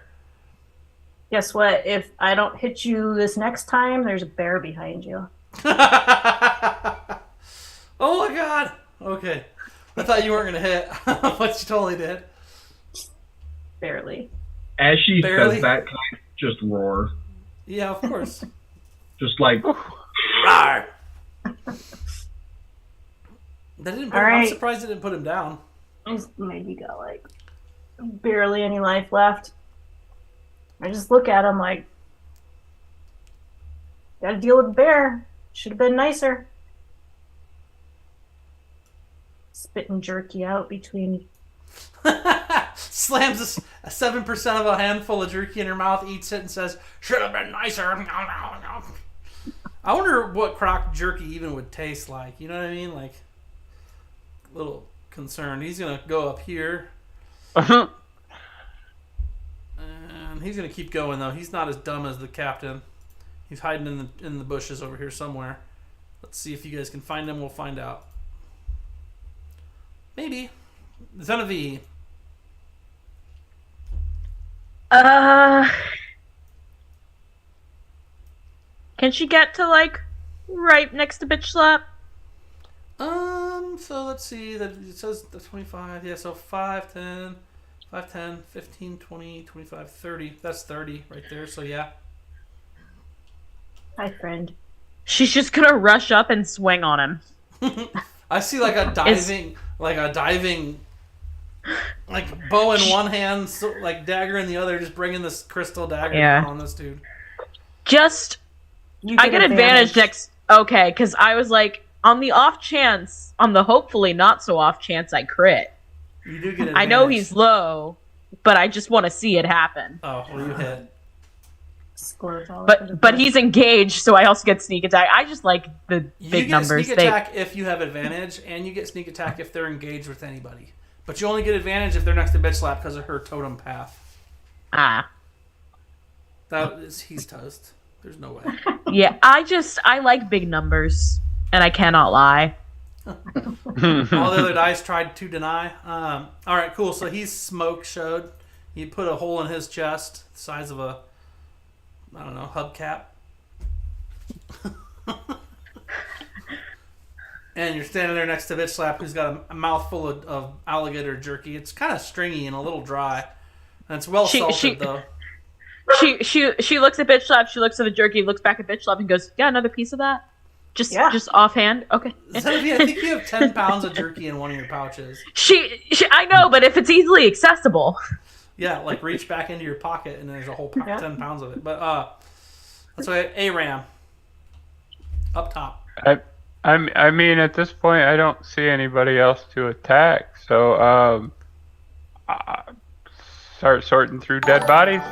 Guess what? If I don't hit you this next time, there's a bear behind you. Oh my god. Okay. I thought you weren't going to hit, but you totally did. Barely. As she Barely. says that, can I just roar? Yeah, of course. Just like, Rawr. That didn't put All I'm right. surprised it didn't put him down. He's maybe got like barely any life left. I just look at him like, gotta deal with the bear. Should have been nicer. Spitting jerky out between. Slams a 7% of a handful of jerky in her mouth, eats it, and says, "Should have been nicer." I wonder what crock jerky even would taste like. You know what I mean? Like, a little concerned. He's gonna go up here, and he's gonna keep going though. He's not as dumb as the captain. He's hiding in the bushes over here somewhere. Let's see if you guys can find him. We'll find out. Maybe. Zenevieve. Can she get to like right next to bitch slap? So let's see that it says the 25. Yeah, so 5, 10, 5, 10, 15, 20, 25, 30. That's 30 right there. So yeah. Hi, friend. She's just gonna rush up and swing on him. I see like a diving, like bow in one hand, so, like dagger in the other, just bringing this crystal dagger down on this dude. I get advantage next. Okay, because I was like, on the hopefully not so off chance I crit. You do get advantage. I know he's low, but I just want to see it happen. Oh, well, you hit. But he's engaged, so I also get sneak attack. I just like the big numbers. You get sneak attack if you have advantage, and you get sneak attack if they're engaged with anybody. But you only get advantage if they're next to Bitch Slap because of her totem path. He's toast. There's no way. Yeah, I like big numbers, and I cannot lie. All the other dice tried to deny. All right, cool. So he's smoke showed. He put a hole in his chest, the size of a, I don't know, hubcap. And you're standing there next to Bitch Slap, who's got a mouthful of alligator jerky. It's kind of stringy and a little dry. And it's well salted, though. She looks at Bitch Slap, she looks at the jerky, looks back at Bitch Slap, and goes, "Yeah, another piece of that? Just offhand? Okay." Zenobia, I think you have 10 pounds of jerky in one of your pouches. I know, but if it's easily accessible. Yeah, like reach back into your pocket and there's a whole 10 pounds of it. But that's why ARAM. Up top. I mean, at this point, I don't see anybody else to attack, so start sorting through dead bodies.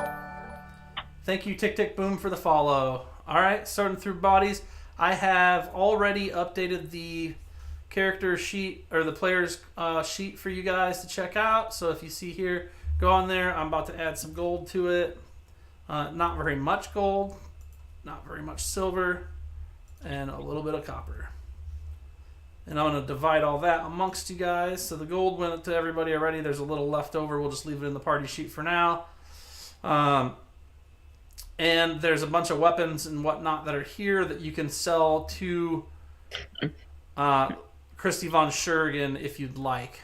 Thank you, Tick Tick Boom, for the follow. All right, sorting through bodies. I have already updated the character sheet, or the player's sheet for you guys to check out. So if you see here, go on there. I'm about to add some gold to it. Not very much gold, not very much silver, and a little bit of copper. And I'm going to divide all that amongst you guys. So the gold went to everybody already. There's a little left over. We'll just leave it in the party sheet for now. And there's a bunch of weapons and whatnot that are here that you can sell to Christy Von Schergen if you'd like.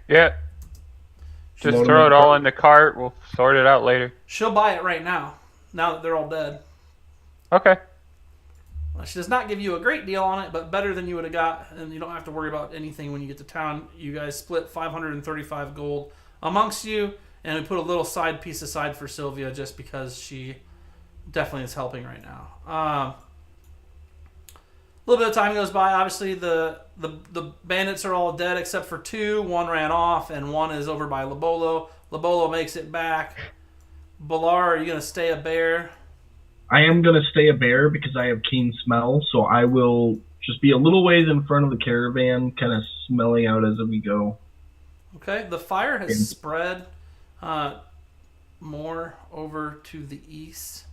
Yeah. Just throw it all in the cart. We'll sort it out later. She'll buy it right now that they're all dead. Okay. She does not give you a great deal on it, but better than you would have got, and you don't have to worry about anything when you get to town. You guys split 535 gold amongst you, and we put a little side piece aside for Sylvia just because she definitely is helping right now. A little bit of time goes by. Obviously, the bandits are all dead except for two. One ran off, and one is over by Lobolo. Lobolo makes it back. Balar, are you going to stay a bear? I am going to stay a bear because I have keen smell, so I will just be a little ways in front of the caravan, kind of smelling out as we go. Okay, the fire has spread more over to the east.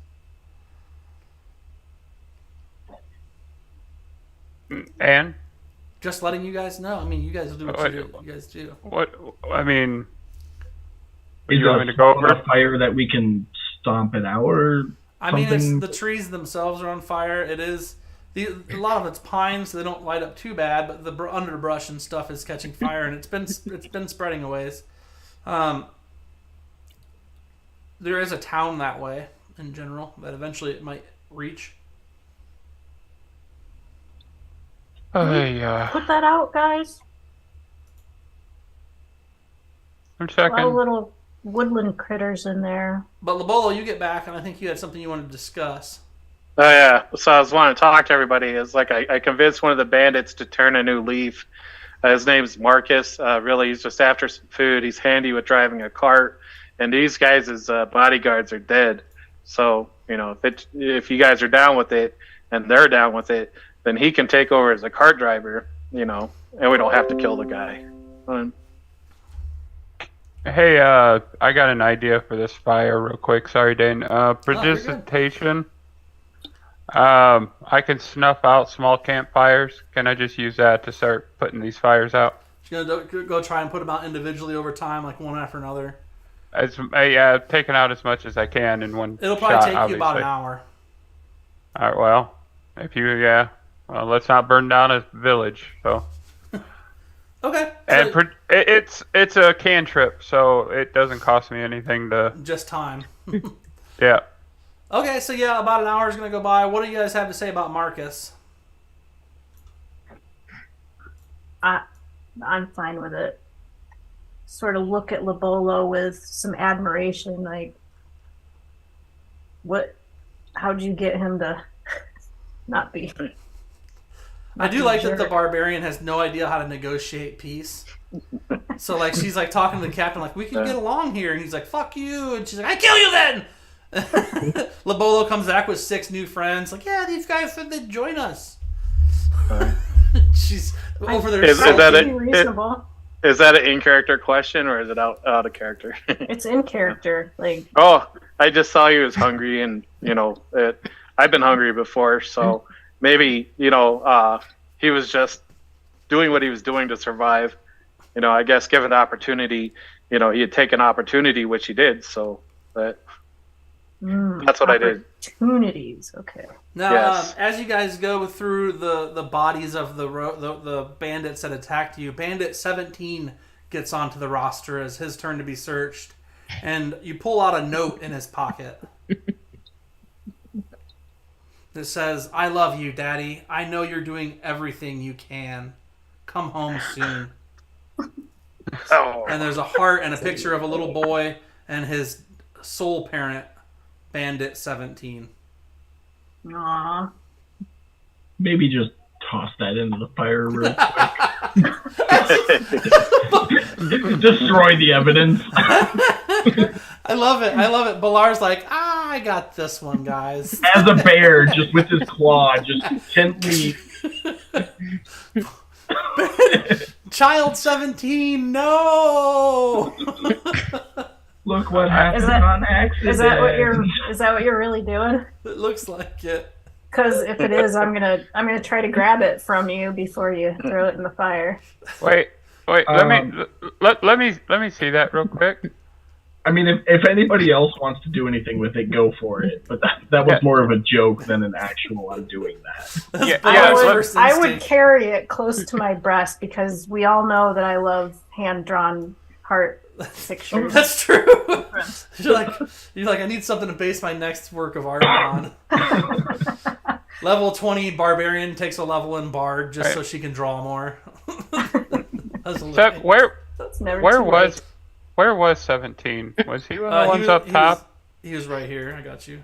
And? Just letting you guys know. I mean, you guys do what you guys do. What? I mean, is you want me to go over a fire that we can stomp it out, or I mean, it's, the trees themselves are on fire. It is a lot of it's pine, so they don't light up too bad. But the underbrush and stuff is catching fire, and it's been spreading a ways. There is a town that way in general that eventually it might reach. Put that out, guys. I'm checking. A lot of little woodland critters in there. But Lobolo, you get back, and I think you had something you wanted to discuss. Oh yeah, so I was wanting to talk to everybody. It's like I convinced one of the bandits to turn a new leaf. His name's Marcus. Really, he's just after some food. He's handy with driving a cart, and these guys' bodyguards are dead. So if you guys are down with it, and they're down with it, then he can take over as a cart driver. And we don't have to kill the guy. Hey, I got an idea for this fire real quick. Sorry, Dane. Precipitation. I can snuff out small campfires. Can I just use that to start putting these fires out? You're going to go try and put them out individually over time, like one after another? Taking out as much as I can in one It'll probably shot, take obviously. you about an hour. All right, well, well, let's not burn down a village, so... Okay. And it's a cantrip, so it doesn't cost me anything to... Just time. Yeah. Okay, so about an hour is going to go by. What do you guys have to say about Marcus? I'm fine with it. Sort of look at Lobolo with some admiration, like, how'd you get him to not be? I do like that the barbarian has no idea how to negotiate peace. So like she's like talking to the captain like, we can get along here, and he's like, fuck you, and she's like, I kill you then. Lobolo comes back with 6 new friends. Like, yeah, these guys said they'd join us. She's over there. Is that it? Reasonable. Is that an in-character question, or is it out of character? It's in character. Like, oh, I just saw he was hungry, and I've been hungry before, so maybe he was just doing what he was doing to survive. I guess given the opportunity, he had taken opportunity, which he did. So, but that's what I did. Opportunities, okay. Now, Yes. as you guys go through the bodies of the bandits that attacked you, Bandit 17 gets onto the roster as his turn to be searched, and you pull out a note in his pocket. It says, I love you, Daddy. I know you're doing everything you can. Come home soon. Oh. And there's a heart and a picture of a little boy and his soul parent, Bandit 17. Aww. Maybe just toss that into the fire real quick. Destroy the evidence. I love it. Balar's like, I got this one, guys. As a bear, just with his claw, just gently. Child 17, no! Look what happened on accident. Is that what you're really doing? It looks like it. Because if it is, I'm gonna try to grab it from you before you throw it in the fire. Wait. Let me see that real quick. I mean, if anybody else wants to do anything with it, go for it. But that was more of a joke than an actual I'm doing that. I would carry it close to my breast because we all know that I love hand-drawn heart pictures. That's true. You're like, I need something to base my next work of art on. Level 20 barbarian takes a level in bard just so she can draw more. So where was 17? Was he one of the ones up top? He was right here. I got you.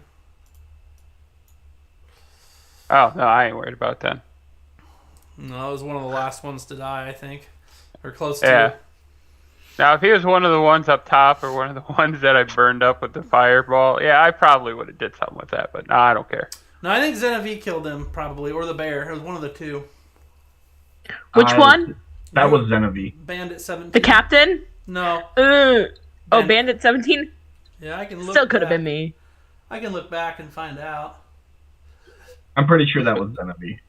Oh, no, I ain't worried about that. No, it was one of the last ones to die, I think. Or close to it. Now, if he was one of the ones up top or one of the ones that I burned up with the fireball, yeah, I probably would have did something with that, but no, I don't care. No, I think Zenevieve killed him, probably, or the bear. It was one of the two. Which one? That was Zenevieve. Bandit 17. The captain? No. Bandit 17? Yeah, I can look Still could have back. been me. I can look back and find out. I'm pretty sure that was Zenevieve.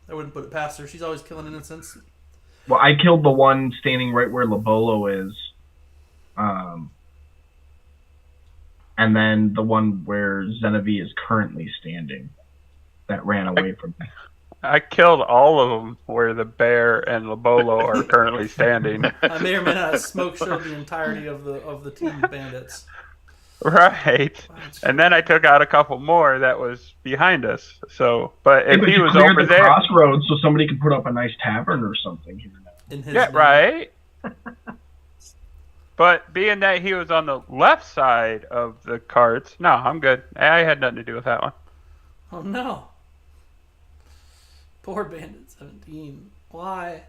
I wouldn't put it past her. She's always killing innocents. Well, I killed the one standing right where Lobolo is. And then the one where Zenevieve is currently standing. That ran away from me. I killed all of them where the bear and Lobolo are currently standing. I may or may not have smoke showed the entirety of the team of bandits. Right. And then I took out a couple more that was behind us. So, but if he was over there, crossroads, so somebody could put up a nice tavern or something here now. In his yeah, name. right. But being that he was on the left side of the carts, no, I'm good. I had nothing to do with that one. Oh no. Poor Bandit 17. Why?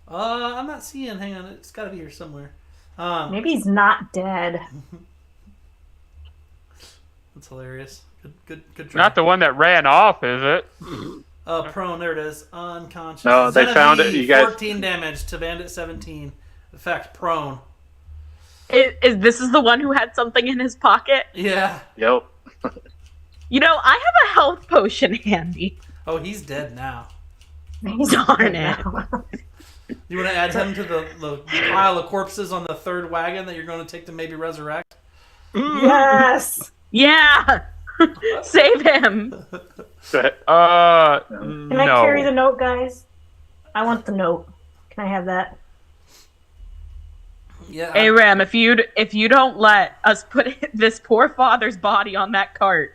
I'm not seeing. Hang on, it's got to be here somewhere. Maybe he's not dead. That's hilarious. Good try. Not the one that ran off, is it? Prone. There it is. Unconscious. No, they found it. You guys. 14 damage to Bandit 17. Effect prone. This is the one who had something in his pocket? Yeah. Yep. I have a health potion handy. Oh, he's dead now. Darn it. You want to add him to the pile of corpses on the third wagon that you're going to take to maybe resurrect? Yes. Yeah. Save him. Can I carry the note, guys? I want the note. Can I have that? Yeah. Hey Ram, if you don't let us put this poor father's body on that cart,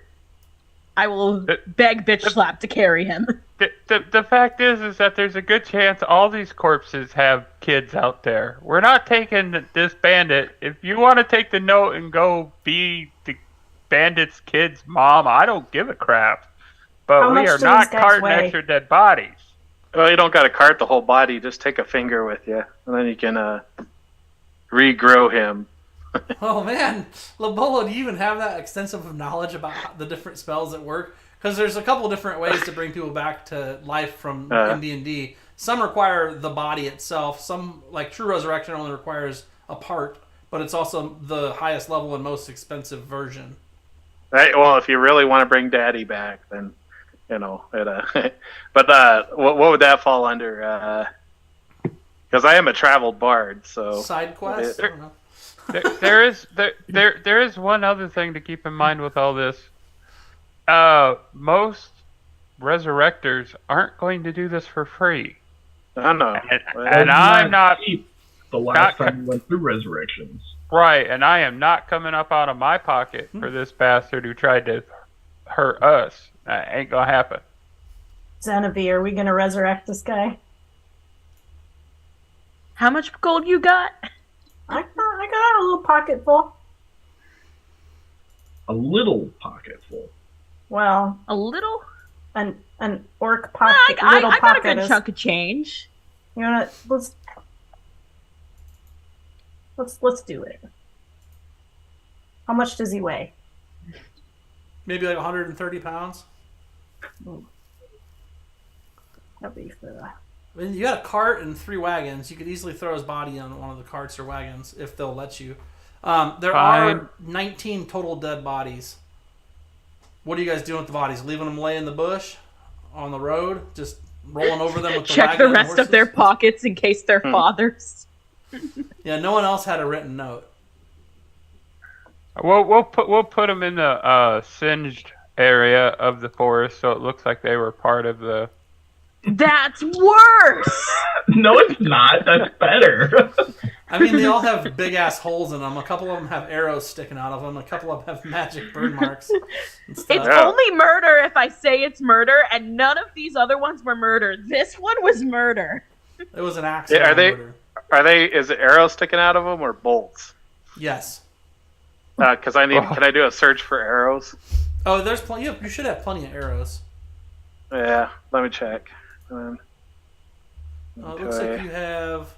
I will beg bitch slap to carry him. The fact is that there's a good chance all these corpses have kids out there. We're not taking this bandit. If you want to take the note and go be the bandit's kid's mom, I don't give a crap. But How we much are do not these guys carting weigh? extra dead bodies. Well, you don't got to cart the whole body. Just take a finger with you, and then you can regrow him. Oh man, Labolo, do you even have that extensive of knowledge about the different spells that work? Because there's a couple different ways to bring people back to life from D&D. Some require the body itself. Some, like True Resurrection, only requires a part, but it's also the highest level and most expensive version. Right. Well, if you really want to bring Daddy back, then it. But what would that fall under? Because I am a traveled bard, so Side quest? I don't know. There is one other thing to keep in mind with all this. Most resurrectors aren't going to do this for free. I know. And I'm not The last time we went through resurrections. right, and I am not coming up out of my pocket for this bastard who tried to hurt us. That ain't gonna happen. Xenovi, are we gonna resurrect this guy? How much gold you got? I got a little pocket full. A little pocket full. Well, A little? an orc Well, pocket. I little got a pocket good is, chunk of change. You know what? Let's do it. How much does he weigh? Maybe like 130 pounds. That'd be for that. I mean, you got a cart and 3 wagons. You could easily throw his body on one of the carts or wagons if they'll let you. There Fine. are 19 total dead bodies. What are you guys doing with the bodies? Leaving them lay in the bush on the road? Just rolling over them with the Check wagon the and rest of their horses? pockets in case they're fathers. Yeah, no one else had a written note. We'll put them in the singed area of the forest, so it looks like they were part of the. That's worse! No, it's not. That's better. I mean, they all have big ass holes in them. A couple of them have arrows sticking out of them. A couple of them have magic burn marks and stuff. It's only murder if I say it's murder, and none of these other ones were murder. This one was murder. It was an accident. Are they? Is it arrows sticking out of them or bolts? Yes. Because Can I do a search for arrows? Oh, there's plenty. You should have plenty of arrows. Yeah. Let me check. It looks like you have.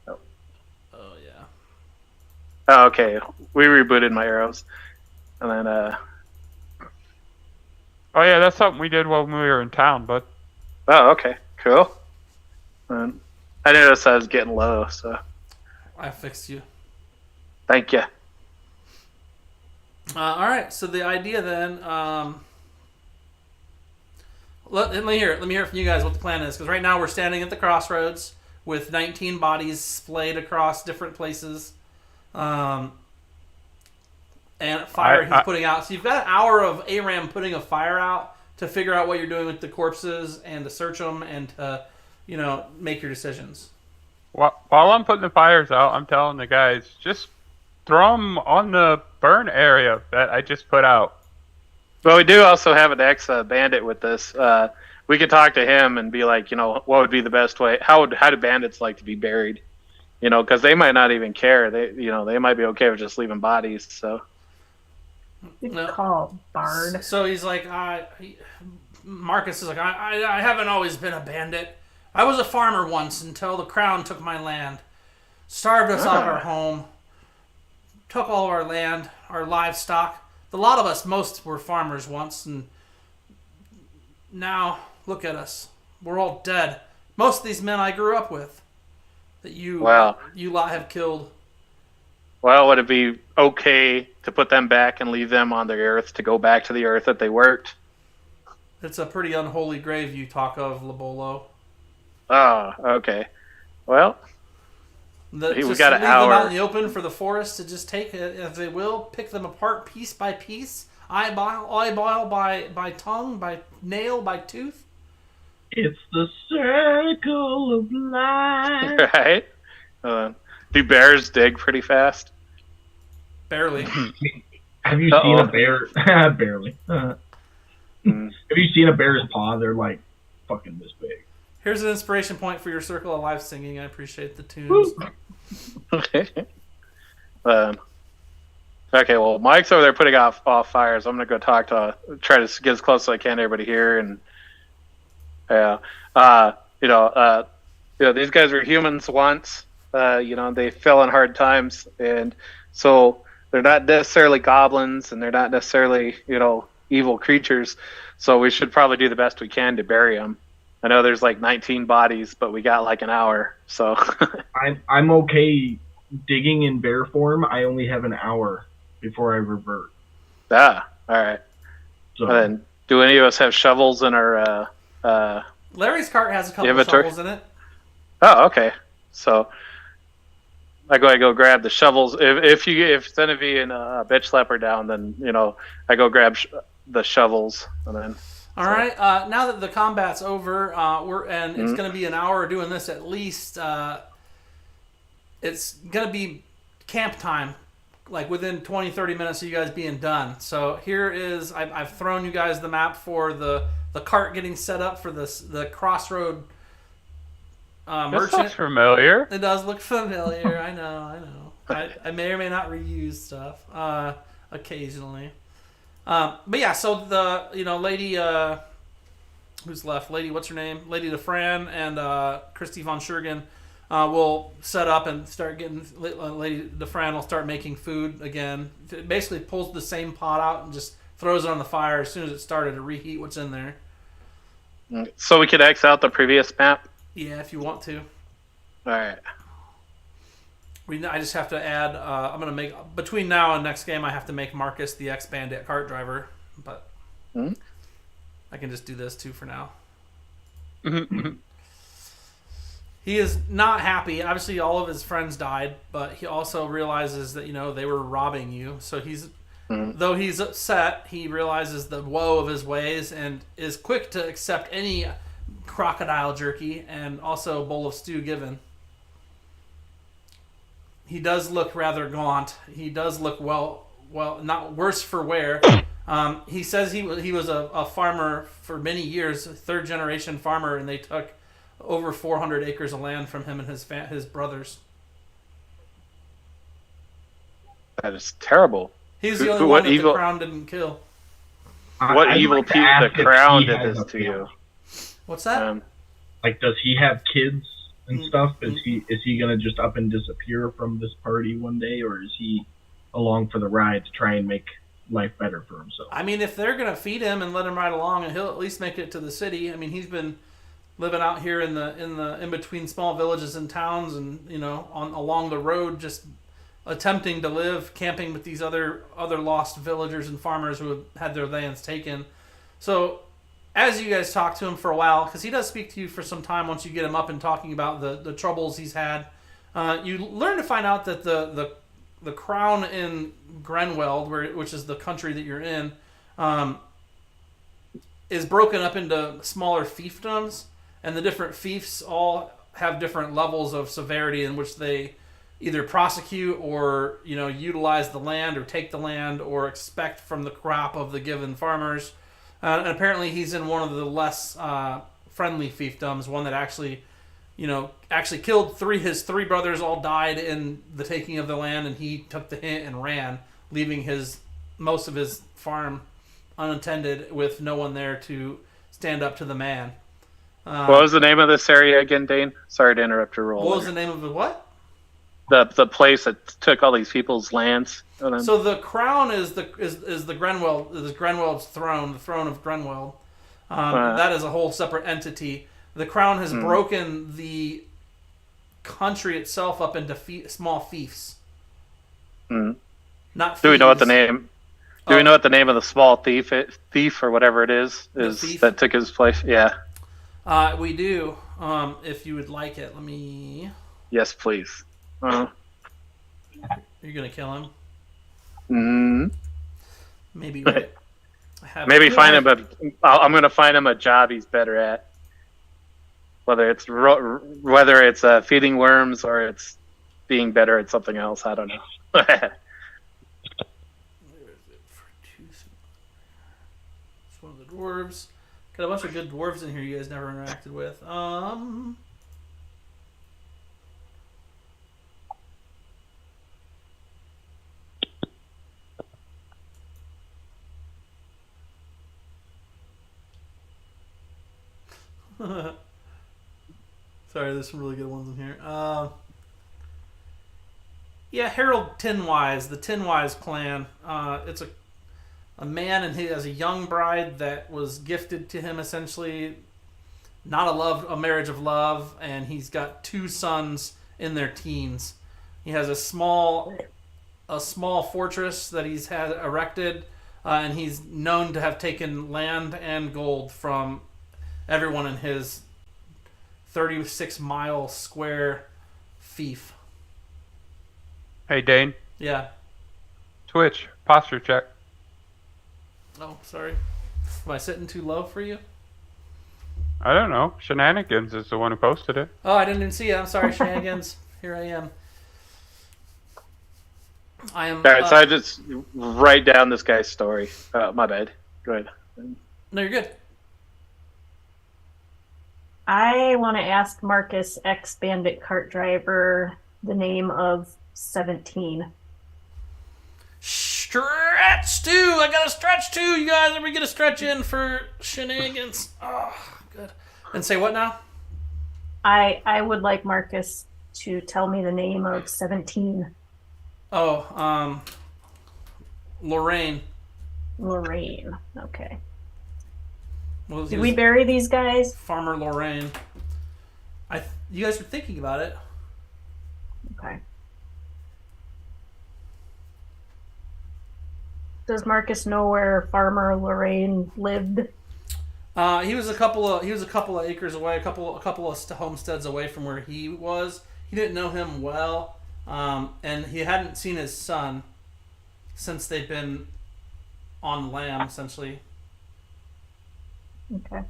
Oh yeah. Oh, okay. We rebooted my arrows, and then Oh yeah, that's something we did while we were in town, but. Oh, okay. Cool. I noticed I was getting low, so I fixed you. thank you. All right. So the idea then. Let me hear it from you guys what the plan is, because right now we're standing at the crossroads with 19 bodies splayed across different places, and fire he's putting out. So you've got an hour of Aram putting a fire out to figure out what you're doing with the corpses and to search them and to, make your decisions. While I'm putting the fires out, I'm telling the guys, just throw them on the burn area that I just put out. Well, we do also have an ex-bandit with us. We could talk to him and be like, what would be the best way? How do bandits like to be buried? Because they might not even care. They might be okay with just leaving bodies. So You call Bard. So he's like, Marcus is like, I haven't always been a bandit. I was a farmer once until the crown took my land, starved us out of our home, took all of our land, our livestock. A lot of us, most were farmers once, and now look at us. We're all dead. Most of these men I grew up with that you lot have killed. Well, would it be okay to put them back and leave them on the earth to go back to the earth that they worked? It's a pretty unholy grave you talk of, Labolo. Oh, okay. Well, we got an leave hour. them out in the open for the forest to just take as they will, pick them apart piece by piece, eyeball by tongue, by nail, by tooth. It's the circle of life. Right? Do bears dig pretty fast? Barely. Have you seen a bear? Barely. Have you seen a bear's paw? They're like fucking this big. Here's an inspiration point for your Circle of Life singing. I appreciate the tunes. Okay. Okay, well, Mike's over there putting off fires. I'm gonna go try to get as close as I can to everybody here, and these guys were humans once. They fell in hard times, and so they're not necessarily goblins, and they're not necessarily evil creatures. So we should probably do the best we can to bury them. I know there's like 19 bodies, but we got like an hour, so. I'm okay digging in bear form. I only have an hour before I revert. All right. So And do any of us have shovels in our Larry's cart has a couple of inventory? shovels in it. Oh, okay. So I go grab the shovels. If Zenevieve and Bitch Slapper down, then I go grab the shovels, and then. All right. Now that the combat's over, it's going to be an hour doing this at least. It's going to be camp time, like within 20, 30 minutes of you guys being done. So here is, I've thrown you guys the map for the cart getting set up for the crossroad merchant. This looks familiar. It does look familiar. I know. I may or may not reuse stuff occasionally. But yeah, so the Lady who's left? Lady, what's her name? Lady DeFran and Christy von Schergen will set up and start getting. Lady DeFran will start making food again. It basically pulls the same pot out and just throws it on the fire as soon as it started to reheat what's in there. So we could X out the previous map. Yeah, if you want to. All right. I just have to add. I'm gonna make between now and next game. I have to make Marcus the ex-bandit cart driver, but I can just do this too for now. He is not happy. Obviously, all of his friends died, but he also realizes that they were robbing you. So though he's upset, he realizes the woe of his ways and is quick to accept any crocodile jerky and also a bowl of stew given. He does look rather gaunt. He does look well, not worse for wear. He says he was a farmer for many years, a third-generation farmer, and they took over 400 acres of land from him and his brothers. That is terrible. He's the only one that the crown didn't kill. What evil people the crown did this to you? What's that? Does he have kids and stuff? Is he gonna just up and disappear from this party one day, or is he along for the ride to try and make life better for himself? I mean, if they're gonna feed him and let him ride along, and he'll at least make it to the city. I mean, he's been living out here in between small villages and towns, and along the road, just attempting to live, camping with these other lost villagers and farmers who have had their lands taken. So, as you guys talk to him for a while, because he does speak to you for some time once you get him up and talking about the troubles he's had, you learn to find out that the crown in Grenweld, which is the country that you're in, is broken up into smaller fiefdoms, and the different fiefs all have different levels of severity in which they either prosecute or utilize the land or take the land or expect from the crop of the given farmers. And apparently he's in one of the less friendly fiefdoms, one that actually killed his three brothers all died in the taking of the land, and he took the hint and ran, leaving most of his farm unattended with no one there to stand up to the man. What was the name of this area again, Dane? Sorry to interrupt your roll. What was the name of it? What? The place that took all these people's lands. So the crown is the Grenweld's throne, the throne of Grenweld. That is a whole separate entity. The crown has broken the country itself up into small fiefs. Not thieves. Do we know what the name? Do we know what the name of the small thief or whatever it is that took his place? Yeah. We do. If you would like it, let me. Yes, please. You're gonna kill him. Maybe. Maybe find him. I'm gonna find him a job he's better at. Whether it's feeding worms or it's being better at something else, I don't know. Just one of the dwarves. Got a bunch of good dwarves in here you guys never interacted with. Sorry, there's some really good ones in here. Yeah, Harold Tinwise, the Tinwise clan. It's a man, and he has a young bride that was gifted to him, essentially. Not a marriage of love, and he's got 2 sons in their teens. He has a small fortress that he's had erected, and he's known to have taken land and gold from everyone in his 36-mile square fief. Hey, Dane. Yeah. Twitch. Posture check. Oh, sorry. Am I sitting too low for you? I don't know. Shenanigans is the one who posted it. Oh, I didn't even see it. I'm sorry, Shenanigans. Here I am. All right, so I just write down this guy's story. My bad. Go ahead. No, you're good. I want to ask Marcus, ex-bandit cart driver, the name of 17. Stretch 2! I got a stretch 2! You guys, let me get a stretch in for Shenanigans. Oh, good. And say what now? I would like Marcus to tell me the name of 17. Oh, Lorraine. Lorraine. Okay. Well, Did we bury these guys? Farmer Lorraine. You guys were thinking about it. Okay. Does Marcus know where Farmer Lorraine lived? He was a couple of acres away, a couple of homesteads away from where he was. He didn't know him well, and he hadn't seen his son since they'd been on lam, essentially. Okay.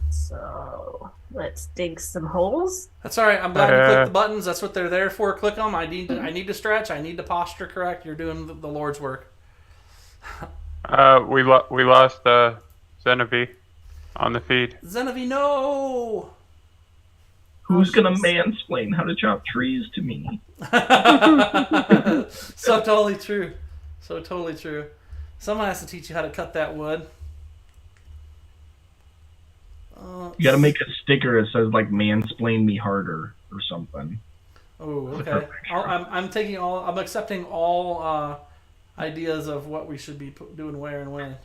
So let's dig some holes. That's all right. I'm glad you clicked the buttons. That's what they're there for. Click them. I need to stretch. I need to posture correct. You're doing the Lord's work. We lost Zenevie on the feed. Zenevie, no! Who's gonna mansplain how to chop trees to me? So totally true. So totally true. Someone has to teach you how to cut that wood. You gotta make a sticker that says like "mansplain me harder" or something. Oh, okay. I'm accepting all ideas of what we should be doing where and when.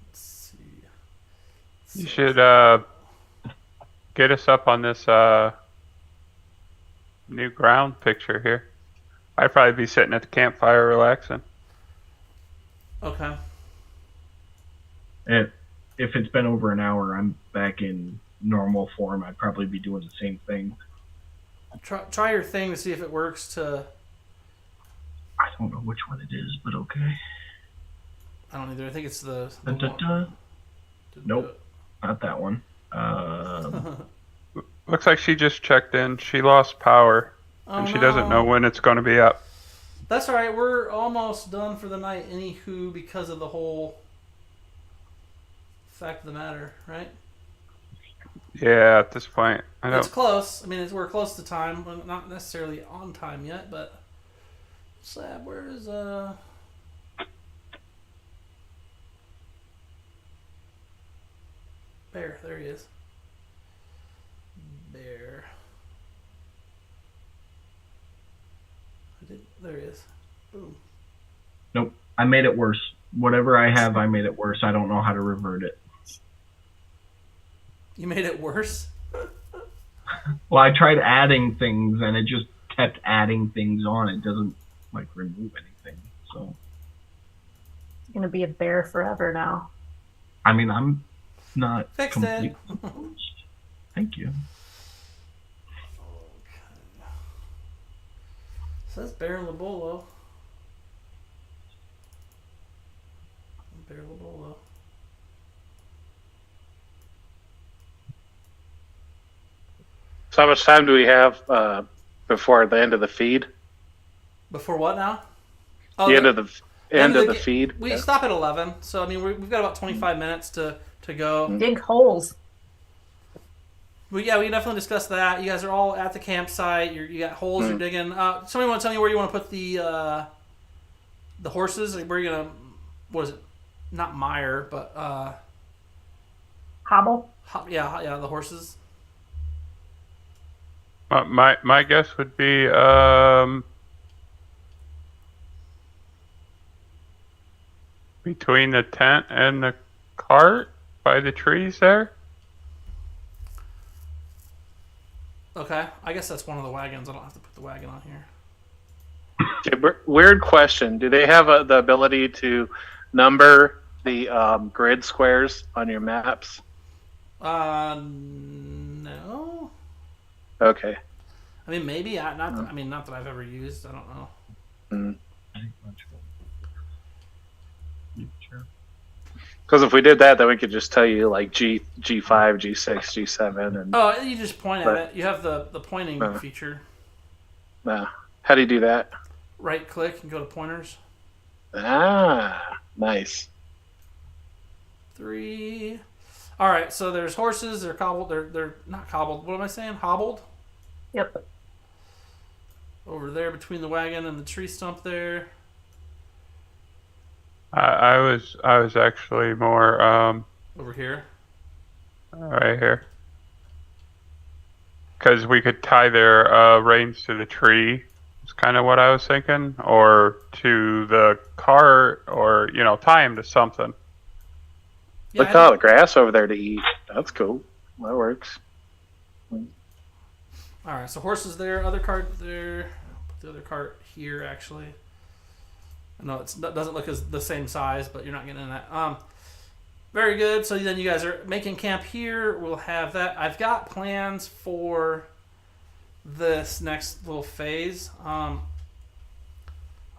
Let's see. You should get us up on this new ground picture here. I'd probably be sitting at the campfire relaxing. Okay. If it's been over an hour, I'm back in normal form. I'd probably be doing the same thing. Try your thing to see if it works to... I don't know which one it is, but okay. I don't either. I think it's the Nope, not that one. Looks like she just checked in. She lost power, and she doesn't know when it's going to be up. That's all right. We're almost done for the night, anywho, because of the whole fact of the matter, right? Yeah, at this point, I don't. It's close. I mean, we're close to time. We're not necessarily on time yet, but Slab, where is Bear? There he is. Bear. There he is. Boom. Nope, I made it worse. Whatever I have, I made it worse. I don't know how to revert it. You made it worse? Well, I tried adding things, and it just kept adding things on. It doesn't, like, remove anything, so... It's gonna be a bear forever now. I mean, I'm not Fixed completely it. opposed. Thank you. Okay. Says Bear Labolo. Bear Labolo. So how much time do we have before the end of the feed? Before what now? Oh, The end of the feed. We stop at 11, so I mean we've got about 25 minutes to go. Dig holes. But yeah, we can definitely discuss that. You guys are all at the campsite. You got holes you're digging. Somebody want to tell me where you want to put the horses? Like, where are you gonna? What is it? Not mire, but Hobble. yeah, the horses. My guess would be between the tent and the cart by the trees there. Okay, I guess that's one of the wagons. I don't have to put the wagon on here. Okay, weird question. Do they have the ability to number the grid squares on your maps? No. Okay. I mean, maybe. Not that I've ever used. I don't know. Because if we did that, then we could just tell you like G5, G6, G7, and Oh, you just point at it. You have the pointing feature. how do you do that? Right click and go to pointers. Ah, nice. 3. All right, so there's horses. They're cobbled. They're not cobbled. What am I saying? Hobbled. Yep. Over there between the wagon and the tree stump there. I was actually more Over here. right here, because we could tie their reins to the tree. It's kind of what I was thinking, or to the cart, or tie them to something. Yeah, Look at all the grass over there to eat. That's cool. That works. All right, so horses there. Other cart there. Put the other cart here, actually. I know it doesn't look as the same size, but you're not getting in that. Very good. So then you guys are making camp here. We'll have that. I've got plans for this next little phase. I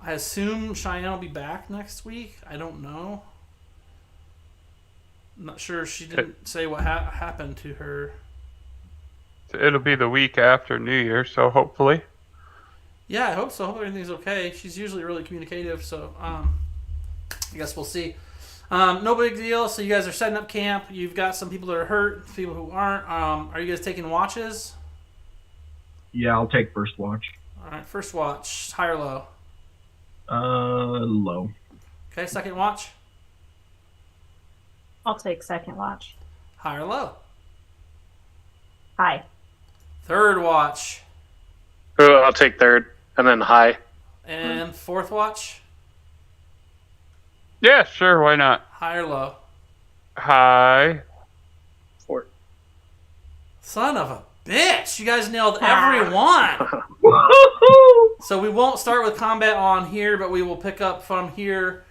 assume Cheyenne will be back next week. I don't know. I'm not sure. She didn't say what happened to her. It'll be the week after New Year, so hopefully. Yeah, I hope so. I hope everything's okay. She's usually really communicative, so I guess we'll see. No big deal. So you guys are setting up camp. You've got some people that are hurt, people who aren't. Are you guys taking watches? Yeah, I'll take first watch. All right, first watch, high or low? Low. Okay, second watch, I'll take second watch. high or low? Hi. Third watch Ooh, I'll take third, and then high. and fourth watch, Yeah, sure, why not? high or low? Hi. Four. Son of a bitch! You guys nailed every one. So we won't start with combat on here, but we will pick up from here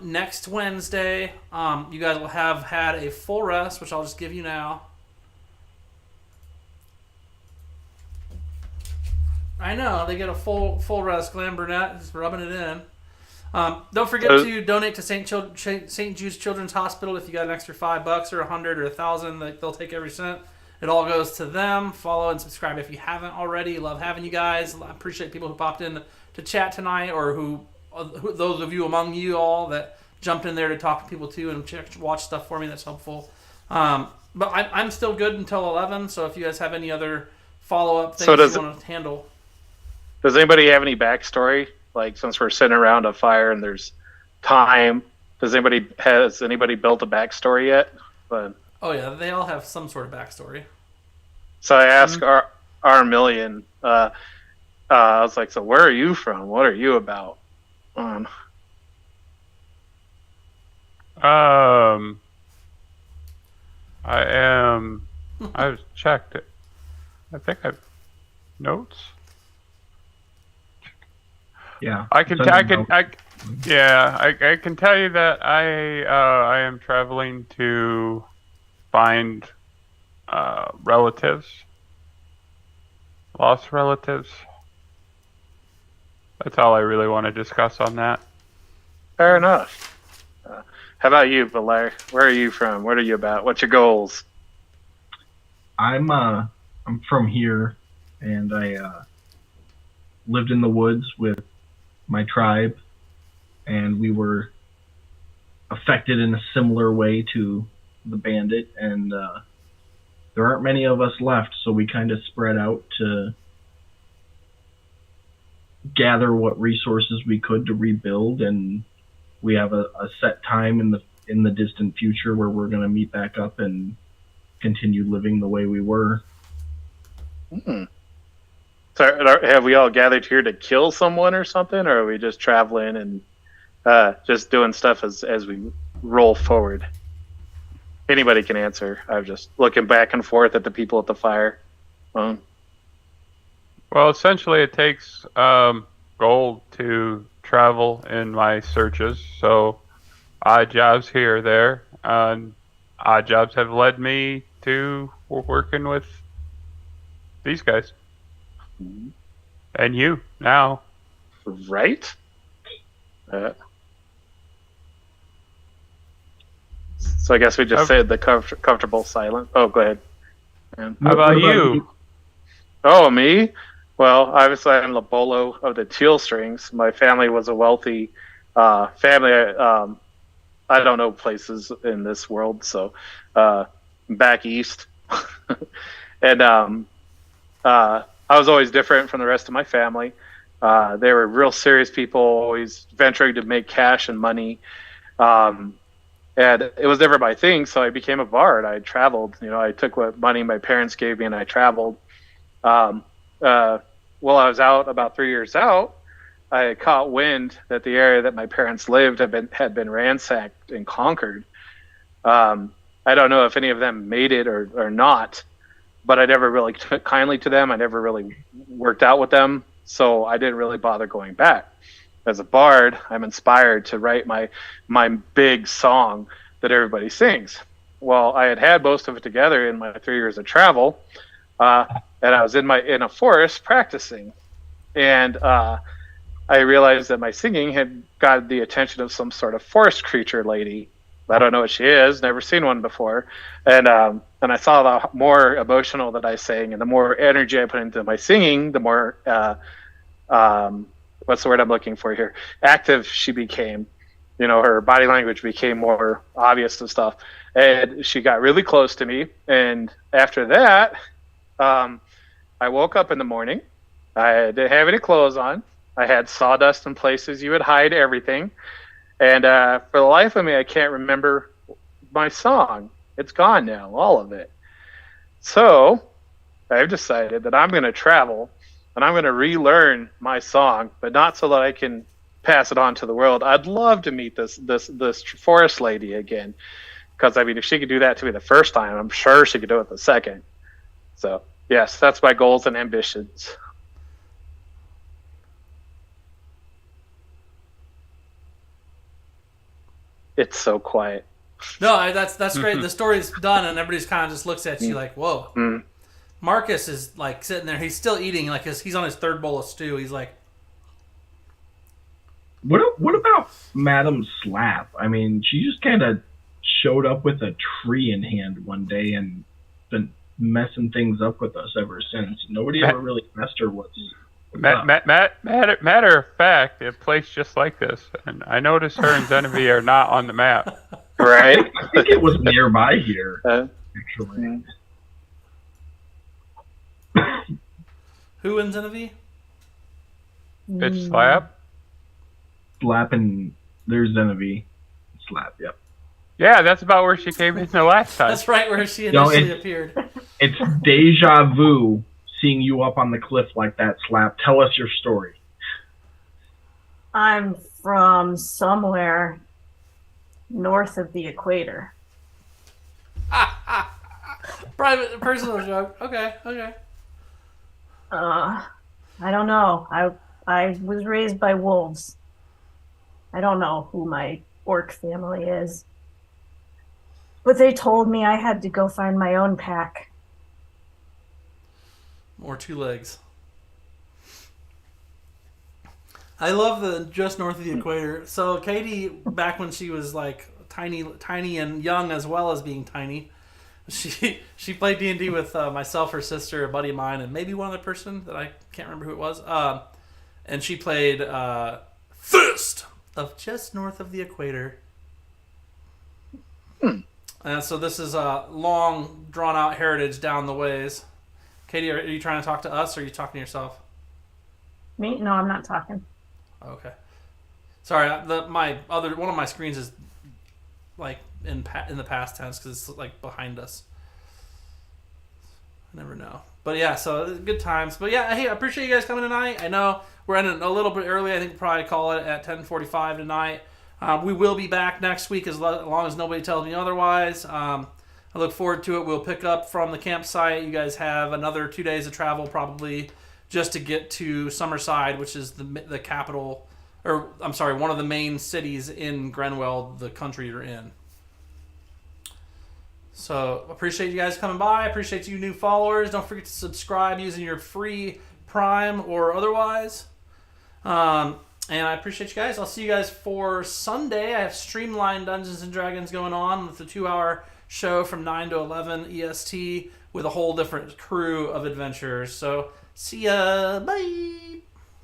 next Wednesday. You guys will have had a full rest, which I'll just give you now. I know, they get a full rest. Glenn Burnett is rubbing it in. Don't forget to donate to St. Jude's Children's Hospital if you got an extra $5 or $100 or $1,000. They'll take every cent. It all goes to them. Follow and subscribe if you haven't already. Love having you guys. I appreciate people who popped in to chat tonight, or who those of you among you all that jumped in there to talk to people too and watch stuff for me. That's helpful. But I'm still good until 11. So if you guys have any other follow-up things you want to handle. Does anybody have any backstory? Like, since we're sitting around a fire and there's time, has anybody built a backstory yet? But oh yeah, they all have some sort of backstory. so I asked our million. I was like, so where are you from? What are you about? I've checked it. I think I've notes. Yeah. I can tell you that I am traveling to find relatives, lost relatives. That's all I really want to discuss on that. Fair enough. How about you, Valer? Where are you from? What are you about? What's your goals? I'm I'm from here, and I lived in the woods with my tribe, and we were affected in a similar way to the bandit, and there aren't many of us left, so we kind of spread out to gather what resources we could to rebuild, and we have a set time in the distant future where we're going to meet back up and continue living the way we were. So have we all gathered here to kill someone or something, or are we just traveling and just doing stuff as we roll forward? Anybody can answer. I'm just looking back and forth at the people at the fire. Well, essentially, it takes gold to travel in my searches. So, odd jobs here or there. Odd jobs have led me to working with these guys. And you, now. Right? So I guess we just said the comfortable silent. Oh, go ahead. How about you? Oh, me? Well, obviously I'm the bolo of the teal strings. My family was a wealthy family. I don't know places in this world, so back east. And I was always different from the rest of my family. They were real serious people, always venturing to make cash and money. And it was never my thing, so I became a bard. I traveled. I took what money my parents gave me, and I traveled. While I was out, about 3 years out, I had caught wind that the area that my parents lived had been ransacked and conquered. I don't know if any of them made it or not, but I never really took kindly to them. I never really worked out with them, so I didn't really bother going back. As a bard, I'm inspired to write my big song that everybody sings. Well, I had most of it together in my 3 years of travel, and I was in a forest practicing, and I realized that my singing had got the attention of some sort of forest creature lady. I don't know what she is, never seen one before, and I saw the more emotional that I sang and the more energy I put into my singing, the more what's the word I'm looking for here? Active she became. Her body language became more obvious and stuff. And she got really close to me. And after that, I woke up in the morning. I didn't have any clothes on. I had sawdust in places you would hide everything. And for the life of me, I can't remember my song. It's gone now, all of it. So I've decided that I'm going to travel and I'm going to relearn my song, but not so that I can pass it on to the world. I'd love to meet this forest lady again, because if she could do that to me the first time, I'm sure she could do it the second. So yes, that's my goals and ambitions. It's so quiet. No, that's great. The story's done, and everybody's kind of just looks at you like, "Whoa." Marcus is like sitting there. He's still eating. Like he's on his third bowl of stew. He's like, What about Madam Slap? I mean, she just kind of showed up with a tree in hand one day and been messing things up with us ever since. Nobody ever really asked her what's matter of fact, a place just like this, and I noticed her and Genevieve are not on the map. Right? I think it was nearby here, actually. who in Genevieve? It's Slap. Slap and there's Genevieve. Slap, yep. Yeah, that's about where she came in the last time. That's right where she initially appeared. It's deja vu seeing you up on the cliff like that, Slap. Tell us your story. I'm from somewhere north of the equator. Private, personal joke. Okay. I don't know. I was raised by wolves. I don't know who my orc family is. But they told me I had to go find my own pack. Or two legs. I love the just north of the equator. So Katie, back when she was like tiny and young as well as being tiny, She played D&D with myself, her sister, a buddy of mine, and maybe one other person that I can't remember who it was. And she played Fist of just north of the equator. And so this is a long, drawn-out heritage down the ways. Katie, are you trying to talk to us, or are you talking to yourself? Me? No, I'm not talking. Okay. Sorry, one of my screens is like in the past tense because it's like behind us. I never know. But yeah, so good times. But yeah, hey, I appreciate you guys coming tonight. I know we're ending a little bit early. I think we'll probably call it at 10:45 tonight. We will be back next week as long as nobody tells me otherwise. I look forward to it. We'll pick up from the campsite. You guys have another 2 days of travel probably just to get to Summerside, which is the capital, or I'm sorry, one of the main cities in Grenwell, the country you're in. So appreciate you guys coming by. Appreciate you new followers. Don't forget to subscribe using your free Prime or otherwise. And I appreciate you guys. I'll see you guys for Sunday. I have Streamlined Dungeons & Dragons going on with a 2-hour show from 9 to 11 EST with a whole different crew of adventurers. So see ya. Bye.